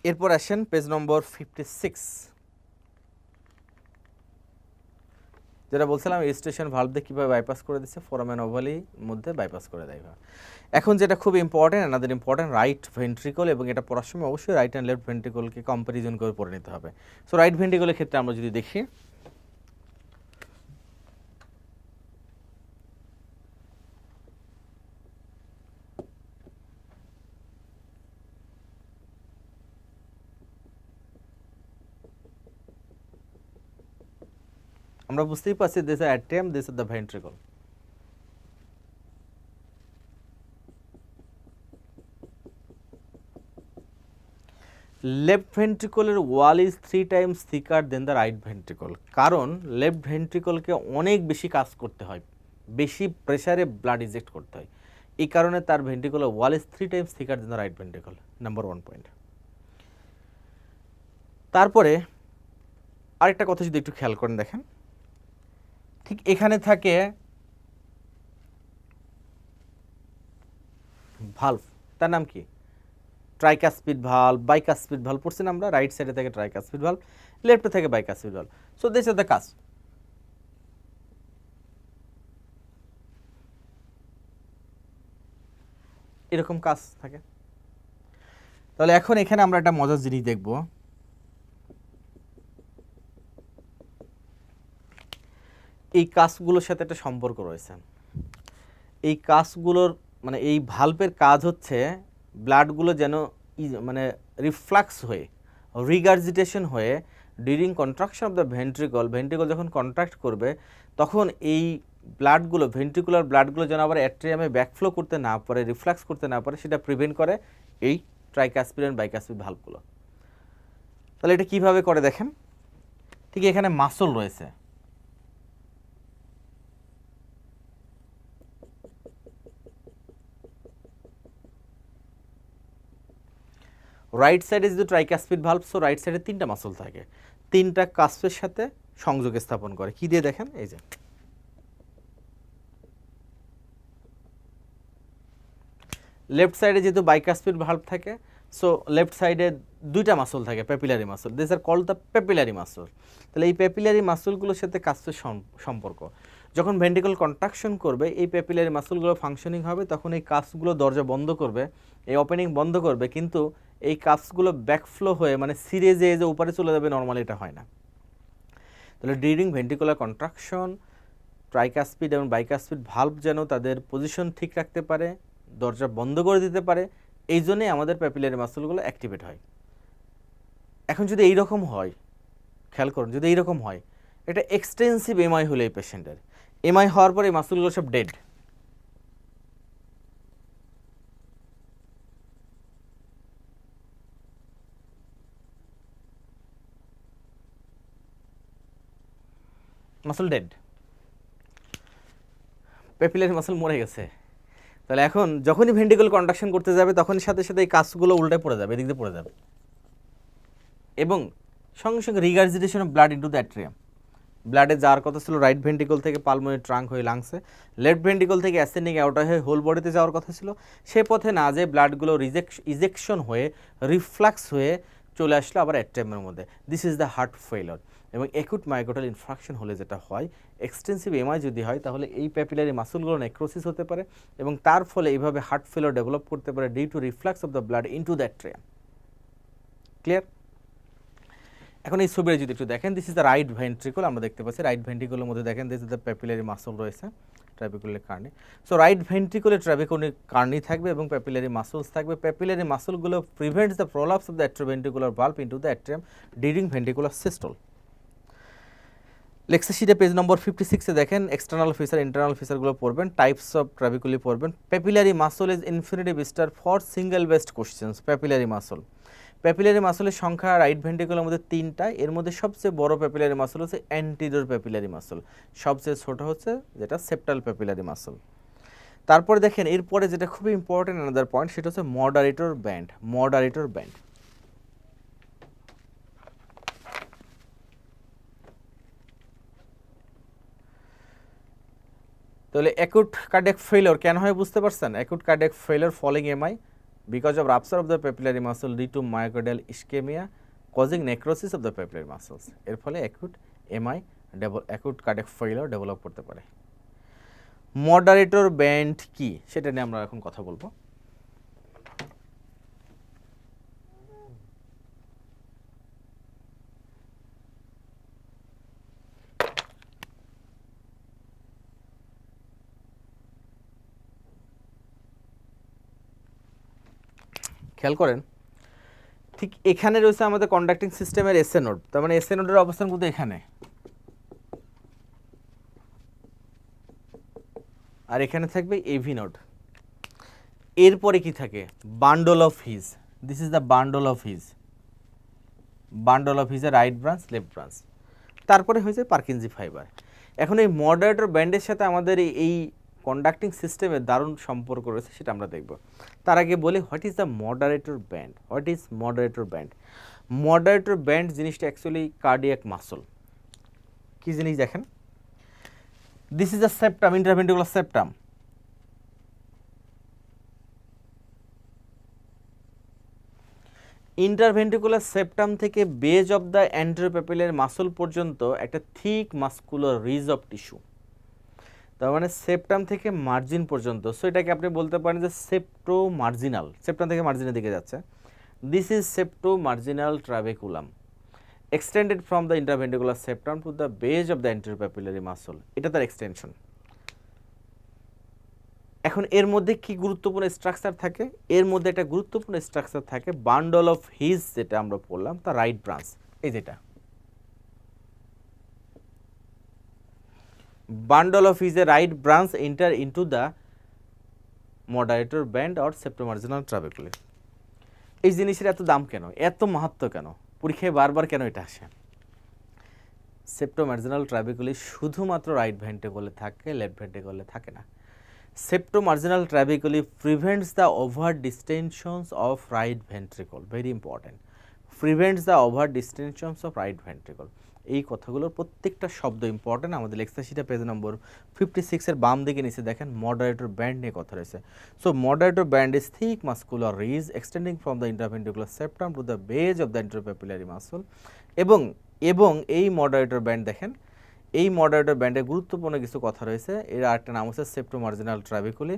এরপর আসেন পেজ নম্বর 56, যেটা বলছিলাম স্টেশন ভালভ দিয়ে কীভাবে বাইপাস করে দিচ্ছে, ফোরামেন ওভালির মধ্যে বাইপাস করে দেয়। এখন যেটা খুব important, another important, right ventricle, এবং এটা পড়ার সময় অবশ্যই রাইট অ্যান্ড লেফট ভেন্ট্রিকলকে কম্প্যারিজন করে পড়ে নিতে হবে। সো রাইট ভেন্ট্রিকলের ক্ষেত্রে আমরা যদি দেখি, আমরা বুঝতেই পারছি this is atrium, this is the ventricle. Left ভেন্ট্রিকলের wall is 3 times thicker than the right ventricle, কারণ লেফট ভেন্ট্রিকলকে অনেক বেশি কাজ করতে হয়, বেশি প্রেসারে ব্লাড ইজেক্ট করতে হয়, এই কারণে তার ভেন্ট্রিকলের wall is 3 times thicker than the right ventricle, number 1 point. তারপরে আরেকটা কথা যদি একটু খেয়াল করেন, দেখেন ঠিক এখানে থাকে ভালভ, তার নাম কি? ট্রাইকাসপিড ভালভ, বাইকাসপিড ভালভ পড়ছেন আমরা। রাইট সাইডে থেকে ট্রাইকাসপিড ভালভ, লেফটে থেকে bicuspid valve. So this is the কাজ। এরকম কাজ থাকে। তাহলে এখন এখানে আমরা একটা মজার জিনিস দেখব। এই কাজগুলোর সাথে একটা সম্পর্ক রয়েছে। এই কাজগুলোর মানে এই ভালভের কাজ হচ্ছে ব্লাডগুলো যেন মানে রিফ্লাক্স হয়ে, রিগার্জিটেশন হয়ে during contraction of the ventricle, ventricle যখন কন্ট্রাক্ট করবে তখন এই ব্লাডগুলো, ভেন্ট্রিকুলার ব্লাডগুলো যেন আবার অ্যাট্রিয়ামে ব্যাকফ্লো করতে না পারে, রিফ্লাক্স করতে না পারে, সেটা প্রিভেন্ট করে এই ট্রাইকাসপিড এন্ড বাইকাসপিড ভালভগুলো। তাহলে এটা কিভাবে করে দেখেন। ঠিক এখানে মাসল রয়েছে, রাইট সাইডে যেহেতু ট্রাইকাসপিড ভালভ, সো রাইট সাইডে তিনটা মাসল থাকে, তিনটা কাস্পের সাথে সংযোগ স্থাপন করে। কি দিয়ে দেখেন, এই যে লেফট সাইডে যেহেতু বাইকাসপিড ভালভ থাকে, সো লেফট সাইডে দুইটা মাসল থাকে, papillary muscle. This are called the papillary muscle. তাহলে এই পেপিলারি মাসলগুলোর সাথে কাস্পের সম্পর্ক, যখন ভেন্ট্রিকল কন্ট্রাকশন করবে এই পেপিলারি মাসলগুলো ফাংশনিং হবে, তখন এই কাস্পগুলো দরজা বন্ধ করবে, এই ওপেনিং বন্ধ করবে, কিন্তু এই কাস্পগুলো ব্যাকফ্লো হয়ে মানে সিরিজে যে উপরে চলে যাবে, নর্মালি এটা হয় না। তাহলে ডিউরিং ভেন্ট্রিকুলার কন্ট্রাকশন ট্রাইকাসপিড এবং বাইকাসপিড ভালভ যেন তাদের পজিশন ঠিক রাখতে পারে, দরজা বন্ধ করে দিতে পারে, এই জন্যই আমাদের প্যাপিলারি মাসলগুলো অ্যাক্টিভেট হয়। এখন যদি এইরকম হয়, খেয়াল করুন, যদি এইরকম হয়, এটা এক্সটেন্সিভ এমআই হলো এই পেশেন্টের, এমআই হওয়ার পরে এই মাসলগুলো সব dead. Muscle dead, papillary muscle মরে গেছে। তাহলে এখন যখনই ভেন্ট্রিকল কন্ট্রাকশন করতে যাবে তখনই সাথে সাথে এই কাজগুলো উল্টে পড়ে যাবে, এদিক দিয়ে পড়ে যাবে, এবং সঙ্গে সঙ্গে regurgitation of blood into the atrium. ব্লাডে যাওয়ার কথা ছিল রাইট ভেন্ট্রিকল থেকে পালমোনারি ট্রাঙ্ক হয়ে লাংসে, লেফট ভেন্ট্রিকল থেকে অ্যাসেন্ডিং আউটার হয়ে হোল বডিতে যাওয়ার কথা ছিল, সে পথে না যেয়ে ব্লাডগুলো ইজেকশন হয়ে রিফ্লাক্স হয়ে চলে আসলো আবার অ্যাট্রিয়ামের মধ্যে। This is the heart failure. এবং অ্যাকুট মায়োকার্ডিয়াল ইনফ্রাকশন হলে যেটা হয়, এক্সটেন্সিভ এমআই যদি হয়, তাহলে এই প্যাপিলারি মাসলগুলো নেক্রোসিস হতে পারে এবং তার ফলে এইভাবে হার্ট ফেইলর ডেভেলপ করতে পারে due to reflux of the blood into the atrium. Clear? এখন এই ছবিটা যদি একটু দেখেন, this is the right ventricle. আমরা দেখতে পাচ্ছি রাইট ভেন্ট্রিকলের মধ্যে দেখেন this is the papillary muscle রয়েছে, ট্রাবিকুলার কার্নি। সো রাইট ভেন্ট্রিকলে ট্রাবিকুলার কার্নি থাকবে এবং প্যাপিলারি মাসলস থাকবে। প্যাপিলারি মাসলগুলো prevents the prolapse of the atrioventricular valve into the atrium during ventricular systole. Lecture শিটে পেজ নম্বর 56-এ দেখেন এক্সটার্নাল ফিচার, ইন্টারনাল ফিচারগুলো পড়বেন, types of trabeculae পড়বেন। Papillary muscle is infinitive star for single best questions. Papillary muscle, papillary মাসলের সংখ্যা right ভেন্ট্রিকলের মধ্যে তিনটা, এর মধ্যে সবচেয়ে বড় প্যাপিলারি মাসল হচ্ছে অ্যান্টিরিয়র প্যাপিলারি মাসল, সবচেয়ে ছোট হচ্ছে যেটা সেপ্টাল প্যাপিলারি মাসল। তারপরে দেখেন এরপরে যেটা খুবই ইম্পর্টেন্ট অ্যানাদার পয়েন্ট, সেটা হচ্ছে মডারেটর ব্যান্ড। মডারেটর ব্যান্ড, তাহলে অ্যাকুট কার্ডিয়াক ফেইলিওর কেন হয় বুঝতে পারছেন? Acute cardiac failure following MI because of rupture of the papillary muscle due to myocardial ischemia causing necrosis of the papillary muscles, এর ফলে acute MI acute cardiac failure develop করতে পারে। Moderator band কি সেটা নিয়ে আমরা এখন কথা বলবো। খেয়াল করেন, ঠিক এখানে রয়েছে আমাদের কন্ডাক্টিং সিস্টেমের এসএ নোড, তার মানে এসএ নোডের অবস্থান কিন্তু এখানে, আর এখানে থাকবে এভি নোড। এরপরে কি থাকে? Bundle of his, this is the bundle of his, bundle of his এর রাইট ব্রাঞ্চ, লেফট ব্রাঞ্চ। তারপরে হয়েছে পার্কিনজি ফাইবার। এখন এই মডারেটর ব্যান্ডের সাথে আমাদের এই কন্ডাক্টিং সিস্টেমের দারুণ সম্পর্ক রয়েছে, সেটা আমরা দেখব। তার আগে বলি what is the moderator band. What is moderator band? Moderator band জিনিসটা অ্যাকচুয়ালি কার্ডিয়াক মাসল। কী জিনিস দেখেন, this is a septum, interventricular septum. Interventricular septum থেকে base of the anteropapillary muscle পর্যন্ত একটা thick muscular ridge of tissue, তার মানে septum থেকে মার্জিন পর্যন্ত। সো এটাকে আপনি বলতে পারেন যে সেপ্টো মার্জিনাল, সেপ্টাম থেকে মার্জিনের দিকে যাচ্ছে। This is septomarginal trabeculum extended from the interventricular septum to the base of the anteropapillary muscle, এটা তার এক্সটেনশন। এখন এর মধ্যে কি গুরুত্বপূর্ণ স্ট্রাকচার থাকে? এর মধ্যে একটা গুরুত্বপূর্ণ স্ট্রাকচার থাকে বান্ডল অফ হিজ, যেটা আমরা পড়লাম তার রাইট ব্রাঞ্চ, এই যেটা bundle of His a right branch enter into the moderator band or septomarginal trabeculae. এই জিনিসের এত দাম কেন, এত মাহাত্ম্য কেন, পরীক্ষায় বারবার কেন এটা আসে? সেপ্টোমার্জিনাল ট্রাবেকুলি শুধুমাত্র রাইট ভেন্ট্রিকলে থাকে, লেফট ভেন্ট্রিকলে থাকে না। Septomarginal trabeculi prevents the overt distensions of right ventricle, very important, prevents the overt distensions of right ventricle। এই কথাগুলোর প্রত্যেকটা শব্দ ইম্পর্টেন্ট। আমাদের লেকচার শিটে পেজ নম্বর 56 এর বাম দিকে নিচে দেখেন মডারেটর ব্যান্ড নিয়ে কথা রয়েছে। So moderator band is thick muscular ridge extending from the interventricular septum to the base of the anteropapillary muscle. এবং এই মডারেটর ব্যান্ড দেখেন, এই মডারেটর ব্যান্ডে গুরুত্বপূর্ণ কিছু কথা রয়েছে। এর আরেকটা নাম হচ্ছে septomarginal trabeculae.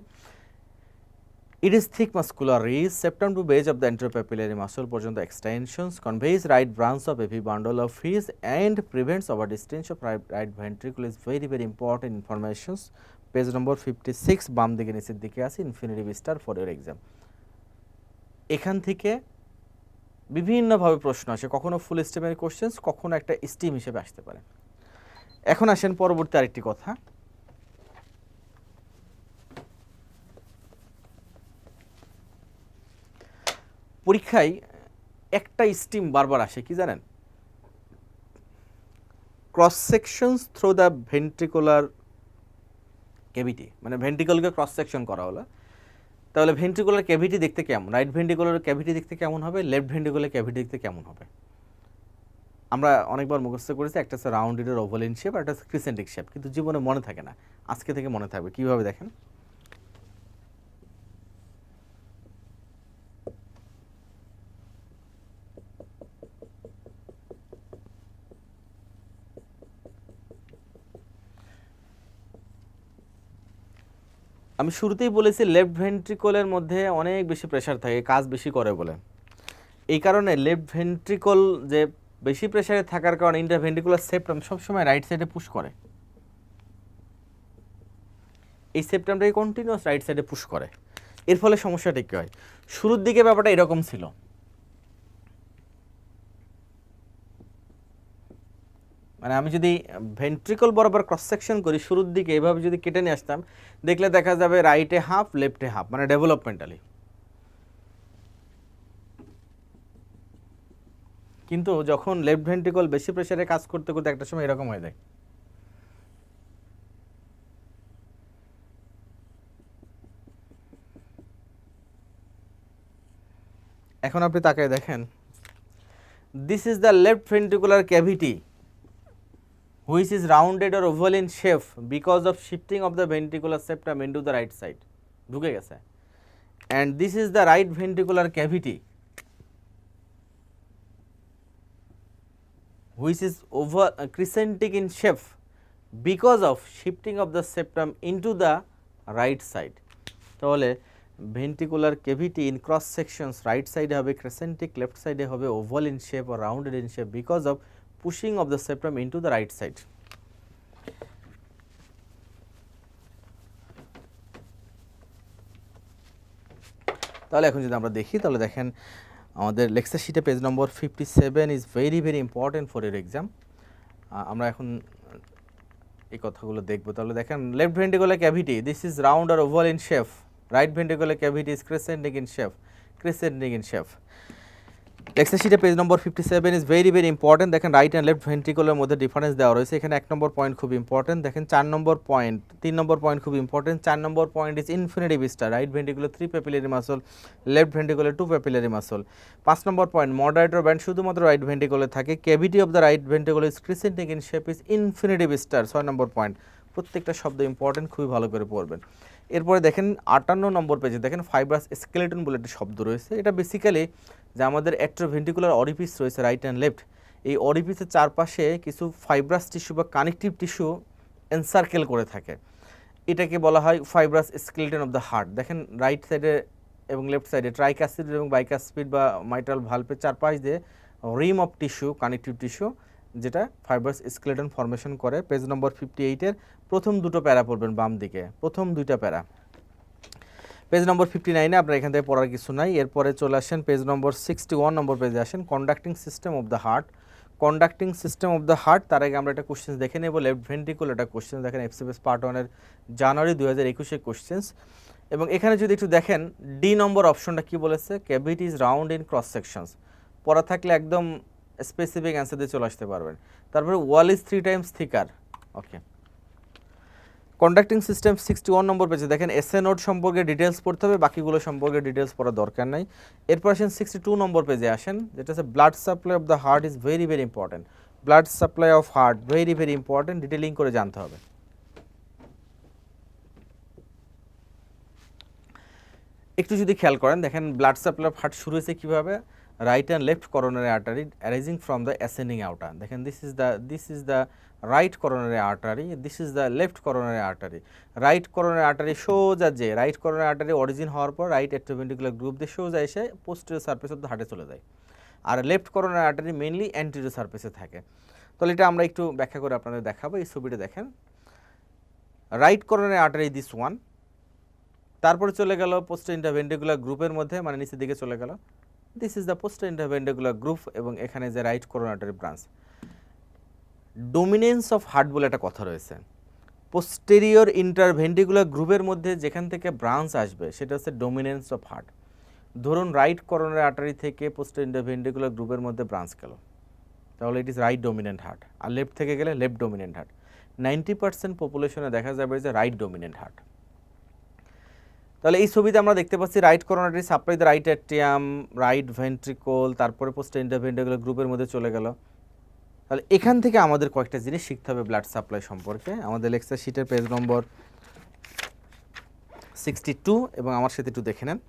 It is thick muscular ridge septum to base of the anteropapillary muscle পর্যন্ত extensions, conveys right branch of AV bundle of His and prevents over distension of right ventricle is very very important informations. Page number 56 বাম দিকে নিচের দিকে আছে, infinitive star for your exam. এখান থেকে বিভিন্নভাবে প্রশ্ন আসে, কখনো ফুল স্টেমের কোশ্চেন্স, কখনো একটা স্টিম হিসেবে আসতে পারে। এখন আসেন পরবর্তী আরেকটি কথা, পরীক্ষায় একটা স্টিম বারবার আসে, কি জানেন? Cross sections through the ventricular cavity, মানে ভেন্ট্রিকলকে ক্রস সেকশন করা হলো, তাহলে ভেন্ট্রিকুলার ক্যাভিটি দেখতে কেমন, রাইট ভেন্ট্রিকুলার ক্যাভিটি দেখতে কেমন হবে, লেফট ভেন্ট্রিকুলার ক্যাভিটি দেখতে কেমন হবে? আমরা অনেকবার মুখস্থ করেছি, একটা হচ্ছে রাউন্ডেড ওভালিন শেপ আর একটা হচ্ছে ক্রিসেন্টিক শেপ, কিন্তু জীবনে মনে থাকে না। আজকে থেকে মনে থাকবে। কিভাবে দেখেন, আমি শুরুতেই বলেছি লেফট ভেন্ট্রিকলের মধ্যে অনেক বেশি প্রেশার থাকে, কাজ বেশি করে বলে। এই কারণে লেফট ভেন্ট্রিকল যে বেশি প্রেশারে থাকার কারণে ইন্টারভেন্ট্রিকুলার সেপ্টাম সবসময় রাইট সাইডে পুশ করে। এই সেপ্টামটাকে কন্টিনিউয়াস রাইট সাইডে পুশ করে। এর ফলে সমস্যাটা কি হয়? শুরুর দিকে ব্যাপারটা এরকম ছিল, মানে আমি যদি ভেন্ট্রিকল বরাবর ক্রস সেকশন করি শুরুর দিকে এইভাবে যদি কেটে নিয়ে আসতাম, দেখলে দেখা যাবে রাইটে হাফ লেফটে হাফ, মানে ডেভেলপমেন্টালি। কিন্তু যখন লেফট ভেন্ট্রিকল বেশি প্রেসারে কাজ করতে করতে একটা সময় এরকম হয়ে যায়। এখন আপনি তাকায় দেখেন, this is the left ventricular cavity which is rounded or oval in shape because of shifting of the ventricular septum into the right side, ঢুকে গেছে। and this is the right ventricular cavity which is over crescentic in shape because of shifting of the septum into the right side। তাহলে ventricular cavity in cross sections right side হবে crescentic, left side হবে oval in shape or rounded in shape because of pushing of the septum into the right side। তাহলে এখন যদি আমরা দেখি, তাহলে দেখেন আমাদের লেকচার শিটে page number 57 is very very important for your exam. আমরা এখন এই কথাগুলো দেখব। তাহলে দেখেন, left ventricular cavity this is round আর oval in shape, right ventricular cavity is crescentic in shape, crescentic in shape. Lecture শিটে page number 57 is very very important. দেখেন রাইট অ্যান্ড লেফট ভেন্ট্রিকুলার মধ্যে ডিফারেন্স দেওয়া রয়েছে। এখানে 1 নম্বর point খুব important. দেখেন 4 নম্বর পয়েন্ট, 3 নম্বর পয়েন্ট খুব important. 4 number point is infinitive star, right ventricular 3 papillary muscle, left ventricular 2 papillary muscle. 5 number point, moderator band শুধুমাত্র রাইট ভেন্ট্রিকুলার থাকে, cavity of the right ventricular is crescentic in shape is infinitive star. 6 number point, প্রত্যেকটা শব্দ important, খুবই ভালো করে পড়বেন। এরপরে দেখেন 58 নম্বর পেজে দেখেন ফাইব্রাস স্কেলেটন বলে একটা শব্দ রয়েছে। এটা বেসিক্যালি যে আমাদের অ্যাট্রোভেন্ট্রিকুলার অরিফিস রয়েছে রাইট অ্যান্ড লেফট, এই অরিফিসের চারপাশে কিছু ফাইব্রাস টিস্যু বা কানেকটিভ টিস্যু এনসার্কেল করে থাকে, এটাকে বলা হয় fibrous skeleton of the heart. দেখেন রাইট সাইডে এবং লেফট সাইডে ট্রাইকাসিড এবং বাইকাসপিড বা মাইট্রাল ভালভের চারপাশ দিয়ে রিম অফ টিস্যু, কানেকটিভ টিস্যু, যেটা ফাইব্রাস স্কেলেটন ফর্মেশন করে। পেজ নম্বর 58-এর প্রথম দুটো প্যারা পড়বেন বাম দিকে, প্রথম দুইটা প্যারা। পেজ নম্বর 59-এ আপনার এখান থেকে পড়ার কিছু নাই। এরপরে চলে আসেন পেজ নম্বর 61 নম্বর পেজে আসেন, conducting system of the heart. Conducting system of the heart, তার আগে আমরা একটা কোশ্চেন দেখে নেব। লেফট ভেন্ট্রিকল একটা কোশ্চেন দেখেন, এফসিপিএস পার্ট 1-এর জানুয়ারি 2021-এর কোশ্চেন্স। এবং এখানে যদি একটু দেখেন ডি নম্বর অপশনটা কি বলেছে, cavity is round in cross sections. পড়া থাকলে একদম স্পেসিফিক অ্যান্সার দিয়ে চলে আসতে পারবেন। তারপরে ওয়াল is 3 times থিকার। Okay, conducting system 61 নম্বর পেজে দেখেন এসএ নোড সম্পর্কে ডিটেলস পড়তে হবে, বাকিগুলো সম্পর্কে ডিটেলস পড়ার দরকার নাই। এরপর আসেন 62 নম্বর পেজে আসেন, যেটা হচ্ছে blood supply of the heart is very very important. Blood supply of heart very very important, detailing করে জানতে হবে। একটু যদি খেয়াল করেন দেখেন ব্লাড সাপ্লাই অফ হার্ট শুরু হয়েছে কীভাবে, right and left coronary artery arising from the ascending আউটার। দেখেন this is the right coronary artery, this is the left coronary artery. Right coronary artery সোজা যে রাইট করোনারি আর্টারি অরিজিন হওয়ার পর right অ্যাট্রোভেন্ট্রিকুলার group দিয়ে সোজা এসে পোস্টেরিয়র সারফেস অফ দ্য হার্টে চলে যায়। আর left coronary artery mainly anterior সারফেসে থাকে। তাহলে এটা আমরা একটু ব্যাখ্যা করে আপনাদের দেখাবো। এই ছবিটা দেখেন, right coronary artery this one, তারপরে চলে গেল পোস্টার ইন্টারভেন্ট্রিকুলার গ্রুপের মধ্যে, মানে নিচের দিকে চলে গেল, this is the poster interventricular group, এবং এখানে যে right coronary artery branch. Dominance of heart বলে একটা কথা রয়েছে, পোস্টেরিয়র ইন্টারভেন্ট্রিকুলার গ্রুপের মধ্যে যেখান থেকে ব্রাঞ্চ আসবে সেটা হচ্ছে ডোমিনেন্স অফ হার্ট। ধরুন রাইট করোনারি আর্টারি থেকে পোস্টার ইন্টারভেন্ট্রিকুলার গ্রুপের মধ্যে ব্রাঞ্চ গেল, তাহলে it is right dominant heart. আর লেফট থেকে গেলে লেফট ডোমিনেন্ট হার্ট। 90% পপুলেশনে দেখা যাবে যে রাইট ডোমিনেন্ট হার্ট। তাহলে এই ছবিতে আমরা দেখতে পাচ্ছি right coronary supply the right atrium, right ventricle, তারপরে পোস্টার ইন্টারভেন্ট্রিকুলার গ্রুপের মধ্যে চলে গেল। তাহলে এখান থেকে আমাদের কয়েকটা জিনিস শিখতে হবে ব্লাড সাপ্লাই সম্পর্কে। আমাদের লেকচার শিটের পেজ নম্বর 62 এবং আমার সাথে একটু দেখে নেন।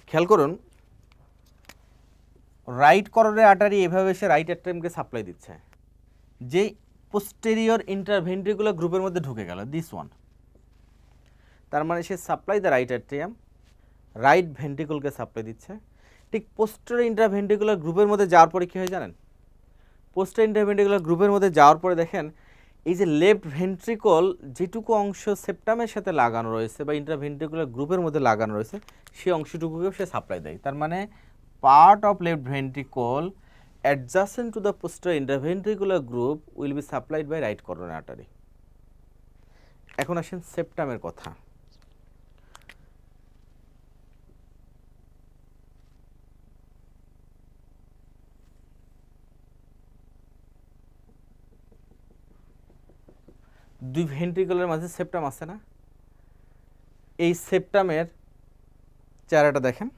খেয়াল করুন, রাইট করোনারি আর্টারি এভাবে সে রাইট অ্যাট্রিয়ামকে সাপ্লাই দিচ্ছে, যে পোস্টেরিয়র ইন্টারভেন্ট্রিকুলার গ্রুপের মধ্যে ঢুকে গেল দিস ওয়ান, তার মানে সে supply the right atrium, right ভেন্ট্রিকলকে সাপ্লাই দিচ্ছে। ঠিক পোস্টেরিয়র ইন্টারভেন্ট্রিকুলার গ্রুপের মধ্যে যাওয়ার পরে কী হয় জানেন, পোস্টেরিয়র ইন্টারভেন্ট্রিকুলার গ্রুপের মধ্যে যাওয়ার পরে দেখেন এই যে লেফট ভেন্ট্রিকল যেটুকু অংশ সেপ্টামের সাথে লাগানো রয়েছে বা ইন্টারভেন্ট্রিকুলার গ্রুপের মধ্যে লাগানো রয়েছে সেই অংশটুকুকেও সে সাপ্লাই দেয়। তার মানে part of left ventricle adjacent to the posterior interventricular group will be supplied by right coronary artery. এখন আসেন সেপ্টামের কথা। দুই ভেন্ট্রিকলের মাঝে সেপ্টাম আছে না, এই সেপ্টামের চেহারাটা দেখেন।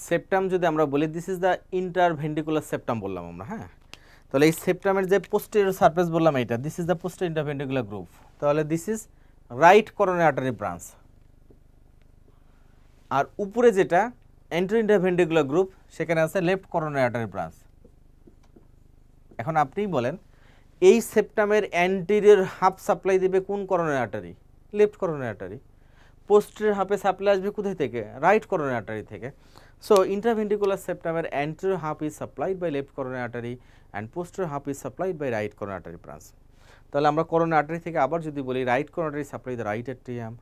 সেপ্টাম যদি আমরা বলি this is the interventricular septum বললাম আমরা, হ্যাঁ। তাহলে এই সেপ্টামের যে পোস্টেরিয়র সারফেস বললাম এইটা, this is the posterior interventricular groove. তাহলে this is right coronary artery branch. আর উপরে যেটা অ্যান্টেরিয়র ইন্টারভেন্ট্রিকুলার গ্রুপ, সেখানে আছে লেফট করোনারি আর্টারি ব্রাঞ্চ। এখন আপনিই বলেন এই সেপ্টামের অ্যান্টেরিয়র হাফ সাপ্লাই দিবে কোন coronary artery? Left coronary artery. Posterior হাফে সাপ্লাই আসবে কোথায় থেকে? রাইট করোনারি আর্টারি থেকে। So interventricular septum anterior half is supplied by left coronary artery and posterior half is supplied by right coronary artery branch. তাহলে আমরা coronary artery থেকে আবার যদি বলি right coronary supply the right atrium,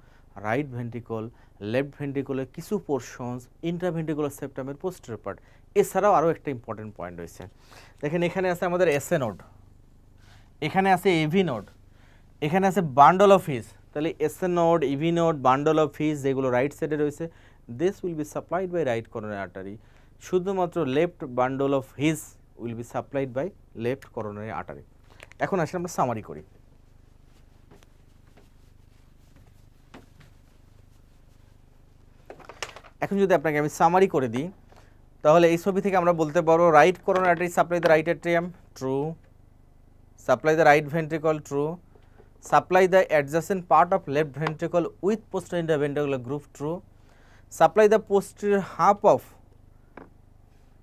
right ventricle, left ventricle কিছু portions, interventricular septum এর posterior part। এছাড়াও আরও একটা ইম্পর্টেন্ট পয়েন্ট রয়েছে, দেখেন এখানে আছে আমাদের এসএ নোড, এখানে আছে এভি নোড, এখানে আছে বান্ডল অফ হিস। তাহলে SA node, AV node, bundle of His যেগুলো রাইট সাইডে রয়েছে, this will be supplied by right coronary artery, শুধুমাত্র left bundle of His will be supplied by left coronary artery. এখন আসলে আমরা সামারি করি। এখন যদি আপনাকে আমি সামারি করে দিই, তাহলে এই ছবি থেকে আমরা বলতে পারবো right coronary artery supply the right atrium, true. Supply the right ventricle, true. Supply the adjacent part of left ventricle with posterior interventricular groove, true. Supply the posterior half of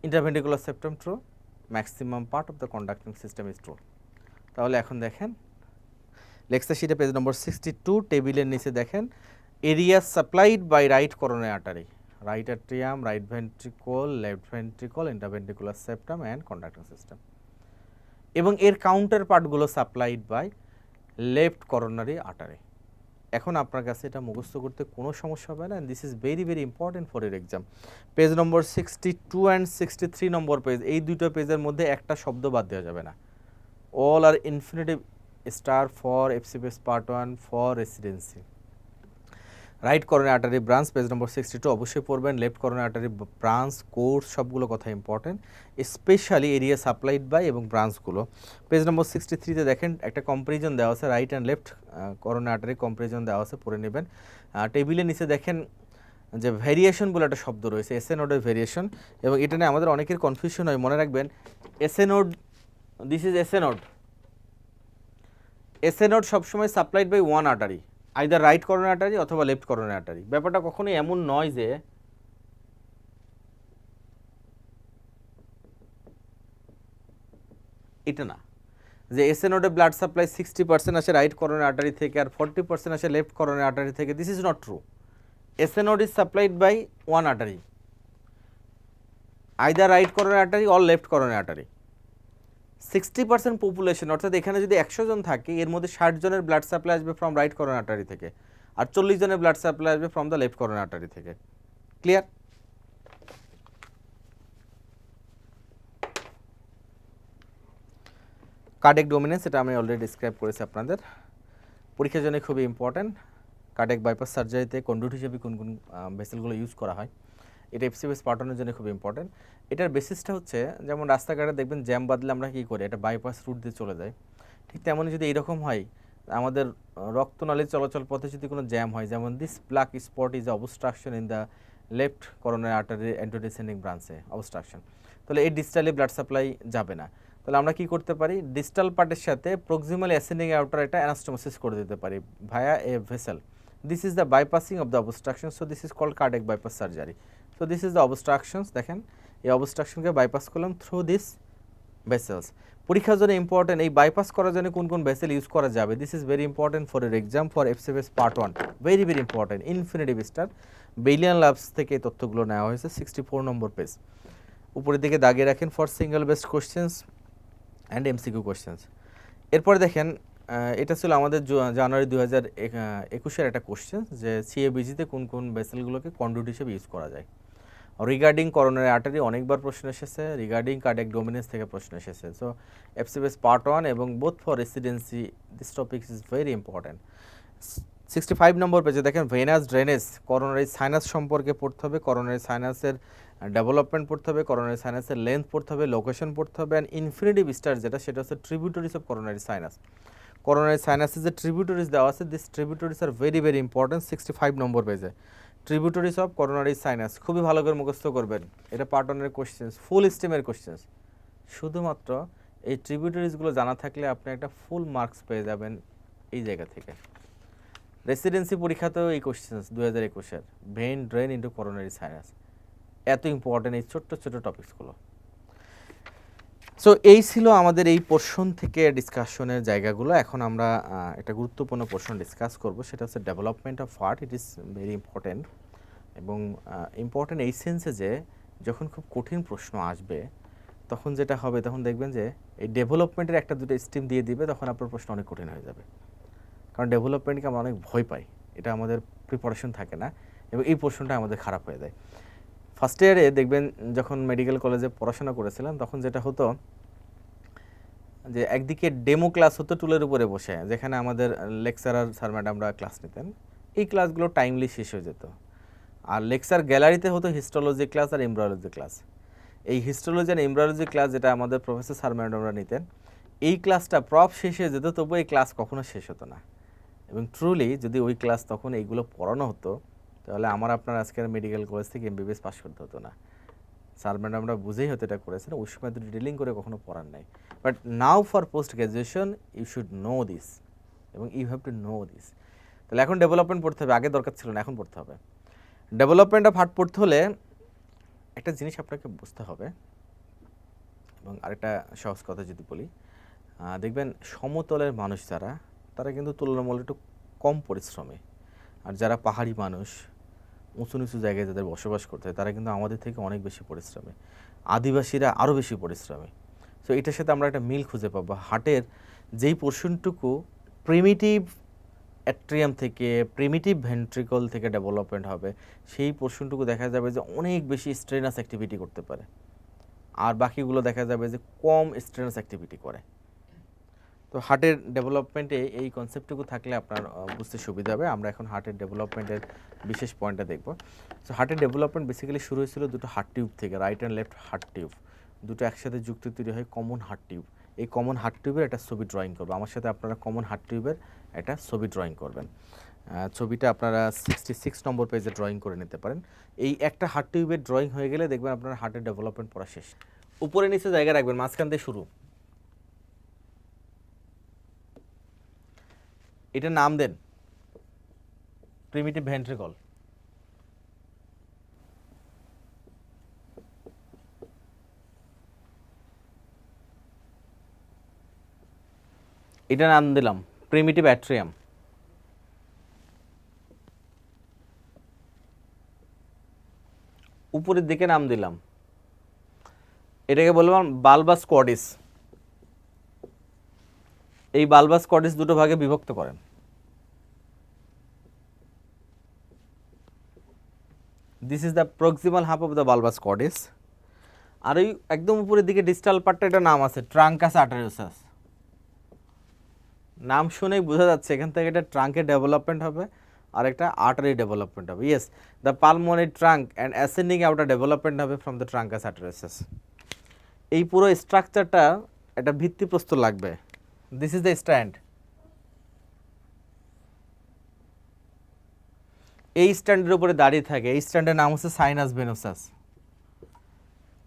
interventricular septum, true. Maximum part of the conducting system is true. তাহলে এখন দেখেন lecture শিটে page number 62 টেবিলের নিচে দেখেন area supplied by right coronary artery, right atrium, right ventricle, left ventricle, interventricular septum and conducting system, এবং এর counter পার্টগুলো supplied by left coronary artery. এখন আপনার কাছে এটা মুখস্থ করতে কোনো সমস্যা হবে না, this is very very important for এর exam. Page number 62 and 63 number page, এই দুটো পেজের মধ্যে একটা শব্দ বাদ দেওয়া যাবে না। All are infinitive star for FCPS part 1 for residency. Right coronary artery branch page number 62 অবশ্যই পড়বেন। Left coronary artery branch, course সবগুলো কথা important, specially area supplied by এবং ব্রাঞ্চগুলো। পেজ নম্বর 63-তে দেখেন একটা কম্পারিজন দেওয়া আছে, right and left coronary artery comparison দেওয়া আছে, পড়ে নেবেন। টেবিলের নিচে দেখেন যে ভেরিয়েশন বলে একটা শব্দ রয়েছে, এসএ নোডের ভেরিয়েশন, এবং এটা নিয়ে আমাদের অনেকের কনফিউশন হয়। মনে রাখবেন SA node, this is SA node. SA node সবসময় supplied by one artery, either right coronary artery অথবা লেফট করোনারি আর্টারি। ব্যাপারটা কখনোই এমন নয় যে এটা না, যে এসএ নোডে ব্লাড সাপ্লাই 60% আসে রাইট করোনারি আর্টারি থেকে আর 40% আসে লেফট করোনারি আর্টারি থেকে। This is not true. SA node is supplied by one artery, either right coronary artery or left coronary artery. 60% population, অর্থাৎ এখানে যদি 100 জন থাকে এর মধ্যে 60 জনের ব্লাড সাপ্লাই আসবে ফ্রম রাইট করোনারি আর্টারি থেকে, আর 40 জনের ব্লাড সাপ্লাই আসবে from the left coronary artery থেকে। ক্লিয়ার? কার্ডিয়াক ডোমিনেন্স, এটা আমি অলরেডি ডিসক্রাইব করেছি আপনাদের, পরীক্ষার জন্য খুবই ইম্পর্ট্যান্ট। কার্ডিয়াক বাইপাস সার্জারিতে কন্ডুইট হিসেবে কোন কোন ভেসেলগুলো ইউজ করা হয়, এটা এফসিপিএস পার্ট 1-এর জন্য খুব ইম্পর্টেন্ট। এটার বেসিসটা হচ্ছে, যেমন রাস্তাঘাটে দেখবেন জ্যাম বাদলে আমরা কী করি, এটা বাইপাস রুট দিয়ে চলে যায়, ঠিক তেমনই যদি এইরকম হয় আমাদের রক্তনালীর চলাচল পথে যদি কোনো জ্যাম হয়, যেমন this black spot is obstruction in the left coronary artery অ্যান্টোডিসেন্ডিং ব্রাঞ্চে, অবস্ট্রাকশন, তাহলে এই ডিস্টালি ব্লাড সাপ্লাই যাবে না। তাহলে আমরা কি করতে পারি, ডিস্টাল পার্টের সাথে প্রক্সিমাল অ্যাসেন্ডিং আউটার একটা অ্যানাস্টোমোসিস করে দিতে পারি via a vessel. This is the bypassing of the obstruction, so this is called cardiac bypass surgery. So this is the obstructions, দেখেন এই অবস্ট্রাকশনকে বাইপাস করলাম থ্রু দিস ভেসেলস। পরীক্ষার জন্য ইম্পর্টেন্ট, এই বাইপাস করার জন্য কোন কোন ভেসেল ইউজ করা যাবে, this is very important for এর exam for FCPS part 1, very very important. Infinitive star Belian labs থেকে এই তথ্যগুলো নেওয়া হয়েছে, 64 নম্বর পেজ, উপরের দিকে দাগিয়ে রাখেন for single best questions and MCQ questions. এরপরে দেখেন এটা ছিল আমাদের জানুয়ারি 2021-এর একটা কোশ্চেন, যে সিএবিজিতে কোন কোন ভেসেলগুলোকে কন্ডুইট হিসেবে ইউজ করা যায়। রিগার্ডিং করোনারি আর্টারি অনেকবার প্রশ্ন এসেছে, রিগার্ডিং কার্ডিয়াক ডোমিনেন্স থেকে প্রশ্ন এসেছে। সো এফসিপিএস পার্ট 1 এবং both for residency this topic is very important. 65 number পেজে দেখেন ভেনাস ড্রেনেজ, করোনারি সাইনাস সম্পর্কে পড়তে হবে, করোনারি সাইনাসের ডেভেলপমেন্ট পড়তে হবে, করোনারি সাইনাসের লেন্থ পড়তে হবে, লোকেশন পড়তে হবে, অ্যান্ড ইনফিনিটিভ স্টার যেটা, সেটা হচ্ছে tributaries of coronary sinus. Coronary সাইনাসের যে ট্রিবিউটারিজ দেওয়া আছে, this tributaries are very very important. 65 number পেজে ট্রিবিউটারিজ অফ করোনারি সাইনাস খুবই ভালো করে মুখস্থ করবেন, এটা পার্ট 1-এর কোশ্চেন্স, ফুল স্টেমের কোশ্চেন্স। শুধুমাত্র এই ট্রিবিউটারিজগুলো জানা থাকলে আপনি একটা ফুল মার্কস পেয়ে যাবেন এই জায়গা থেকে। রেসিডেন্সি পরীক্ষাতেও এই কোশ্চেন্স 2021-এর, vein drain into coronary sinus, এত ইম্পর্টেন্ট এই ছোট্ট ছোট টপিকসগুলো। সো এই ছিল আমাদের এই পোর্শন থেকে ডিসকাশনের জায়গাগুলো। এখন আমরা একটা গুরুত্বপূর্ণ পোর্শন ডিসকাস করব, সেটা হচ্ছে development of heart. It is very important, এবং ইম্পর্টেন্ট এই সেন্সে যে যখন খুব কঠিন প্রশ্ন আসবে তখন যেটা হবে, তখন দেখবেন যে এই ডেভেলপমেন্টের একটা দুটো স্ট্রিম দিয়ে দিবে, তখন আপনার প্রশ্ন অনেক কঠিন হয়ে যাবে। কারণ ডেভেলপমেন্টকে আমরা অনেক ভয় পাই, এটা আমাদের প্রিপারেশন থাকে না, এবং এই পোর্শনটা আমাদের খারাপ হয়ে যায়। ফার্স্ট ইয়ারে দেখবেন যখন মেডিকেল কলেজে পড়াশোনা করেছিলাম, তখন যেটা হতো যে একদিকে ডেমো ক্লাস হতো টুলের উপরে বসে, যেখানে আমাদের লেকচারার স্যার ম্যাডামরা ক্লাস নিতেন, এই ক্লাসগুলো টাইমলি শেষ হয়ে যেত। আর লেকচার গ্যালারিতে হতো হিস্টোলজি ক্লাস আর এমব্রায়োলজি ক্লাস। এই হিস্টোলজি অ্যান্ড এমব্রায়োলজি ক্লাস যেটা আমাদের প্রফেসর স্যার ম্যাডামরা নিতেন, এই ক্লাসটা প্রপ শেষে যেত, তবু এই ক্লাস কখনো শেষ হতো না। এবং ট্রুলি যদি ওই ক্লাস তখন এইগুলো পড়ানো হতো, তাহলে আমার আপনার আজকের মেডিকেল কলেজ থেকে এমবিবিএস পাস করতে হতো না। স্যার ম্যাডামরা বুঝেই হয়তো এটা করেছেন, ওই সময় তো ডিটেলিং করে কখনো পড়ার নাই। But now for post graduation you should know this, এবং you have to know this. তাহলে এখন ডেভেলপমেন্ট পড়তে হবে, আগে দরকার ছিল না, এখন পড়তে হবে। ডেভেলপমেন্ট অফ হার্ট পড়তে হলে একটা জিনিস আপনাকে বুঝতে হবে, এবং আরেকটা সহজ কথা যদি বলি, দেখবেন সমতলের মানুষ যারা, তারা কিন্তু তুলনামূলক একটু কম পরিশ্রমী, আর যারা পাহাড়ি মানুষ, উঁচু নিচু জায়গায় যাদের বসবাস করতে হয়, তারা কিন্তু আমাদের থেকে অনেক বেশি পরিশ্রমী। আদিবাসীরা আরও বেশি পরিশ্রমী। সো এটার সাথে আমরা একটা মিল খুঁজে পাবো। হার্টের যেই পোর্শনটুকু প্রিমিটিভ অ্যাট্রিয়াম থেকে, প্রিমিটিভ ভেন্ট্রিকল থেকে ডেভেলপমেন্ট হবে, সেই পোর্শনটুকু দেখা যাবে যে অনেক বেশি স্ট্রেনাস অ্যাক্টিভিটি করতে পারে, আর বাকিগুলো দেখা যাবে যে কম স্ট্রেনাস অ্যাক্টিভিটি করে। তো হার্টের ডেভেলপমেন্টে এই কনসেপ্টটুকু থাকলে আপনার বুঝতে সুবিধা হবে। আমরা এখন হার্টের ডেভেলপমেন্টের বিশেষ পয়েন্টটা দেখব। সো হার্টের ডেভেলপমেন্ট বেসিক্যালি শুরু হয়েছিল দুটো হার্ট টিউব থেকে, right and left heart tube, দুটো একসাথে যুক্ত তৈরি হয় কমন হার্ট টিউব। এই কমন হার্ট টিউবের একটা ছবি ড্রয়িং করবো। আমার সাথে আপনারা কমন হার্ট টিউবের একটা ছবি ড্রয়িং করবেন। ছবিটা আপনারা 66 নম্বর পেজে ড্রয়িং করে নিতে পারেন। এই একটা হার্ট টিউবের ড্রয়িং হয়ে গেলে দেখবেন আপনার হার্টের ডেভেলপমেন্ট পড়া শেষ। উপরে নিচে জায়গা রাখবেন, মাঝখান থেকে শুরু। এটা নাম দেন প্রিমিটিভ ভেন্ট্রিকল। এটা নাম দিলাম প্রিমিটিভ অ্যাট্রিয়াম। উপরের দিকে নাম দিলাম, এটাকে বললাম বালবাস কোয়াডিস। এই বালবাস কোয়াডিস দুটো ভাগে বিভক্ত করেন। This is the proximal half of the bulbus cordis. আর ওই একদম উপরের দিকে ডিস্টাল পার্টটা, একটা নাম আছে ট্রাঙ্কাস আর্টেরিওসাস। নাম শুনেই বোঝা যাচ্ছে এখান থেকে এটা ট্রাঙ্কের ডেভেলপমেন্ট হবে, আর একটা আর্টারি ডেভেলপমেন্ট হবে। Yes, the pulmonary trunk and ascending outer development হবে ফ্রম দ্য ট্রাঙ্কাস আর্টেরিওসাস। এই পুরো স্ট্রাকচারটা একটা ভিত্তিপ্রস্তর লাগবে। This is the stand. এই স্ট্যান্ডের উপরে দাঁড়িয়ে থাকে, এই স্ট্যান্ডের নাম হচ্ছে সাইনাস ভেনোসাস।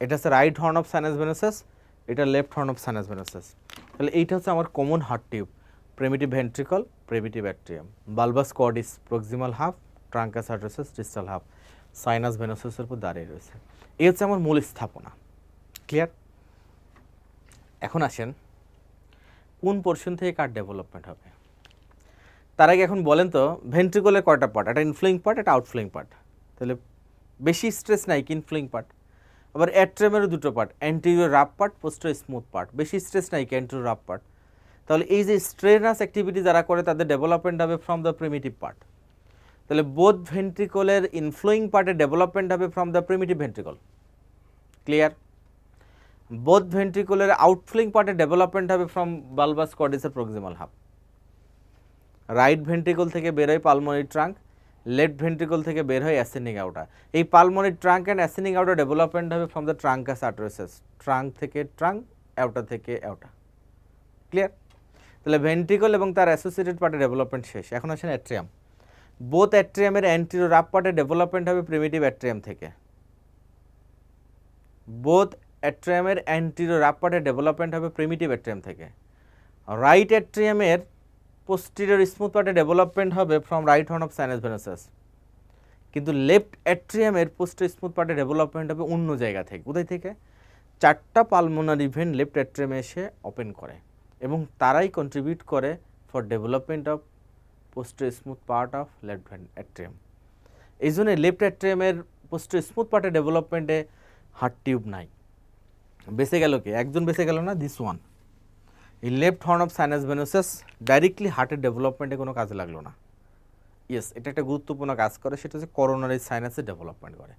এটা হচ্ছে right horn of sinus venosus, এটা left horn of sinus venosus. তাহলে এইটা হচ্ছে আমার common heart tube, primitive ventricle, primitive atrium, bulbus cordis proximal half, truncus arteriosus distal half, sinus ভেনোসাসের উপর দাঁড়িয়ে রয়েছে। এই হচ্ছে আমার মূল স্থাপনা। ক্লিয়ার? এখন আসেন কোন পোর্শন থেকে কার ডেভেলপমেন্ট হবে। তার আগে এখন বলেন তো, ভেন্ট্রিকলের কয়টা পার্ট? একটা ইনফ্লোয়িং পার্ট, একটা আউটফ্লোয়িং পার্ট। তাহলে বেশি স্ট্রেস নাই কি ইনফ্লোয়িং পার্ট। আবার অ্যাট্রিয়ামেরও দুটো part, anterior rough part, posterior smooth part. বেশি স্ট্রেস নাই কি অ্যান্টেরিয়র রাফ পার্ট। তাহলে এই যে স্ট্রেনাস অ্যাক্টিভিটি যারা করে তাদের ডেভেলপমেন্ট হবে ফ্রম দ্য প্রিমিটিভ পার্ট। তাহলে বোথ ভেন্ট্রিকলের ইনফ্লোয়িং পার্টের ডেভেলপমেন্ট হবে from the primitive ventricle. Clear? Both ভেন্ট্রিকলের আউটফ্লোয়িং পার্টের ডেভেলপমেন্ট হবে ফ্রম বালবাস কোয়াডিসের প্রক্সিমাল হাফ। রাইট ভেন্ট্রিকল থেকে বের হয় পালমোনারি ট্রাঙ্ক, লেফট ভেন্ট্রিকল থেকে বের হয় অ্যাসেন্ডিং আউটার। এই pulmonary trunk and ascending outer development হবে ফ্রম দ্য ট্রাঙ্কাস আর্টেরিওসাস। ট্রাঙ্ক থেকে ট্রাঙ্ক, অ্যাওটা থেকে অ্যাওটা। ক্লিয়ার? তাহলে ভেন্ট্রিকল এবং তার অ্যাসোসিয়েটেড পার্টের ডেভেলপমেন্ট শেষ। এখন আসেন অ্যাট্রিয়াম। বোথ অ্যাট্রিয়ামের অ্যান্টেরিয়র রাফ পার্টের ডেভেলপমেন্ট হবে প্রিমিটিভ অ্যাট্রিয়াম থেকে। বোথ অ্যাট্রিয়ামের অ্যান্টেরিয়র রাফ পার্টের ডেভেলপমেন্ট হবে প্রিমিটিভ অ্যাট্রিয়াম থেকে। রাইট অ্যাট্রিয়ামের পোস্টেরিয়র স্মুথ পার্টের ডেভেলপমেন্ট হবে from right horn of sinus venosus. কিন্তু লেফট অ্যাট্রিয়ামের পোস্টেরিয়র স্মুথ পার্টের ডেভেলপমেন্ট হবে অন্য জায়গা থেকে। কোথায় থেকে? চারটা পালমোনারি ভেন লেফট অ্যাট্রিয়ামে এসে ওপেন করে, এবং তারাই কন্ট্রিবিউট করে for development of posterior smooth part of left vein atrium. এই জন্য লেফট অ্যাট্রিয়ামের পোস্টেরিয়র স্মুথ পার্টের ডেভেলপমেন্টে হার্ট টিউব নাই। বেঁচে গেল কি? একজন বেঁচে গেল না, দিস ওয়ান। এই left horn of sinus venosus directly হার্টের ডেভেলপমেন্টে কোনো কাজে লাগলো না। ইয়েস, এটা একটা গুরুত্বপূর্ণ কাজ করে, সেটা হচ্ছে করোনারি সাইনাসের ডেভেলপমেন্ট করে।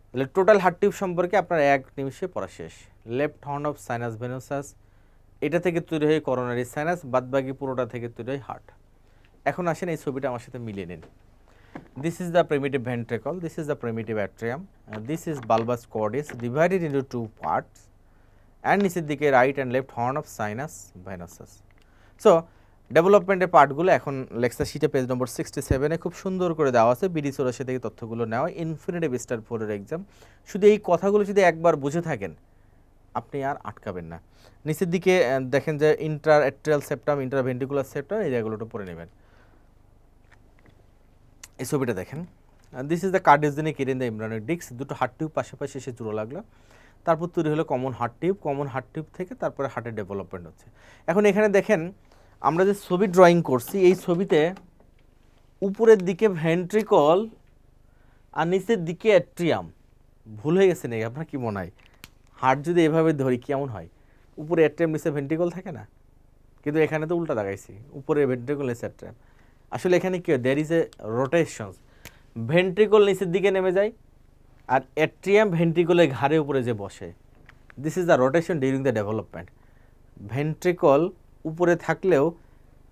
তাহলে টোটাল হার্ট টিউব সম্পর্কে আপনার এক নিমিষে পড়া শেষ। Left horn of sinus venosus, এটা থেকে তৈরি হয় করোনারি সাইনাস, বাদবাকি পুরোটা থেকে তৈরি হয় হার্ট। এখন আসেন এই ছবিটা আমার সাথে মিলিয়ে নিন। This is the primitive ventricle, this is the primitive atrium, this is bulbous cordis divided into two parts, and নিচের দিকে right and left horn of sinus venosus. So ডেভেলপমেন্টের পার্টগুলো এখন লেকচার শিটে পেজ নম্বর 67 এ খুব সুন্দর করে দেওয়া আছে, বিডি সোরাসে থেকে তথ্যগুলো নেওয়া, ইনফিনিটিভ স্টার 4 এর এক্সাম। শুধু এই কথাগুলো যদি একবার বুঝে থাকেন আপনি আর আটকাবেন না। নিচের দিকে দেখেন যে intra atrial septum, interventricular septum, এই জায়গাগুলোটা পড়ে নেবেন। এই ছবিটা দেখেন, this is the cardiogenic area in the embryonic disc, দুটো হার্ট টিউব পাশাপাশি এসে জুড়ো লাগলো, তারপর তৈরি হলো common heart tube, common heart tube থেকে তারপরে হার্টের ডেভেলপমেন্ট হচ্ছে। এখন এখানে দেখেন আমরা যে ছবি ড্রয়িং করছি, এই ছবিতে উপরের দিকে ভেন্ট্রিকল আর নিচের দিকে অ্যাট্রিয়াম, ভুল হয়ে গেছে নাকি আপনার কি মনে হয়? হার্ট যদি এভাবে ধরি কেমন হয়? উপরে অ্যাট্রিয়াম নিচে ভেন্ট্রিকল থাকে না, কিন্তু এখানে তো উল্টা দেখাইছি, উপরে ভেন্ট্রিকল নিচে অ্যাট্রিয়াম। আসলে এখানে কি হয়, there is a rotation, ventricle নিচের দিকে নেমে যায় আর অ্যাট্রিয়াম ভেন্ট্রিকলের ঘাড়ের উপরে যে বসে। This is the rotation during the development. Ventricle উপরে থাকলেও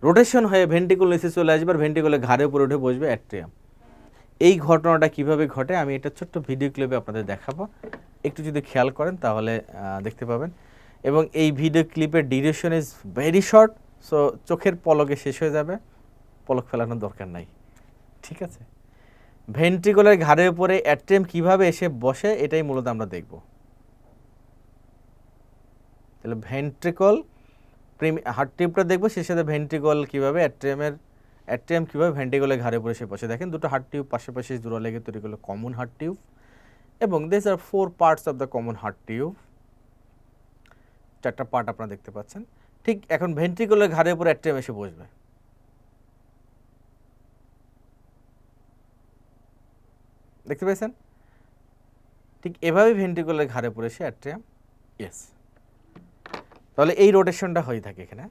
রোটেশন হয়ে ভেন্ট্রিকল নিচে চলে আসবে আর ভেন্ট্রিকলের ঘাড়ের উপরে উঠে বসবে অ্যাট্রিয়াম। এই ঘটনাটা কিভাবে ঘটে আমি এটা ছোট্ট ভিডিও ক্লিপে আপনাদের দেখাবো, একটু যদি খেয়াল করেন তাহলে দেখতে পাবেন। এবং এই ভিডিও ক্লিপের duration is very short, so চোখের পলকে শেষ হয়ে যাবে, পলক ফেলানোর দরকার নাই, ঠিক আছে? ভেন্ট্রিকলের ঘাড়ের উপরে অ্যাট্রিয়াম কিভাবে এসে বসে এটাই মূলত আমরা দেখব। তাহলে ভেন্ট্রিকল হার্ট টিউবটা দেখবো, সেই সাথে ভেন্ট্রিকল কীভাবে অ্যাট্রিয়াম কীভাবে ভেন্ট্রিকলের ঘাড়ে উপরে এসে বসে। দেখেন দুটো হার্ট টিউব পাশাপাশি জোড়া লেগে তৈরি করলো কমন হার্ট টিউব, এবং this are 4 parts of the common heart tube, 4টা পার্ট আপনারা দেখতে পাচ্ছেন। ঠিক এখন ভেন্ট্রিকলের ঘাড়ের উপরে অ্যাট্রিয়াম এসে বসবে, দেখতে পেয়েছেন? ঠিক এভাবে ভেন্ট্রিকলের ঘাড়ে পড়ে এসে অ্যাট্রিয়াম, ইয়েস। তাহলে এই রোটেশনটা হয়ে থাকে এখানে।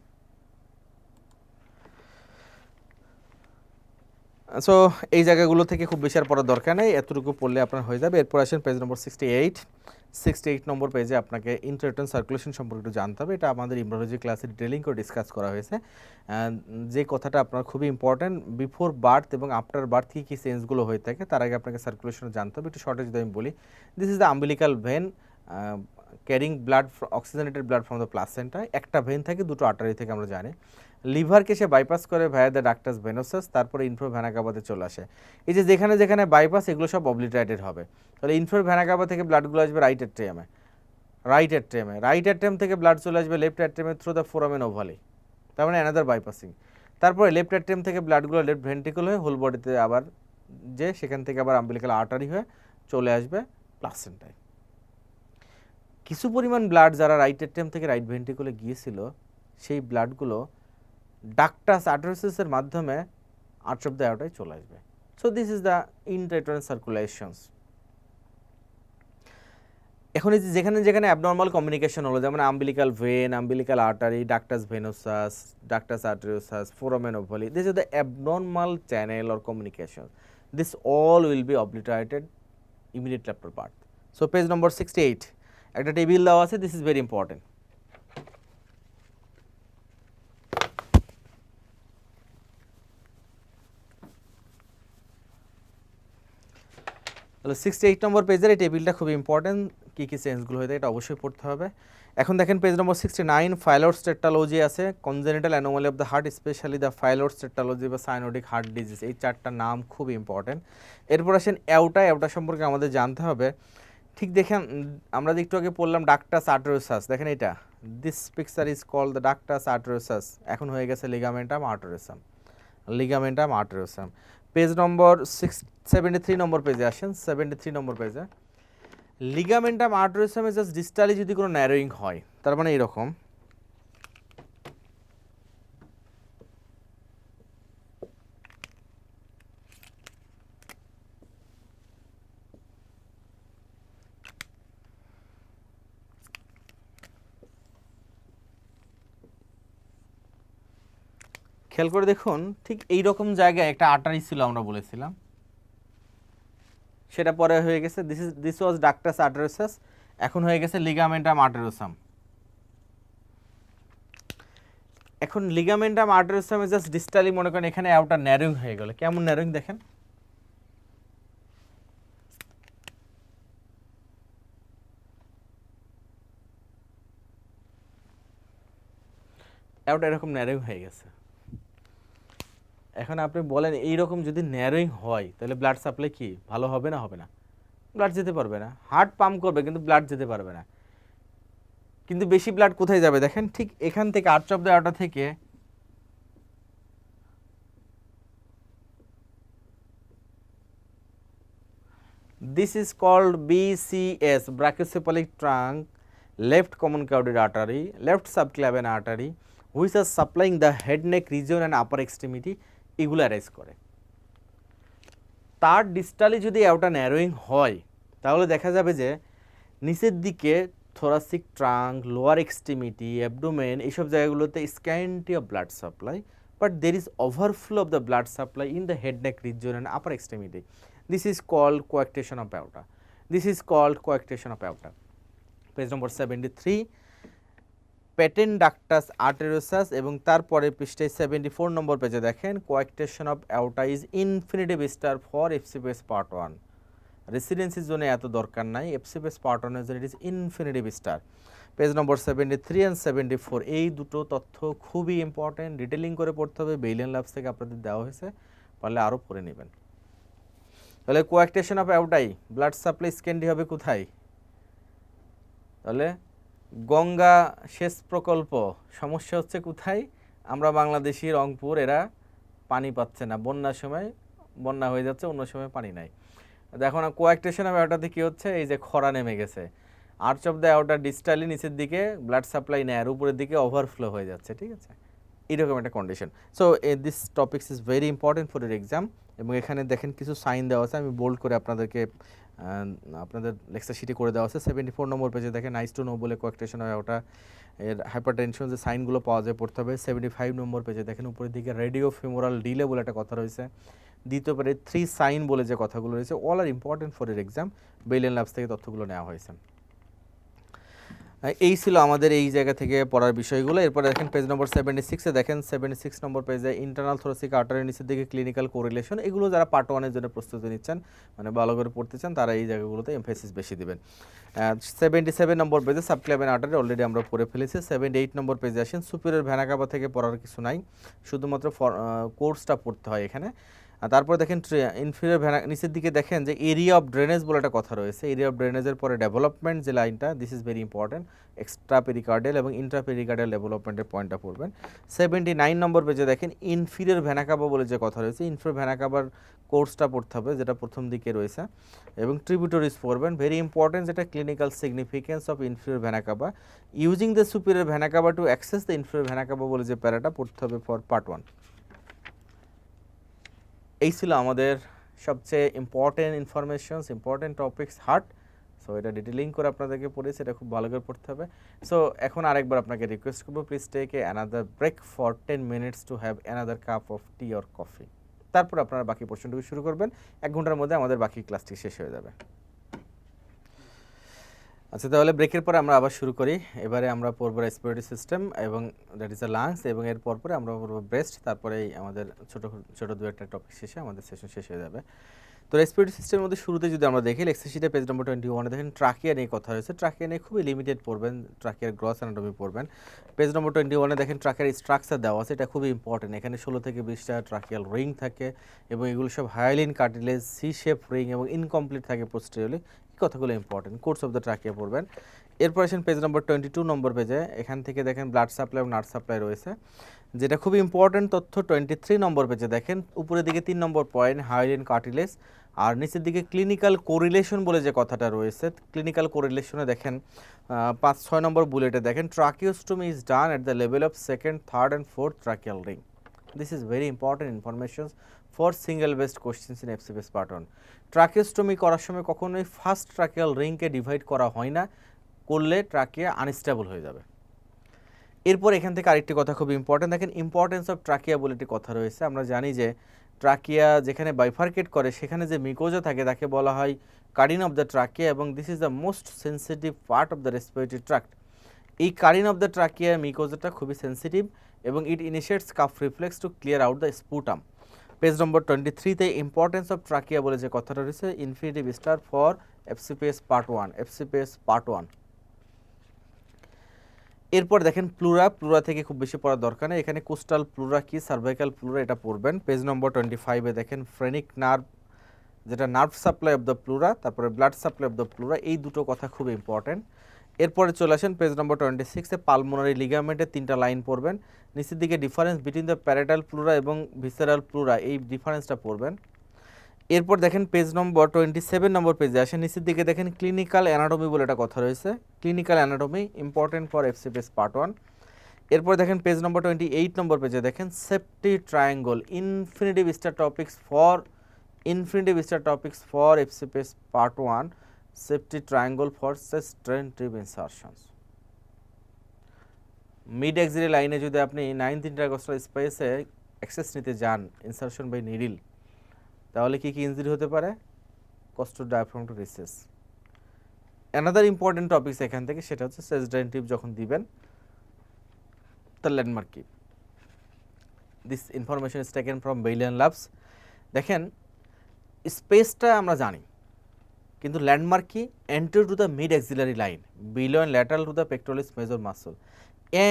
সো এই জায়গাগুলো থেকে খুব বেশি আর পড়ার দরকার নেই, এতটুকু পড়লে আপনার হয়ে যাবে। এরপর আসেন পেজ নম্বর 68 নম্বর পেজে আপনাকে ইন্টারটন সার্কুলেশন সম্পর্কে একটু জানতে হবে। এটা আমাদের ইমব্রোলজি ক্লাসে ডিটেলিং করে ডিসকাস করা হয়েছে। যে কথাটা আপনার খুবই ইম্পর্ট্যান্ট, বিফোর বার্থ এবং আফটার বার্থ কী কী চেঞ্জগুলো হয়ে থাকে তার আগে আপনাকে সার্কুলেশন জানতে হবে। একটু শর্টে যদি আমি বলি, this is the umbilical vein carrying blood, oxygenated blood from the placenta. একটা ভেন থাকে, দুটো আর্টারি থেকে আমরা জানি। লিভারকে সে বাইপাস করে ভায়া দ্য ডাক্টাস ভেনোসাস, তারপরে ইনফ্রো ভেনা কাভাতে চলে আসে। এই যে যেখানে যেখানে বাইপাস, এগুলো সব অবলিটারেটেড হবে। তাহলে ইনফ্রো ভেনা কাভা থেকে ব্লাডগুলো আসবে রাইট অ্যাট্রিয়ামে, রাইট অ্যাট্রিয়াম থেকে ব্লাড চলে আসবে লেফট অ্যাট্রিয়ামে থ্রু দ্য ফোরামেন ওভালি, তার মানে অ্যানাদার বাইপাসিং। তারপরে লেফট অ্যাট্রিয়াম থেকে ব্লাডগুলো লেফট ভেন্ট্রিকল হয়ে হোল বডিতে আবার যে সেখান থেকে আবার আম্বিলিকাল আর্টারি হয়ে চলে আসবে প্লাসেন্টায়। কিছু পরিমাণ ব্লাড যারা রাইট অ্যাট্রিয়াম থেকে রাইট ভেন্ট্রিকলে গিয়েছিল, সেই ব্লাডগুলো ডাক্টাস আর্টারিসের মাধ্যমে আর্চ অফ দ্য অ্যাওর্টায় চলে আসবে। So this is the intrauterine circulations. এখন এই যে যেখানে যেখানে অ্যাবনর্মাল কমিউনিকেশন হলো, যেমন umbilical vein, umbilical artery, ductus venosus, ductus arteriosus, foramen ovale, this is the abnormal channel or communication, this all will be obliterated immediately after birth. So page number 68 একটা table দেওয়া আছে, this is very important. তাহলে 68 নম্বর পেজের এই টেবিলটা খুব important, কী কী চেঞ্জগুলো হয়ে থাকে এটা অবশ্যই পড়তে হবে। এখন দেখেন পেজ নম্বর 69 ফাইলোস্টেটালজি আছে, congenital anomaly of the heart, specially the Fallot's tetralogy বা সাইনোডিক হার্ট ডিজিজ, এই 4টা নাম খুব ইম্পর্টেন্ট। এরপর আসেন অ্যাওটা সম্পর্কে আমাদের জানতে হবে। ঠিক দেখেন আমরা একটু আগে পড়লাম ডাক্টাস আর্টেরিওসাস, দেখেন এটা, this picture is called the ductus arteriosus, এখন হয়ে গেছে লিগামেন্টাম আর্টেরিওসাম। পেজ নম্বর 73 নম্বর পেজে আসেন, 73 নম্বর পেজে লিগামেন্টাম আর্টেরিওসামে জাস্ট ডিস্টালি যদি কোনো ন্যারোয়িং হয়, তার মানে এরকম, খেয়াল করে দেখুন, ঠিক এই রকম জায়গায় একটা আর্টারি ছিল আমরা বলেছিলাম, সেটা পরে হয়ে গেছে দিস ওয়াজ ডাক্টাস আর্টেরিওসাস, এখন হয়ে গেছে লিগামেন্টাম আর্টেরিওসাম। এখন লিগামেন্টাম আর্টেরিওসামে জাস্ট ডিস্টালি মনে করেন এখানে আউটার ন্যারোইং হয়ে গেল, কেমন ন্যারোইং দেখেন, অ্যাওটা এরকম ন্যারোইং হয়ে গেছে। এখন আপনি বলেন এইরকম যদি ন্যারোইং হয় তাহলে ব্লাড সাপ্লাই কি ভালো হবে না হবে না? ব্লাড যেতে পারবে না। হার্ট পাম্প করবে কিন্তু ব্লাড যেতে পারবে না। কিন্তু বেশি ব্লাড কোথায় যাবে দেখেন, ঠিক এখান থেকে আর্চ অফ দ্য অ্যাওর্টা থেকে this is called BCS, brachiocephalic trunk, left common carotid artery, left subclavian artery, which are supplying the head neck region and upper extremity, এগুলো অ্যারাইজ করে। তার ডিস্টালি যদি অ্যাওটা ন্যারোইং হয় তাহলে দেখা যাবে যে নিচের দিকে thoracic trunk, lower extremity, abdomen এইসব জায়গাগুলোতে scanty of blood supply, but there is overflow of the blood supply in the head neck region and upper extremity. This is called coarctation of aorta. This is called coarctation of aorta. Page number 73, patent ductus arteriosus, এবং তারপরে পৃষ্ঠায় 74 number পেজে দেখেন coarctation of aorta is infinitive star for FCPS part 1। রেসিডেন্সির জন্য এত দরকার নাই, এফসিপিএস পার্ট 1 এর জন্য it is infinitive star. Page number 73 and 74, এই দুটো তথ্য খুবই ইম্পর্টেন্ট, ডিটেলিং করে পড়তে হবে। বেইলিয়ান ল্যাবস থেকে আপনাদের দেওয়া হয়েছে, পারলে আরও পড়ে নেবেন। তাহলে কোয়াক্টেশন অফ অ্যাওটাই ব্লাড সাপ্লাই স্ক্যান্ডি হবে কোথায়? তাহলে গঙ্গা সেচ প্রকল্প সমস্যা হচ্ছে কোথায়? আমরা বাংলাদেশি রংপুর, এরা পানি পাচ্ছে না, বন্যার সময় বন্যা হয়ে যাচ্ছে, অন্য সময় পানি নাই। দেখো না কোয়াক্টেশন অফ অ্যাওটা কি হচ্ছে, এই যে খরা নেমে গেছে, আর্চ অফ দ্য অ্যাওটা ডিস্টালি নিচের দিকে ব্লাড সাপ্লাই নেয় আর উপরের দিকে ওভারফ্লো হয়ে যাচ্ছে, ঠিক আছে, এরকম একটা condition. So this topics is very important for your exam. এবং এখানে দেখেন কিছু সাইন দেওয়া আছে, আমি বোল্ড করে আপনাদেরকে আপনাদের লেকচার শিটে করে দেওয়া আছে। 74 নম্বর পেজে দেখেন নাইস টু নো বলে কোয়াক্টেশন হয় ওটা, এর হাইপারটেনশন যে সাইনগুলো পাওয়া যায় পড়তে হবে। 75 নম্বর পেজে দেখেন উপরের দিকে রেডিও ফিমোরাল ডিলে বলে একটা কথা রয়েছে। দ্বিতীয় পারে 3 সাইন বলে যে কথাগুলো রয়েছে, অল আর ইম্পর্টেন্ট ফর এর এক্সাম। বেইলিয়ান ল্যাবস থেকে তথ্যগুলো নেওয়া হয়েছে। এই ছিল আমাদের এই জায়গা থেকে পড়ার বিষয়গুলো। এরপরে দেখেন পেজ নম্বর 76-এ দেখেন 76 নম্বর পেজে ইন্টারনাল থোরাসিক আর্টারির নিচের দিকে ক্লিনিক্যাল কোরিলেশন, এগুলো যারা পার্ট 1 এর জন্য প্রস্তুতি নিচ্ছেন, মানে ভালো করে পড়তে চান, তারা এই জায়গাগুলোতে এমফেসিস বেশি দিবেন। 77 নম্বর পেজে সাবক্লাভিয়ান আর্টারি অলরেডি আমরা পড়ে ফেলেছি। 78 নম্বর পেজে আসেন, সুপিরিয়র ভেনা কাভা থেকে পড়ার কিছু নাই, শুধুমাত্র কোর্সটা পড়তে হয় এখানে। আর তারপরে দেখেন ইনফিরিয়র ভেনা, নিচের দিকে দেখেন যে এরিয়া অফ ড্রেনেজ বলে একটা কথা রয়েছে। এরিয়া অফ ড্রেনেজের পরে ডেভেলপমেন্ট যে লাইনটা, this is very important, extra pericardial এবং ইন্ট্রা পেরিকার্ডিয়াল ডেভেলপমেন্টের পয়েন্টটা পড়বেন। 79 নম্বর পেজে দেখেন ইনফিরিয়র ভেনা কাভা বলে যে কথা রয়েছে, ইনফিরিয়র ভেনা কাভার কোর্সটা পড়তে হবে, যেটা প্রথম দিকে রয়েছে, এবং ট্রিবিউটরিজ পড়বেন, ভেরি ইম্পর্টেন্ট, যেটা clinical significance of inferior vena cava, using the superior vena cava to access the inferior vena cava বলে যে প্যারাটা পড়তে হবে ফর পার্ট 1। এই ছিল আমাদের সবচেয়ে important informations, important topics heart. So এটা ডিটেলিং করে আপনাদেরকে পড়েছি, এটা খুব ভালো করে পড়তে হবে। সো এখন আরেকবার আপনাকে রিকোয়েস্ট করবো, please take a another break for 10 minutes to have another cup of tea or coffee. তারপর আপনারা বাকি পোর্শনটুকু শুরু করবেন, 1 ঘন্টার মধ্যে আমাদের বাকি ক্লাসটি শেষ হয়ে যাবে। আচ্ছা, তাহলে ব্রেকের পরে আমরা আবার শুরু করি। এবারে আমরা পড়বো রেসপিরেটরি সিস্টেম এবং দ্যাট ইজ দ্য লাংস, এবং এর পরে আমরা পড়বো ব্রেস্ট, তারপরেই আমাদের ছোট ছোট দু একটা টপিক শেষে আমাদের সেশন শেষ হয়ে যাবে। তো রেসপিরেটরি সিস্টেমের মধ্যে শুরুতে যদি আমরা দেখি, লেকচার শিটে পেজ নম্বর 21 দেখেন ট্রাকিয়া নিয়ে কথা হয়েছে। ট্রাকিয়া নিয়ে খুবই লিমিটেড পড়বেন, ট্রাকিয়ার গ্রস অ্যানাটমি পড়বেন। পেজ নম্বর 21 দেখেন ট্রাকিয়ার স্ট্রাকচার দেওয়া আছে, এটা খুবই ইম্পর্টেন্ট। এখানে 16 থেকে 20টা ট্রাকিয়াল রিং থাকে এবং এগুলো সব hyaline cartilage, C shape ring এবং ইনকমপ্লিট থাকে পোস্টেরিয়রলি। এই কথাগুলো important, course of the trachea পড়বেন। এরপর আসেন পেজ নম্বর 22 নম্বর পেজে, এখান থেকে দেখেন ব্লাড সাপ্লাই এবং নার্ভ সাপ্লাই রয়েছে, যেটা খুবই ইম্পর্টেন্ট তথ্য। 23 নম্বর পেজে দেখেন উপরের দিকে 3 নম্বর পয়েন্ট হায়ালিন কার্টিলেজ, আর নিচের দিকে ক্লিনিক্যাল কোরিলেশন বলে যে কথাটা রয়েছে, ক্লিনিক্যাল কোরিলেশনে দেখেন 5-6 নম্বর বুলেটে দেখেন tracheostomy is done at the level of second, third and fourth tracheal ring. This is very important information for single based questions in FCPS part 1। Tracheostomy করার সময় কখনোই ফার্স্ট ট্রাকিয়াল রিংকে ডিভাইড করা হয় না, করলে ট্রাকিয়া আনস্টেবল হয়ে যাবে। এরপর এখান থেকে আরেকটি কথা খুব ইম্পর্টেন্ট, দেখেন ইম্পর্টেন্স অফ ট্রাকিয়া বলে একটি কথা রয়েছে। আমরা জানি যে ট্রাকিয়া যেখানে বাইফার্কেট করে সেখানে যে মিকোজা থাকে তাকে বলা হয় কারিন অফ দ্য ট্রাকিয়া, এবং this is the most sensitive part of the respiratory tract. এই কারিন অফ দ্য ট্রাকিয়া মিকোজাটা খুবই সেন্সিটিভ এবং it initiates cough reflex to clear out the sputum. Page number 23-তে ইম্পর্টেন্স অফ ট্রাকিয়া বলে যে কথাটা রয়েছে, infinitive star for FCPS part 1, FCPS part 1। এরপর দেখেন প্লুরা, প্লুরা থেকে খুব বেশি পড়ার দরকার নেই, এখানে কোস্টাল প্লুরা কি, সার্ভাইকাল প্লুরা এটা পড়বেন। পেজ নম্বর 25-এ দেখেন ফ্রেনিক নার্ভ, যেটা nerve supply of the pleura, তারপরে blood supply of the pleura, এই দুটো কথা খুব ইম্পর্টেন্ট। এরপরে চলে আসেন পেজ নম্বর 26-এ পালমোনারি লিগামেন্টের 3টা লাইন পড়বেন। নিচের দিকে difference between the parietal pleura এবং ভিসেরাল প্লুরা, এই ডিফারেন্সটা পড়বেন। এরপর দেখেন পেজ নম্বর 27 নম্বর পেজে আসেন, নিচের দিকে দেখেন ক্লিনিক্যাল অ্যানাটমি বলে একটা কথা রয়েছে, clinical anatomy important for FCPS part 1। এরপর দেখেন পেজ নম্বর 28 নম্বর পেজে দেখেন safety triangle, infinitive star topics for FCPS part 1, safety triangle for sustentative insertions. Mid axillary লাইনে যদি আপনি 9th ইন্টারকস্টাল স্পেসে অ্যাক্সেস নিতে যান ইনসারশন বাই নিডল, তাহলে কি কি ইনজুরি হতে পারে? Costal diaphragm to recess. Another important topics এখান থেকে, সেটা হচ্ছে সাস্টেইনটিভ যখন দিবেন তার ল্যান্ডমার্ক কি। This information is taken from Bailian labs. দেখেন স্পেসটা আমরা জানি, কিন্তু ল্যান্ডমার্ক কি? Enter to the mid axillary line, below and lateral to the pectoralis major muscle,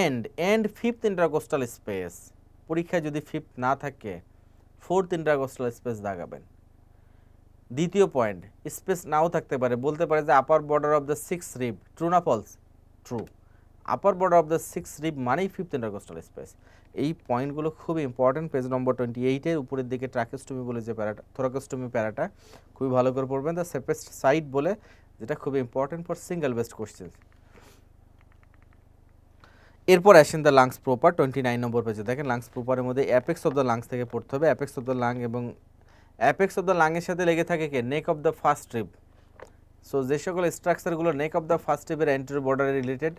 and 5th intercostal space. পরীক্ষায় যদি 5th না থাকে 4th ইন্টারকোস্টাল স্পেস দাগাবেন। দ্বিতীয় পয়েন্ট, স্পেস নাও থাকতে পারে, বলতে পারে যে upper border of the 6th rib, true না false? True. Upper border of the 6th rib মানেই 5th ইন্টারকোস্টাল স্পেস। এই পয়েন্টগুলো খুবই ইম্পর্টেন্ট। পেজ নম্বর 28-এর উপরের দিকে ট্রাকেস্টমি বলে যে প্যারাটা, থোরাকোস্টমি প্যারাটা খুবই ভালো করে পড়বেন। দ্য সেফেস্ট সাইড বলে, যেটা খুবই important for single best question. এরপর আসেন দ্য লাংস প্রপার, 29 নম্বর পেজে দেখেন লাংস প্রপারের মধ্যে অ্যাপেক্স অফ দ্য লাংস থেকে পড়তে হবে। অ্যাপেক্স অফ দ্য লাং এবং অ্যাপেক্স অফ দ্য লাংয়ের সাথে লেগে থাকে কে? Neck of the first rib. So যে সকল স্ট্রাকচারগুলো নেক অফ দ্য ফার্স্ট রিবের এন্টেরিয়র বর্ডারে রিলেটেড,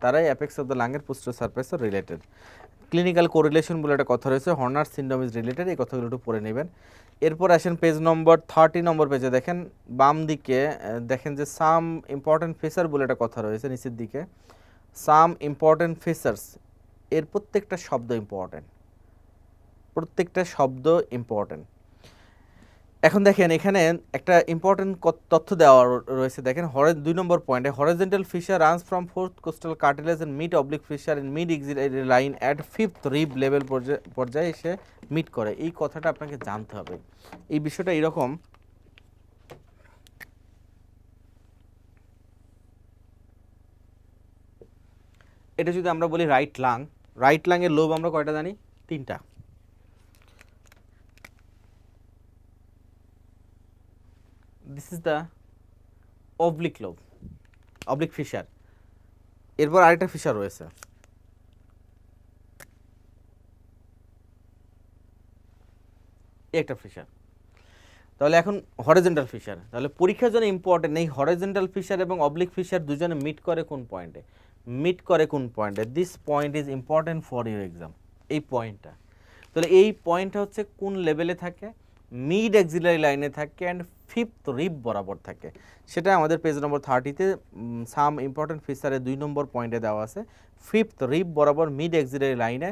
তারাই অ্যাপেক্স অফ দ্য লাংয়ের পোস্টার সারফেসও রিলেটেড। ক্লিনিক্যাল কোরিলেশন বলে একটা কথা রয়েছে, হর্নার সিনড্রোম ইজ রিলেটেড, এই কথাগুলো একটু পড়ে নেবেন। এরপর আসেন পেজ নম্বর 30 নম্বর পেজে দেখেন বাম দিকে দেখেন যে সাম ইম্পর্টেন্ট ফিচার বলে একটা কথা রয়েছে নিচের দিকে, সাম ইম্পর্টেন্ট ফিচার্স, এর প্রত্যেকটা শব্দ ইম্পর্টেন্ট, প্রত্যেকটা শব্দ ইম্পর্টেন্ট। এখন দেখেন এখানে একটা ইম্পর্টেন্ট তথ্য দেওয়া রয়েছে, দেখেন 2 নম্বর পয়েন্টে horizontal fissure runs from 4th costal cartilage and mid oblique fissure in mid axillary line at 5th rib level পর্যায়ে এসে মিট করে। এই কথাটা আপনাকে জানতে হবে। এই বিষয়টা এরকম, এটা যদি আমরা বলি রাইট লাং, রাইট লাংয়ের লোব আমরা কয়টা জানি? 3টা। This is the oblique lobe, oblique fissure. এরপর আরেকটা ফিশার রয়েছে, একটা ফিশার। তাহলে এখন হরিজন্টাল ফিশার, তাহলে পরীক্ষার জন্য ইম্পর্টেন্ট এই হরিজন্টাল ফিশার এবং অবলিক ফিশার দুজনে মিট করে কোন পয়েন্টে? মিট করে কোন পয়েন্টে? This point is important for your exam, এই পয়েন্টটা। তাহলে এই পয়েন্টটা হচ্ছে কোন লেভেলে থাকে? মিড এক্সিলারি লাইনে থাকে অ্যান্ড 5th রিব বরাবর থাকে। সেটা আমাদের পেজ নম্বর 30-তে সাম ইম্পর্টেন্ট ফিচারে 2 নম্বর পয়েন্টে দেওয়া আছে, 5th রিব বরাবর মিড এক্সিলারি লাইনে,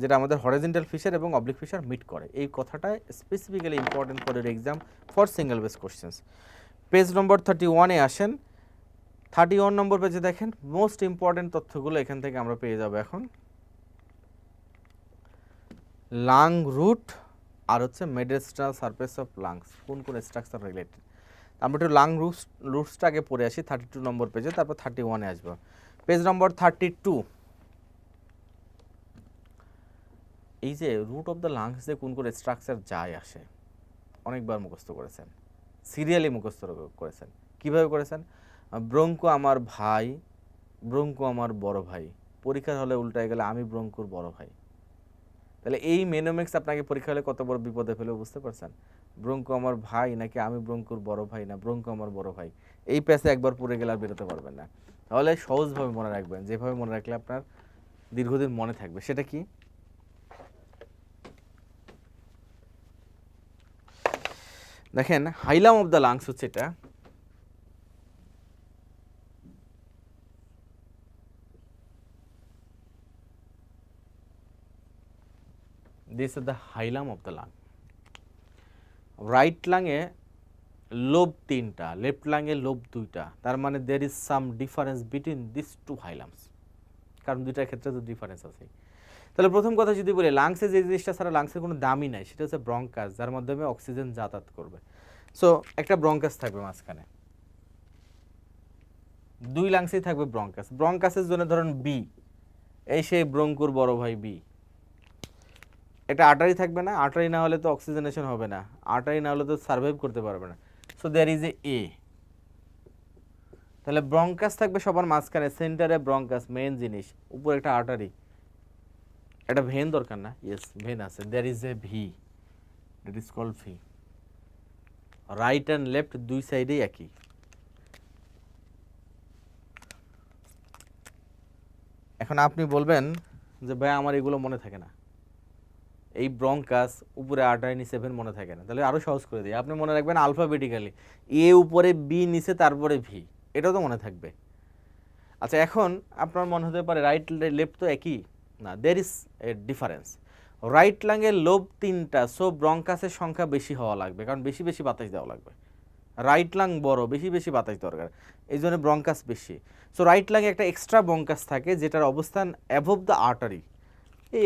যেটা আমাদের হরিজন্টাল ফিশার এবং অবলিক ফিশার মিট করে। এই কথাটা specifically important for your exam for single best questions. Page number 31-এ আসেন, 31 নম্বর পেজে দেখেন মোস্ট ইম্পর্টেন্ট তথ্যগুলো এখান থেকে আমরা পেয়ে যাব। এখন লাং রুট আর হচ্ছে মেডিস্টাল সারফেস অফ লাংস, কোন কোন স্ট্রাকচার রিলেটেড। আমরা একটু লাং রুটসটা আগে পড়ে আসি 32 নম্বর পেজে, তারপর 31-এ আসবো। পেজ নম্বর 32, এই যে রুট অফ দ্য লাংসে কোন কোন স্ট্রাকচার যায় আসে অনেকবার মুখস্থ করেছেন, সিরিয়ালি মুখস্থ করেছেন। কিভাবে করেছেন? ব্রঙ্কো আমার ভাই, ব্রঙ্কো আমার বড় ভাই, পরীক্ষার হলে উল্টায় গেলে আমি ব্রঙ্কুর বড় ভাই। তাহলে এই মেনোমিক্স আপনাকে পরীক্ষা হলে কত বড় বিপদে ফেলে, বুঝতে পারছেন? ব্রঙ্কো আমার ভাই নাকি আমি ব্রঙ্কুর বড় ভাই, না ব্রঙ্কো আমার বড় ভাই। এই প্যাসে একবার পড়ে গেলে আর বেরোতে পারবেন না। তাহলে সহজভাবে মনে রাখবেন, যেভাবে মনে রাখলে আপনার দীর্ঘদিন মনে থাকবে। সেটা কি? দেখেন হাইলাম অফ দ্য লাংস হচ্ছে এটা, this is the hilum of the lung. Right লাংয়ে লোব 3টা, লেফট লাংয়ে লোব 2টা, তার মানে there is some difference between this two hilums. কারণ দুইটার ক্ষেত্রে তো ডিফারেন্স আছে। তাহলে প্রথম কথা যদি বলি, লাংসে যে জিনিসটা ছাড়া লাংসের কোনো দামই নাই, সেটা হচ্ছে ব্রঙ্কাস, যার মাধ্যমে অক্সিজেন যাতায়াত করবে। সো একটা ব্রঙ্কাস থাকবে মাঝখানে, দুই লাংসেই থাকবে ব্রঙ্কাস। ব্রঙ্কাসের জন্য ধরুন বি, এই সেই ব্রঙ্কুর বড় ভাই বি, একটা আর্টারি থাকবে না, আর্টারি না হলে তো অক্সিজেনেশন হবে না, আর্টারি না হলে তো সার্ভাইভ করতে পারবে না। So there is a. তাহলে ব্রঙ্কাস থাকবে সবার মাঝখানে, সেন্টারে ব্রঙ্কাস মেইন জিনিস, উপরে একটা আর্টারি, একটা ভেন দরকার না, ইয়েস ভেন আছে, there is a V, that is called V. Right and left দুই সাইডেই একই। এখন আপনি বলবেন যে ভাই আমার এগুলো মনে থাকে না, এই ব্রঙ্কাস উপরে আর্টারি নিচে ভেন মনে থাকে না, তাহলে আরও সহজ করে দিই, আপনি মনে রাখবেন আলফাবেটিক্যালি, এ উপরে বি নিচে তারপরে ভি, এটাও তো মনে থাকবে। আচ্ছা এখন আপনার মনে হতে পারে রাইট লেফট তো একই, না, there is a difference. Right লাংয়ের লোব 3টা, সো ব্রঙ্কাসের সংখ্যা বেশি হওয়া লাগবে, কারণ বেশি বেশি বাতাস দেওয়া লাগবে। রাইট লাং বড়, বেশি বেশি বাতাস দরকার, এই জন্য ব্রঙ্কাস বেশি। সো রাইট লাংয়ে একটা এক্সট্রা ব্রঙ্কাস থাকে যেটার অবস্থান অ্যাবভ দ্য আর্টারি,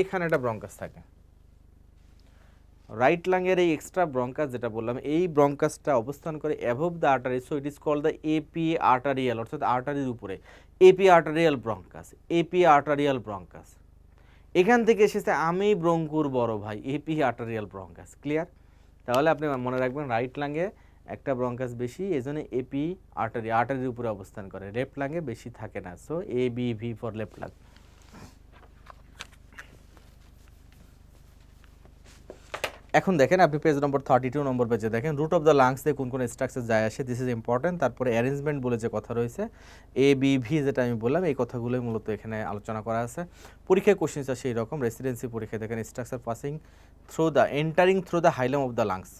এখানে একটা ব্রঙ্কাস থাকে। রাইট লাংয়ের এই এক্সট্রা ব্রঙ্কাস যেটা বললাম, এই ব্রঙ্কাসটা অবস্থান করে above the artery, so it is called the eparterial, অর্থাৎ আর্টারির উপরে eparterial bronchus, eparterial bronchus. এখান থেকে এসেছে আমি ব্রঙ্কুর বড় ভাই, এপি আর্টারিয়াল ব্রঙ্কাস। ক্লিয়ার? তাহলে আপনি মনে রাখবেন রাইট লাংয়ে একটা ব্রঙ্কাস বেশি, এই জন্য এপি আর্টারি, আর্টারির উপরে অবস্থান করে, লেফট লাংয়ে বেশি থাকে না, so a B V for left lung. এখন দেখেন আপনি পেজ নম্বর 32 নম্বর পেজে দেখেন রুট অফ দ্য লাংসে কোন কোন স্ট্রাকচার যায় আসে, দিস ইজ ইম্পর্টেন্ট। তারপরে অ্যারেঞ্জমেন্ট বলে যে কথা রয়েছে, এ বি ভি যেটা আমি বললাম, এই কথাগুলোই মূলত এখানে আলোচনা করা আছে। পরীক্ষায় কোশ্চেনটা সেই রকম, রেসিডেন্সি পরীক্ষায় দেখেন structure passing through the entering through the hilum of the lungs,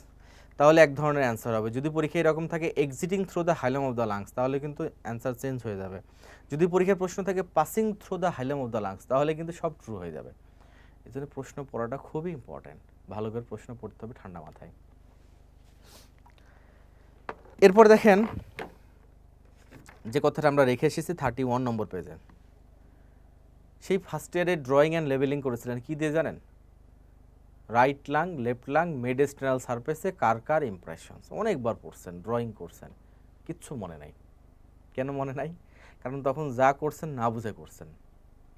তাহলে এক ধরনের অ্যান্সার হবে। যদি পরীক্ষা এরকম থাকে exciting through the hilum of the lungs, তাহলে কিন্তু অ্যান্সার চেঞ্জ হয়ে যাবে। যদি পরীক্ষার প্রশ্ন থাকে passing through the hilum of the lungs, তাহলে কিন্তু সব ট্রু হয়ে যাবে। এই জন্য প্রশ্ন পড়াটা খুবই ইম্পর্ট্যান্ট, ভালো করে প্রশ্ন পড়তে হবে ঠান্ডা মাথায়। এরপর দেখেন যে কথাটা আমরা রেখে এসেছি 31 নম্বর পেজে, সেই ফার্স্ট ইয়ারে ড্রয়িং অ্যান্ড লেভেলিং করেছিলেন কি দিয়ে জানেন? রাইট লাং, লেফট লাং, মেডিস্টাইনাল সারফেসে কার কার ইমপ্রেশনস, অনেকবার পড়ছেন, ড্রয়িং করছেন, কিচ্ছু মনে নাই। কেন মনে নাই? কারণ তখন যা করছেন না বুঝে করছেন।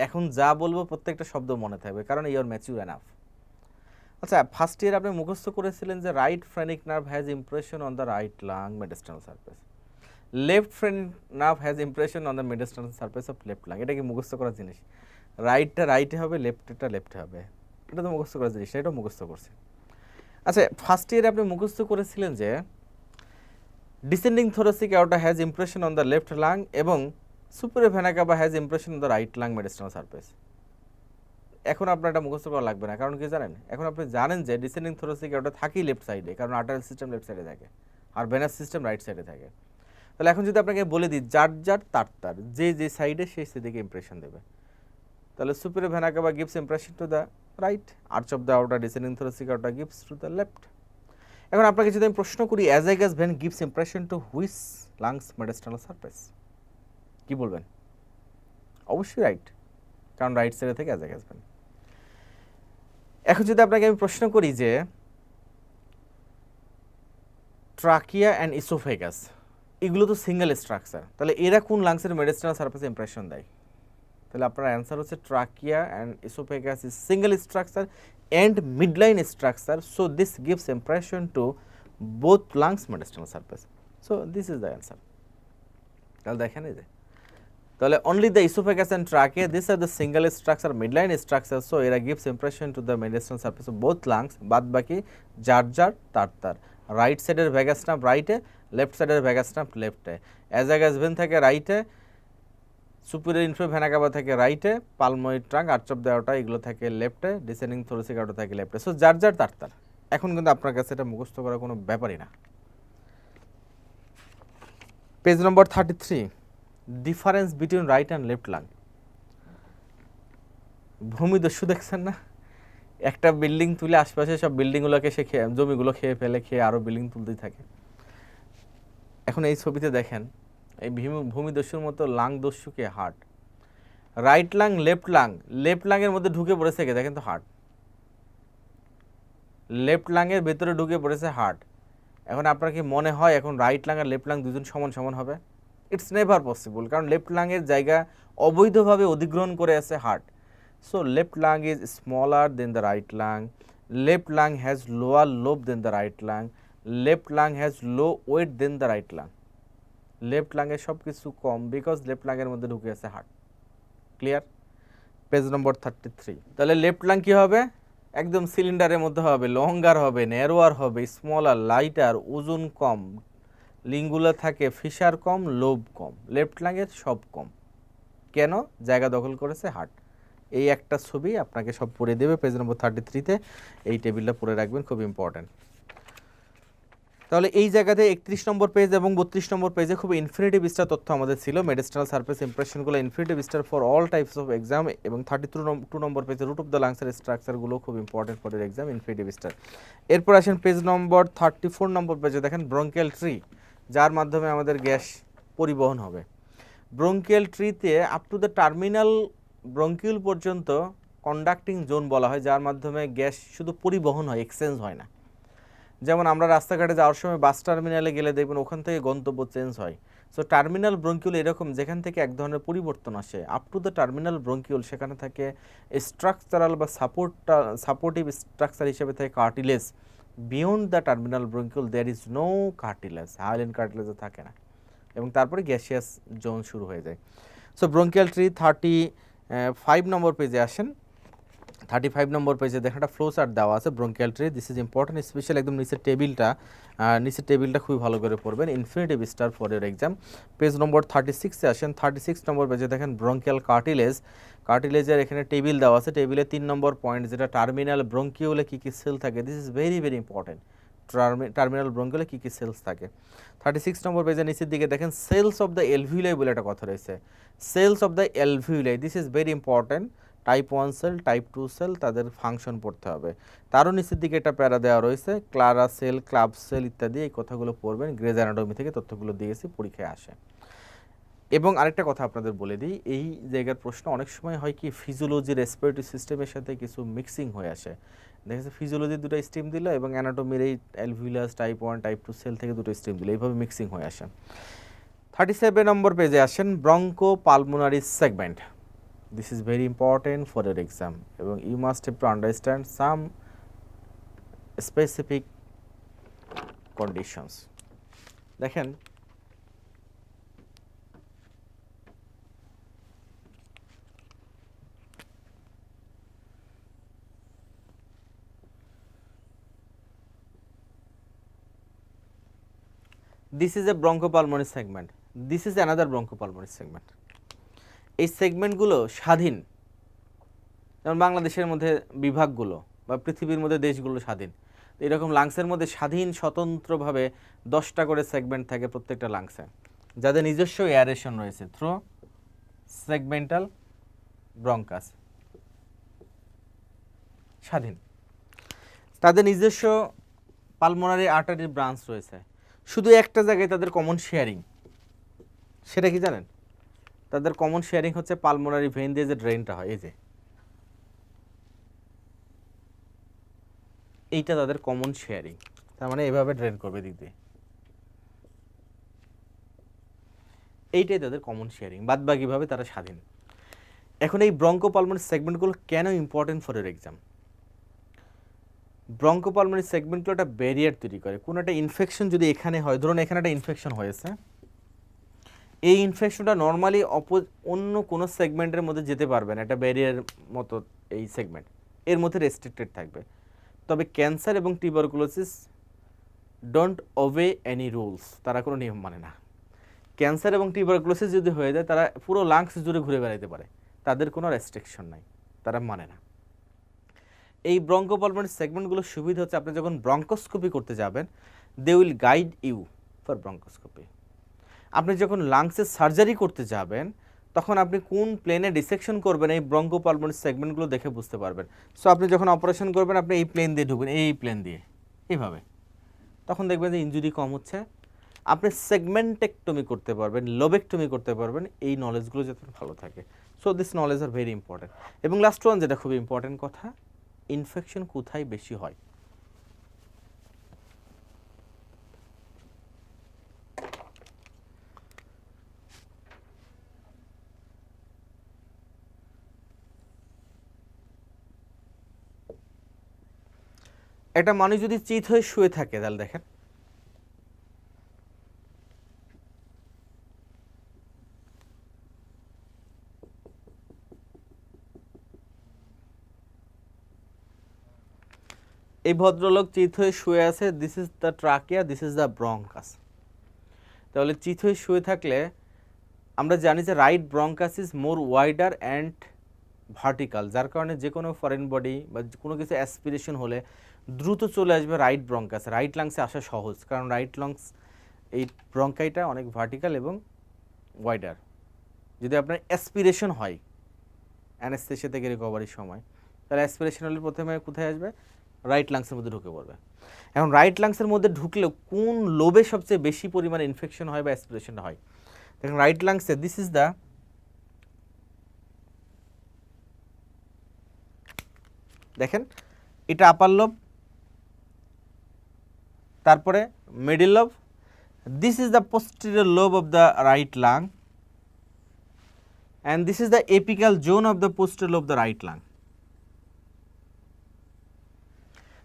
এখন যা বলবো প্রত্যেকটা শব্দ মনে থাকবে, কারণ ইউ আর ম্যাচিউর এনাফ। আচ্ছা ফার্স্ট ইয়ার আপনি মুখস্থ করেছিলেন যে right phrenic nerve has impression on the right lung mediastinal surface, left phrenic nerve has impression on the mediastinal surface of left lung. এটা কি মুখস্থ করার জিনিস? রাইটটা রাইটে হবে, লেফটটা লেফটে হবে, এটা তো মুখস্থ করার জিনিস, এটাও মুখস্থ করছে। আচ্ছা ফার্স্ট ইয়ারে আপনি মুখস্থ করেছিলেন যে descending thoracic aorta has impression on the left lung এবং superior vena cava has impression on the right lung mediastinal surface. এখন আপনার এটা মুখস্থ করা লাগবে না, কারণ কি জানেন, এখন আপনি জানেন যে ডিসেন্ডিং থোরাসিক অ্যাওর্টা থাকেই লেফট সাইডে, কারণ আর্টারিয়াল সিস্টেম লেফট সাইডে থাকে আর ভেনাস সিস্টেম রাইট সাইডে থাকে। তাহলে এখন যদি আপনাকে বলে দিই যার যার তার তার যে যে সাইডে সেই সেদিকে ইমপ্রেশন দেবে, তাহলে superior vena cava gives impression to the right, arch of the outer descending thoracic aorta gives to the left. এখন আপনাকে যদি আমি প্রশ্ন করি azygos vein gives impression to which lungs mediastinal surface, কি বলবেন? অবশ্যই রাইট, কারণ রাইট সাইডে থেকে অ্যাজাইগাস ভেন। এখন যদি আপনাকে আমি প্রশ্ন করি যে ট্রাকিয়া অ্যান্ড ইসোফেগাস এগুলো তো সিঙ্গেল স্ট্রাকচার, তাহলে এরা কোন লাংসের মেডিস্টাইনাল সারফেসে ইমপ্রেশন দেয়? তাহলে আপনার অ্যান্সার হচ্ছে trachea and oesophagus is single structure and midline structure, so this gives impression to both lungs mediastinal surface, so this is the answer. তাহলে দেখেন এই যে, তাহলে only the esophagus and trachea, these are the single structure midline structure, so এরা gives impression to the mediastinal surface of both lungs, বাদ বাকি যার যার তার তার। রাইট সাইডের ভ্যাগাস নার্ভ রাইটে, লেফট সাইডের ভ্যাগাস নার্ভ লেফটে, অ্যাজাগাস ভেন থাকে রাইটে, সুপিরিয়র ইনফিরিয়র ভেনা কাভা থাকে রাইটে, pulmonary trunk, arch of the outer এগুলো থাকে লেফটে, ডিসেন্ডিং থোরাসিক আউটার থাকে লেফটে, সো যার যার তার তার। এখন কিন্তু আপনার কাছে এটা মুখস্থ করার কোনো ব্যাপারই না। Page number 33, difference between right and left lung. ভূমিদস্যু দেখছেন না, একটা বিল্ডিং তুলে আশপাশে সব বিল্ডিংগুলোকে সে খেয়ে, জমিগুলো খেয়ে ফেলে, খেয়ে আরও বিল্ডিং তুলতেই থাকে। এখন এই ছবিতে দেখেন এই ভূমিদস্যুর মতো লাং দস্যুকে হার্ট, রাইট লাং লেফট লাংয়ের মধ্যে ঢুকে পড়েছে কে দেখেন তো হার্ট, লেফট লাংয়ের ভেতরে ঢুকে পড়েছে হার্ট। এখন আপনার কি মনে হয় এখন রাইট লাং আর লেফট লাং দুজন সমান সমান হবে? ইটস নেভার পসিবল, কারণ লেফট লাংয়ের জায়গা অবৈধভাবে অধিগ্রহণ করে আছে heart. So left lung is smaller than the right lung, left lung has lower lobe than the right lung, left lung has low weight than the right lung. Left লাংয়ের সব কিছু কম, বিকজ লেফট লাংয়ের মধ্যে ঢুকে আছে heart. Clear? Page number 33। তাহলে left lung কি হবে? একদম সিলিন্ডারের মধ্যে হবে, লঙ্গার হবে, ন্যারোয়ার হবে, স্মলার, লাইটার, ওজন কম, লিঙ্গুলা থাকে, ফিশার কম, লোব কম। লেফট লাংয়ের সব কম, কেন? জায়গা দখল করেছে হার্ট। এই একটা ছবি আপনাকে সব পড়ে দেবে পেজ নম্বর 33-তে, এই টেবিলটা পড়ে রাখবেন, খুব ইম্পর্টেন্ট। তাহলে এই জায়গাতে 31 নম্বর পেজ এবং 32 নম্বর পেজে খুব ইনফিনিটিভ স্টার তথ্য আমাদের ছিল, মেডিস্টাল সারফেস ইমপ্রেশনগুলো infinitive star for all types of exam, এবং 32 নম্বর পেজে রুট অফ দ্য লাংসের স্ট্রাকচারগুলো খুব important for exam, infinitive star. এরপর আসেন পেজ নম্বর 34 নম্বর পেজে, দেখেন ব্রঙ্কিয়াল ট্রি, যার মাধ্যমে আমাদের গ্যাস পরিবহন হবে। ব্রঙ্কিয়াল ট্রিতে up to the terminal bronchiole পর্যন্ত কন্ডাক্টিং জোন বলা হয়, যার মাধ্যমে গ্যাস শুধু পরিবহন হয়, এক্সচেঞ্জ হয় না। যেমন আমরা রাস্তাঘাটে যাওয়ার সময় বাস টার্মিনালে গেলে দেখবেন ওখান থেকে গন্তব্য চেঞ্জ হয়। সো টার্মিনাল ব্রঙ্কিউল এরকম, যেখান থেকে এক ধরনের পরিবর্তন আসে up to the terminal bronchiole, সেখানে থাকে স্ট্রাকচারাল বা সাপোর্টিভ স্ট্রাকচার হিসেবে থাকে cartilage. Beyond the terminal bronchiole there is no cartilage, hyaline কার্টিলেজে থাকে না, এবং তারপরে গ্যাসিয়াস জোন শুরু হয়ে যায়। সো ব্রঙ্কিয়াল ট্রি 35 নম্বর পেজে আসেন। 35 নম্বর পেজে দেখেন একটা ফ্লো চার্ট দেওয়া আছে ব্রঙ্কিয়াল ট্রি। দিস ইজ ইম্পর্টেন্ট, স্পেশাল একদম নিচের টেবিলটা খুবই ভালো করে পড়বেন, infinitive star for year exam. Page number 36-এ আসেন। 36 নম্বর পেজে দেখেন ব্রঙ্কিয়াল কার্টিলেজের এখানে টেবিল দেওয়া আছে। টেবিলে 3 নম্বর পয়েন্ট, যেটা টার্মিনাল ব্রঙ্কিউলে কী কী সেল থাকে, this is very very important. Terminal ব্রঙ্কিউলে কী কী সেলস থাকে। 36 নম্বর পেজের নিচের দিকে দেখেন সেলস অফ দ্য এলভিউলাই বলে একটা কথা রয়েছে, cells of the alveoli, this is very important. Type 1 cell, type 2 cell, তাদের ফাংশন পড়তে হবে। তারও নিচের দিকে একটা প্যারা দেওয়া রয়েছে, ক্লারা সেল, ক্লাব সেল ইত্যাদি, এই কথাগুলো পড়বেন। গ্রেজ অ্যানাটমি থেকে তথ্যগুলো দিয়েছি, পরীক্ষায় আসে। এবং আরেকটা কথা আপনাদের বলে দিই, এই জায়গার প্রশ্ন অনেক সময় হয় কি, ফিজিওলজি রেসপিরেটরি সিস্টেমের সাথে কিছু মিক্সিং হয়ে আসে। দেখা যাচ্ছে ফিজিওলজির দুটো স্ট্রিম দিল এবং অ্যানাটমির এই অ্যালভিউলাস টাইপ 1 টাইপ 2 সেল থেকে দুটো স্ট্রিম দিল, এইভাবে মিক্সিং হয়ে আসে। 37 নম্বর পেজে আসেন, broncho pulmonary segment. This is very important for your exam, এবং you must have to understand some specific conditions. দেখেন this is a bronchopulmonary segment, this is another bronchopulmonary segment. এই সেগমেন্টগুলো স্বাধীন, যেমন বাংলাদেশের মধ্যে বিভাগগুলো বা পৃথিবীর মধ্যে দেশগুলো স্বাধীন, এরকম লাংসের মধ্যে স্বাধীন স্বতন্ত্রভাবে 10টা করে সেগমেন্ট থাকে প্রত্যেকটা লাংসে, যাদের নিজস্ব এয়ারেশন রয়েছে থ্রু সেগমেন্টাল ব্রঙ্কাস, স্বাধীন। তাদের নিজস্ব পালমোনারি আর্টারি ব্রাঞ্চ রয়েছে, শুধু একটা জায়গায় তাদের কমন শেয়ারিং, সেটা কি জানেন? তাদের কমন শেয়ারিং হচ্ছে পালমোনারি ভেইন দিয়ে যে ড্রেনটা হয়, এই যে এইটা তাদের কমন শেয়ারিং, তার মানে এভাবে ড্রেন করবে দিক দিয়ে, এইটাই তাদের কমন শেয়ারিং, বাদ বাকিভাবে তারা স্বাধীন। এখন এই ব্রঙ্কোপালমোনারি সেগমেন্টগুলো কেন ইম্পর্টেন্ট ফর এর এক্সাম? ব্রঙ্কোপালমোনারি সেগমেন্টগুলো একটা ব্যারিয়ার তৈরি করে। কোনো একটা ইনফেকশন যদি এখানে হয়, ধরুন এখানে একটা ইনফেকশন হয়েছে, এই ইনফেকশনটা নর্মালি অন্য কোনো সেগমেন্টের মধ্যে যেতে পারবে না, একটা ব্যারিয়ার মতো এই সেগমেন্ট এর মধ্যে রেস্ট্রিক্টেড থাকবে। তবে ক্যান্সার এবং টিউবারকুলোসিস ডোন্ট ওবে এনি রুলস, তারা কোনো নিয়ম মানে না। ক্যান্সার এবং টিউবারকুলোসিস যদি হয়ে যায়, তারা পুরো লাংস জুড়ে ঘুরে বেড়াতে পারে, তাদের কোনো রেস্ট্রিকশন নাই, তারা মানে না। এই ব্রঙ্কোপালমোনারি সেগমেন্টগুলোর সুবিধা হচ্ছে, আপনি যখন ব্রঙ্কোস্কোপি করতে যাবেন, they will guide you for bronchoscopy. আপনি যখন লাংসের সার্জারি করতে যাবেন, তখন আপনি কোন প্লেনে ডিসেকশন করবেন, এই ব্রঙ্কোপালমোনারি সেগমেন্টগুলো দেখে বুঝতে পারবেন। সো আপনি যখন অপারেশন করবেন, আপনি এই প্লেন দিয়ে ঢুকবেন, এই প্লেন দিয়ে এইভাবে, তখন দেখবেন যে ইনজুরি কম হচ্ছে। আপনি সেগমেন্টেক্টমি করতে পারবেন, লোবেক্টমি করতে পারবেন, এই নলেজগুলো যাতে ভালো থাকে। So this knowledge R very important. এবং লাস্ট ওয়ান যেটা খুব ইম্পর্টেন্ট কথা, ইনফেকশন কোথায় বেশি হয়। একটা মানুষ যদি চিত হয়ে শুয়ে থাকে তাহলে দেখেন এই ভদ্রলোক চিত হয়ে শুয়ে আছে, this is the trachea, this is the bronchus. তাহলে চিত হয়ে শুয়ে থাকলে আমরা জানি যে right bronchus is more wider and vertical, যার কারণে যে কোনো ফরেন বডি বা কোনো কিছু অ্যাসপিরেশন হলে দ্রুত চলে আসবে রাইট ব্রঙ্কাস, রাইট লাংসে আসা সহজ, কারণ রাইট লাংস এই ব্রঙ্কাইটা অনেক ভার্টিক্যাল এবং ওয়াইডার। যদি আপনার অ্যাসপিরেশন হয় অ্যানেস্থেসিয়া থেকে রিকভারির সময়, তাহলে অ্যাসপিরেশন হলে প্রথমে কোথায় আসবে, রাইট লাংসের মধ্যে ঢুকে পড়বে। এখন রাইট লাংসের মধ্যে ঢুকলেও কোন লোবে সবচেয়ে বেশি পরিমাণে ইনফেকশন হয় বা অ্যাসপিরেশন হয়, দেখেন রাইট লাংসে দিস ইজ দ্য, দেখেন এটা আপার লোব, তারপরে middle lobe, this is the posterior lobe of the right lung and this is the apical zone of the posterior lobe of the right lung.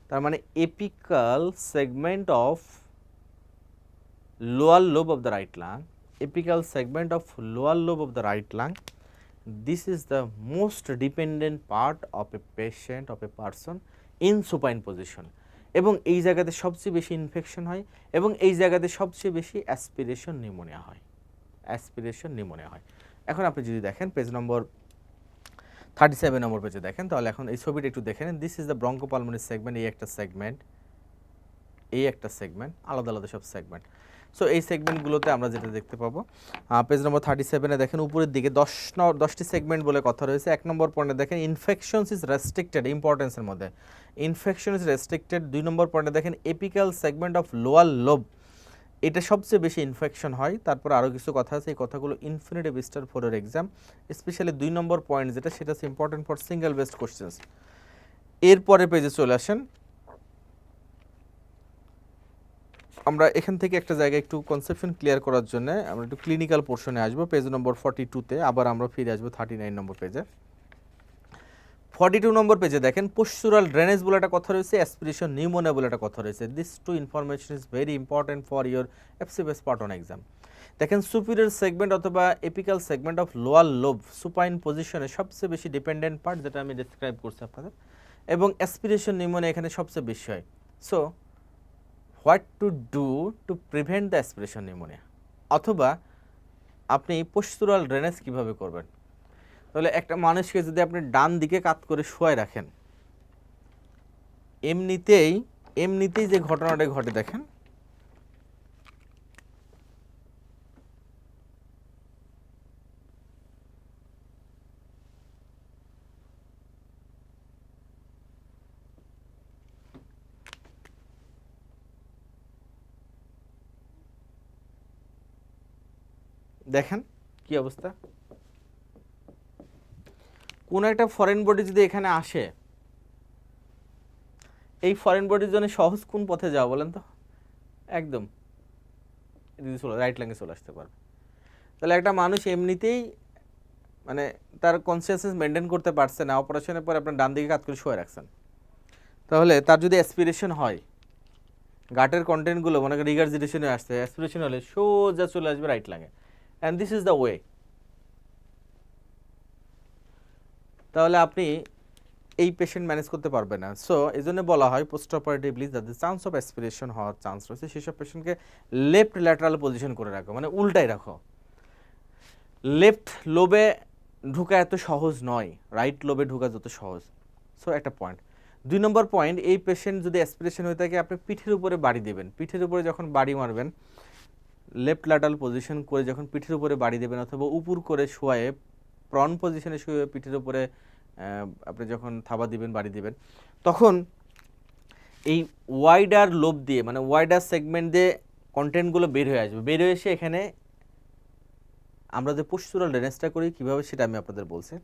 তার মানে apical segment of lower lobe of the right lung, apical segment of lower lobe of the right lung, this is the most dependent part of a patient, of a person in supine position, এবং এই জায়গাতে সবচেয়ে বেশি infection হয় এবং এই জায়গাতে সবচেয়ে বেশি অ্যাসপিরেশন নিউমোনিয়া হয়, অ্যাসপিরেশন নিউমোনিয়া হয়। এখন আপনি যদি দেখেন পেজ নম্বর 37 নম্বর পেজে দেখেন, তাহলে এখন এই ছবিটা একটু দেখেন, this is the bronchopulmonary segment, এই একটা সেগমেন্ট, এই একটা সেগমেন্ট, আলাদা আলাদা সব সেগমেন্ট। সো এই সেগমেন্টগুলোতে আমরা যেটা দেখতে পাবো পেজ নম্বর 37-এ দেখেন উপরের দিকে 10টি সেগমেন্ট বলে কথা রয়েছে। 1 নম্বর পয়েন্টে দেখেন ইনফেকশনস ইজ রেস্ট্রিক্টেড, ইম্পর্টেন্সের মধ্যে ইনফেকশন ইজ রেস্ট্রিক্টেড। 2 নম্বর পয়েন্টে দেখেন apical segment of lower lobe, এটা সবচেয়ে বেশি ইনফেকশন হয়। তারপর আরও কিছু কথা আছে, এই কথাগুলো ইনফিনিটিভ স্টার ফর এর এক্সাম, স্পেশালি 2 নম্বর পয়েন্ট যেটা, সেটা হচ্ছে important for single based questions. এরপরে পেজে চলে আসেন, আমরা এখান থেকে একটা জায়গায় একটু কনসেপশন ক্লিয়ার করার জন্য আমরা একটু ক্লিনিক্যাল পোর্শনে আসবো, পেজ নম্বর 42-তে আবার আমরা ফিরে আসবো 39 নম্বর পেজে। 42 নম্বর পেজে দেখেন পোস্চুরাল ড্রেনেজ বলে একটা কথা রয়েছে, অ্যাসপিরেশন নিউমোনিয়া বলে একটা কথা রয়েছে। This two information is very important for your FCBS part 1 exam. দেখেন সুপিরিয়র সেগমেন্ট অথবা apical segment of lower lobe supine পজিশনে সবচেয়ে বেশি ডিপেন্ডেন্ট পার্ট, যেটা আমি ডিসক্রাইব করছি আপনাদের, এবং অ্যাসপিরেশন নিউমোনিয়া এখানে সবচেয়ে বেশি হয়। So what to do to prevent the aspiration pneumonia, অথবা আপনি পোস্চুরাল ড্রেনেজ কীভাবে করবেন। তাহলে একটা মানুষকে যদি আপনি ডান দিকে কাত করে শোয়ায় রাখেন, এমনিতেই যে ঘটনাটা ঘটে দেখেন, দেখেন কি অবস্থা, কোন একটা ফরেন বডি যদি এখানে আসে, এই ফরেন বডির জন্য সহজ কোন পথে যাওয়া বলেন তো, একদম রাইট লাইনে চলে আসতে পারবে। তাহলে একটা মানুষ এমনিতেই মানে তার কনসিয়াসনেস মেনটেন করতে পারছে না, অপারেশনের পর আপনার ডান দিকে কাত করে শুয়ে রাখছেন, তাহলে তার যদি অ্যাসপিরেশন হয়, গাটের কন্টেন্টগুলো মনে করেন রিগার্জিটেশনে আসছে, অ্যাসপিরেশন হলে সোজা চলে আসবে রাইট লাইনে, and this is the way. তাহলে আপনি এই পেশেন্ট ম্যানেজ করতে পারবে না। সো এই জন্য বলা হয় পোস্ট অপারেটিভলি যাদের চান্স অফ অ্যাসপিরেশন হওয়ার চান্স রয়েছে, সেসব পেশেন্টকে লেফট ল্যাটারাল পজিশন করে রাখো, মানে উল্টাই রাখো। লেফট লোবে ঢুকা এত সহজ নয়, রাইট লোবে ঢুকা যত সহজ। সো একটা পয়েন্ট। 2 নম্বর পয়েন্ট, এই পেশেন্ট যদি অ্যাসপিরেশন হয়ে থাকে আপনি পিঠের উপরে বাড়ি দেবেন, পিঠের উপরে যখন বাড়ি মারবেন, লেফট ল্যাটারাল পজিশন করে যখন পিঠের উপরে বাড়ি দেবেন, অথবা উপর করে শোয়ে প্রন পজিশনে শুয়ে পিঠের উপরে আপনি যখন থাবা দিবেন, বাড়ি দিবেন, তখন এই ওয়াইডার লোব দিয়ে, মানে ওয়াইডার সেগমেন্ট দিয়ে কন্টেন্টগুলো বের হয়ে আসবে, বের হয়ে এসে এখানে আমরা যে পোস্চুরাল ড্রেনেজটা করি কীভাবে সেটা আমি আপনাদের বলছি।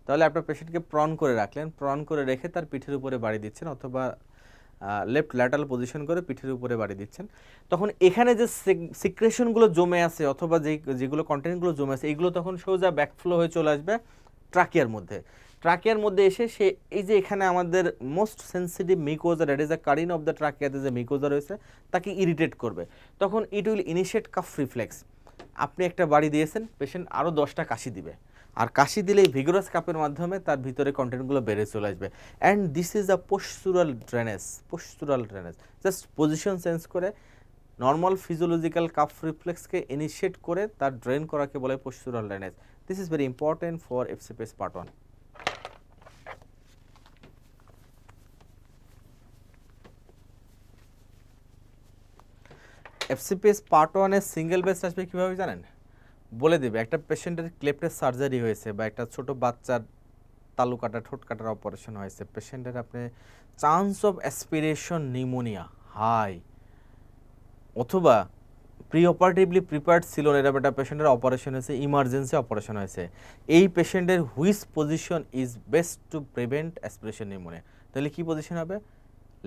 তাহলে আপনার পেশেন্টকে প্রন করে রাখলেন, প্রন করে রেখে তার পিঠের উপরে বাড়ি দিচ্ছেন অথবা লেফট ল্যাটারাল পজিশন করে পিঠের উপরে বাড়ি দিচ্ছেন। তখন এখানে যে সিক্রেশনগুলো জমে আছে অথবা যেগুলো কন্টেন্টগুলো জমে আছে এইগুলো তখন সোজা ব্যাকফ্লো হয়ে চলে আসবে ট্রাকিয়ার মধ্যে। ট্রাকিয়ার মধ্যে এসে সে এই যে এখানে আমাদের most sensitive mucosa, that is the carina of the ট্রাকিয়াতে যে মিকোজা রয়েছে তাকে ইরিটেট করবে। তখন it will initiate cough reflex. আপনি একটা বাড়ি দিয়েছেন, পেশেন্ট আরও 10টা কাশি দিবে, আর কাশি দিলেই ভিগোরাস কাপের মাধ্যমে তার ভিতরে কন্টেন্টগুলো বেড়ে চলে আসবে। And this is a postural drainage. Postural drainage just position change করে নর্মাল ফিজিওলজিক্যাল কাফ রিফ্লেক্সকে ইনিশিয়েট করে তার ড্রেন করাকে বলে postural drainage. This is very important for FCPS part 1। FCPS part 1-এর সিঙ্গেল বেস্ট আসবে কীভাবে জানেন? বলে দেবে একটা পেশেন্টের ক্লেপ্টের সার্জারি হয়েছে বা একটা ছোট বাচ্চার তালু কাটা ঠোঁট কাটার অপারেশন হয়েছে, পেশেন্টের আপনি chance of aspiration pneumonia high, অথবা প্রি অপারেটিভলি প্রিপেয়ার্ড ছিল না, এরকম একটা পেশেন্টের অপারেশন হয়েছে, ইমার্জেন্সি অপারেশন হয়েছে, এই পেশেন্টের which position is best to prevent aspiration pneumonia? তাহলে কি পজিশন হবে?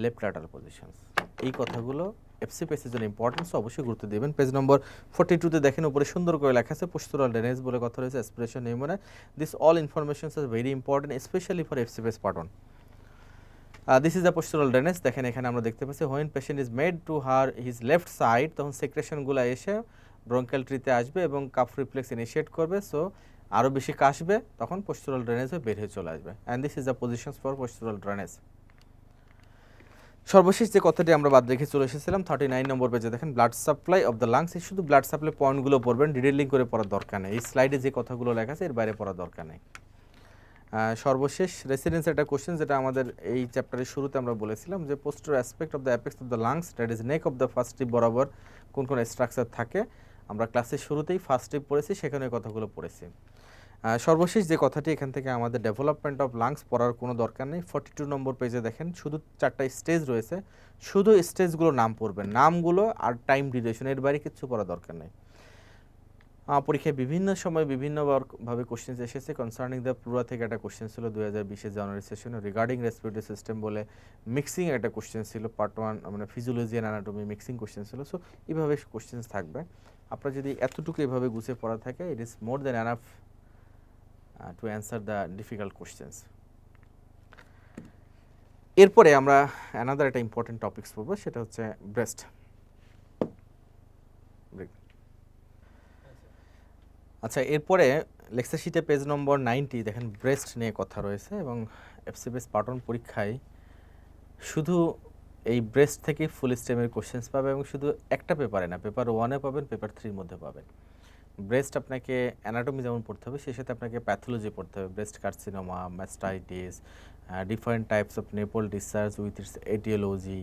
Left lateral position. এই কথাগুলো এফসিপিএসের জন্য ইম্পর্টেন্স, অবশ্যই গুরুত্ব দেবেন। পেজ নম্বর 42-তে দেখেন উপরে সুন্দর করে লেখা আছে পোস্চুরাল ড্রেনেজ বলে কথা রয়েছে, aspiration pneumonia. This all informations are very important specially for FCPS part 1। This is the postural drainage. দেখেন এখানে আমরা দেখতে পাচ্ছি when patient is made to her his left side, তখন সেক্রেশনগুলো এসে ব্রঙ্কাল ট্রিতে আসবে এবং কাফ রিফ্লেক্স ইনিশিয়েট করবে, সো আরও বেশি কাশবে, তখন পোস্চুরাল ড্রেনেজ হয়ে বের হয়ে চলে আসবে। And this is the positions for postural drainage. সর্বশেষ যে কথাটি আমরা বাদ রেখে চলে এসেছিলাম 39 নম্বর পেজে দেখেন blood supply of the lungs. এই শুধু ব্লাড সাপ্লাই পয়েন্টগুলো পড়বেন, ডিটেইলিং করে পড়ার দরকার নেই। এই স্লাইডে যে কথাগুলো লেখা আছে এর বাইরে পড়ার দরকার নেই। সর্বশেষ রেসিডেন্স একটা কোশ্চেন, যেটা আমাদের এই চ্যাপ্টারের শুরুতে আমরা বলেছিলাম যে posterior aspect of the apex of the lungs, that is neck of the first tip বরাবর কোন কোন স্ট্রাকচার থাকে। আমরা ক্লাসের শুরুতেই ফার্স্ট টিপ পড়েছি, সেখানে কথাগুলো পড়েছি। সর্বশেষ যে কথাটি এখান থেকে আমাদের ডেভেলপমেন্ট অফ লাংস পড়ার কোনো দরকার নেই। 42 নম্বর পেজে দেখেন শুধু 4টা স্টেজ রয়েছে, শুধু স্টেজগুলো নাম পড়বেন, নামগুলো আর টাইম ডিউরেশন, এর বাইরে কিছু পড়ার দরকার নেই। পরীক্ষায় বিভিন্ন সময় বিভিন্নভাবে কোশ্চেন এসেছে। কনসার্নিং দ্য প্লুরা থেকে একটা কোশ্চেন ছিল 2020 জানুয়ারি সেশনে, রিগার্ডিং রেসপিরেটরি সিস্টেম বলে মিক্সিং একটা কোশ্চেন ছিল, পার্ট 1 মানে physiology and anatomy mixing question ছিল। সো এইভাবে কোশ্চেন থাকবে। আপনার যদি এতটুকু এভাবে গুছিয়ে পড়া থাকে, ইট is more than enough to answer the difficult questions. এরপরে আমরা অ্যানাদার একটা ইম্পর্টেন্ট টপিকস পড়বো, সেটা হচ্ছে ব্রেস্ট। আচ্ছা, এরপরে লেকচার শিটে পেজ নম্বর 90 দেখেন ব্রেস্ট নিয়ে কথা রয়েছে, এবং এফসিপিএস পার্ট 1 পরীক্ষায় শুধু এই ব্রেস্ট থেকে ফুল স্টেমের কোশ্চেন্স পাবে, এবং শুধু একটা পেপারে না, পেপার 1-এ পাবেন, পেপার 3-র মধ্যে পাবেন। ব্রেস্ট আপনাকে অ্যানাটমি যেমন পড়তে হবে, সেই সাথে আপনাকে প্যাথোলজি পড়তে হবে, breast carcinoma, mastitis, different types of nipple discharge with its etiology,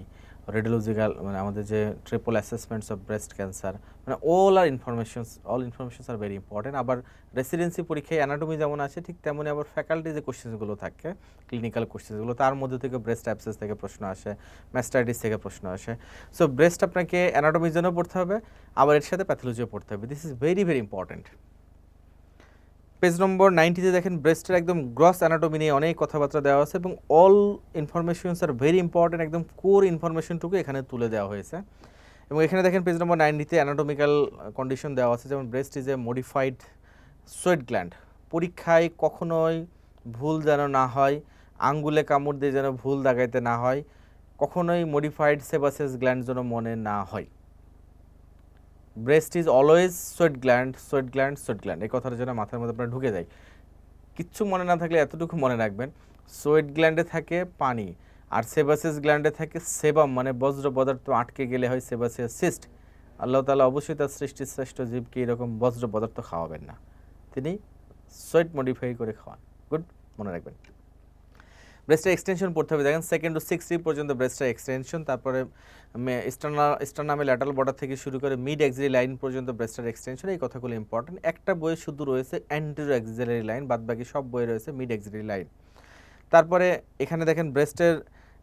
radiological মানে আমাদের যে triple assessments of breast cancer, মানে all informations are very important. আবার রেসিডেন্সি পরীক্ষায় অ্যানাটমি যেমন আছে, ঠিক তেমনই আবার ফ্যাকাল্টি যে কোশ্চেন্সগুলো থাকে, ক্লিনিক্যাল কোশ্চেন্সগুলো, তার মধ্যে থেকে ব্রেস্ট অ্যাবসেস থেকে প্রশ্ন আসে, ম্যাস্টাইটিস থেকে প্রশ্ন আসে। সো ব্রেস্ট আপনাকে অ্যানাটমির জন্য পড়তে হবে, আবার এর সাথে প্যাথোলজিও পড়তে হবে। This is very very important. Page number 90-তে দেখেন ব্রেস্টের একদম গ্রস অ্যানাটমি নিয়ে অনেক কথাবার্তা দেওয়া আছে, এবং all informations are very important, একদম কোর ইনফরমেশনটুকু এখানে তুলে দেওয়া হয়েছে। এবং এখানে দেখেন পেজ নম্বর 90-তে অ্যানাটমিক্যাল কন্ডিশন দেওয়া আছে, যেমন breast is a modified sweat gland. পরীক্ষায় কখনোই ভুল যেন না হয়, আঙ্গুলে কামড় দিয়ে যেন ভুল দাগাইতে না হয়, কখনোই মডিফাইড সেবাসেস গ্ল্যান্ড যেন মনে না হয়। Breast is always sweat gland, sweat gland, sweat gland, এই কথাটা যেন মাথার মধ্যে আপনার ঢুকে যায়। কিচ্ছু মনে না থাকলে এতটুকু মনে রাখবেন, সোয়েট গ্ল্যান্ডে থাকে পানি, আর সেবাসিয়াস গ্ল্যান্ডে থাকে সেবাম, মানে বজ্র পদার্থ আটকে গেলে হয় সেবাসিয়াস সিস্ট। আল্লাহ তাআলা অবশ্যই তার সৃষ্টির শ্রেষ্ঠ জীবকে এরকম বজ্র পদার্থ খাওয়াবেন না, তিনি সোয়েট মডিফাই করে খাওয়ান। গুড, মনে রাখবেন। ব্রেস্টের এক্সটেনশন পড়তে হবে, দেখেন 2 to 6 rib পর্যন্ত ব্রেস্টের এক্সটেনশন, তারপরে স্টার্নামে ল্যাটারাল বর্ডার থেকে শুরু করে মিড এক্সিলারি লাইন পর্যন্ত ব্রেস্টের এক্সটেনশন। এই কথাগুলো ইম্পর্টেন্ট। একটা বইয়ে শুধু রয়েছে অ্যান্টেরিয়র এক্সিলারি লাইন, বাদ বাকি সব বইয়ে রয়েছে মিড এক্সিলারি লাইন। তারপরে এখানে দেখেন ব্রেস্টের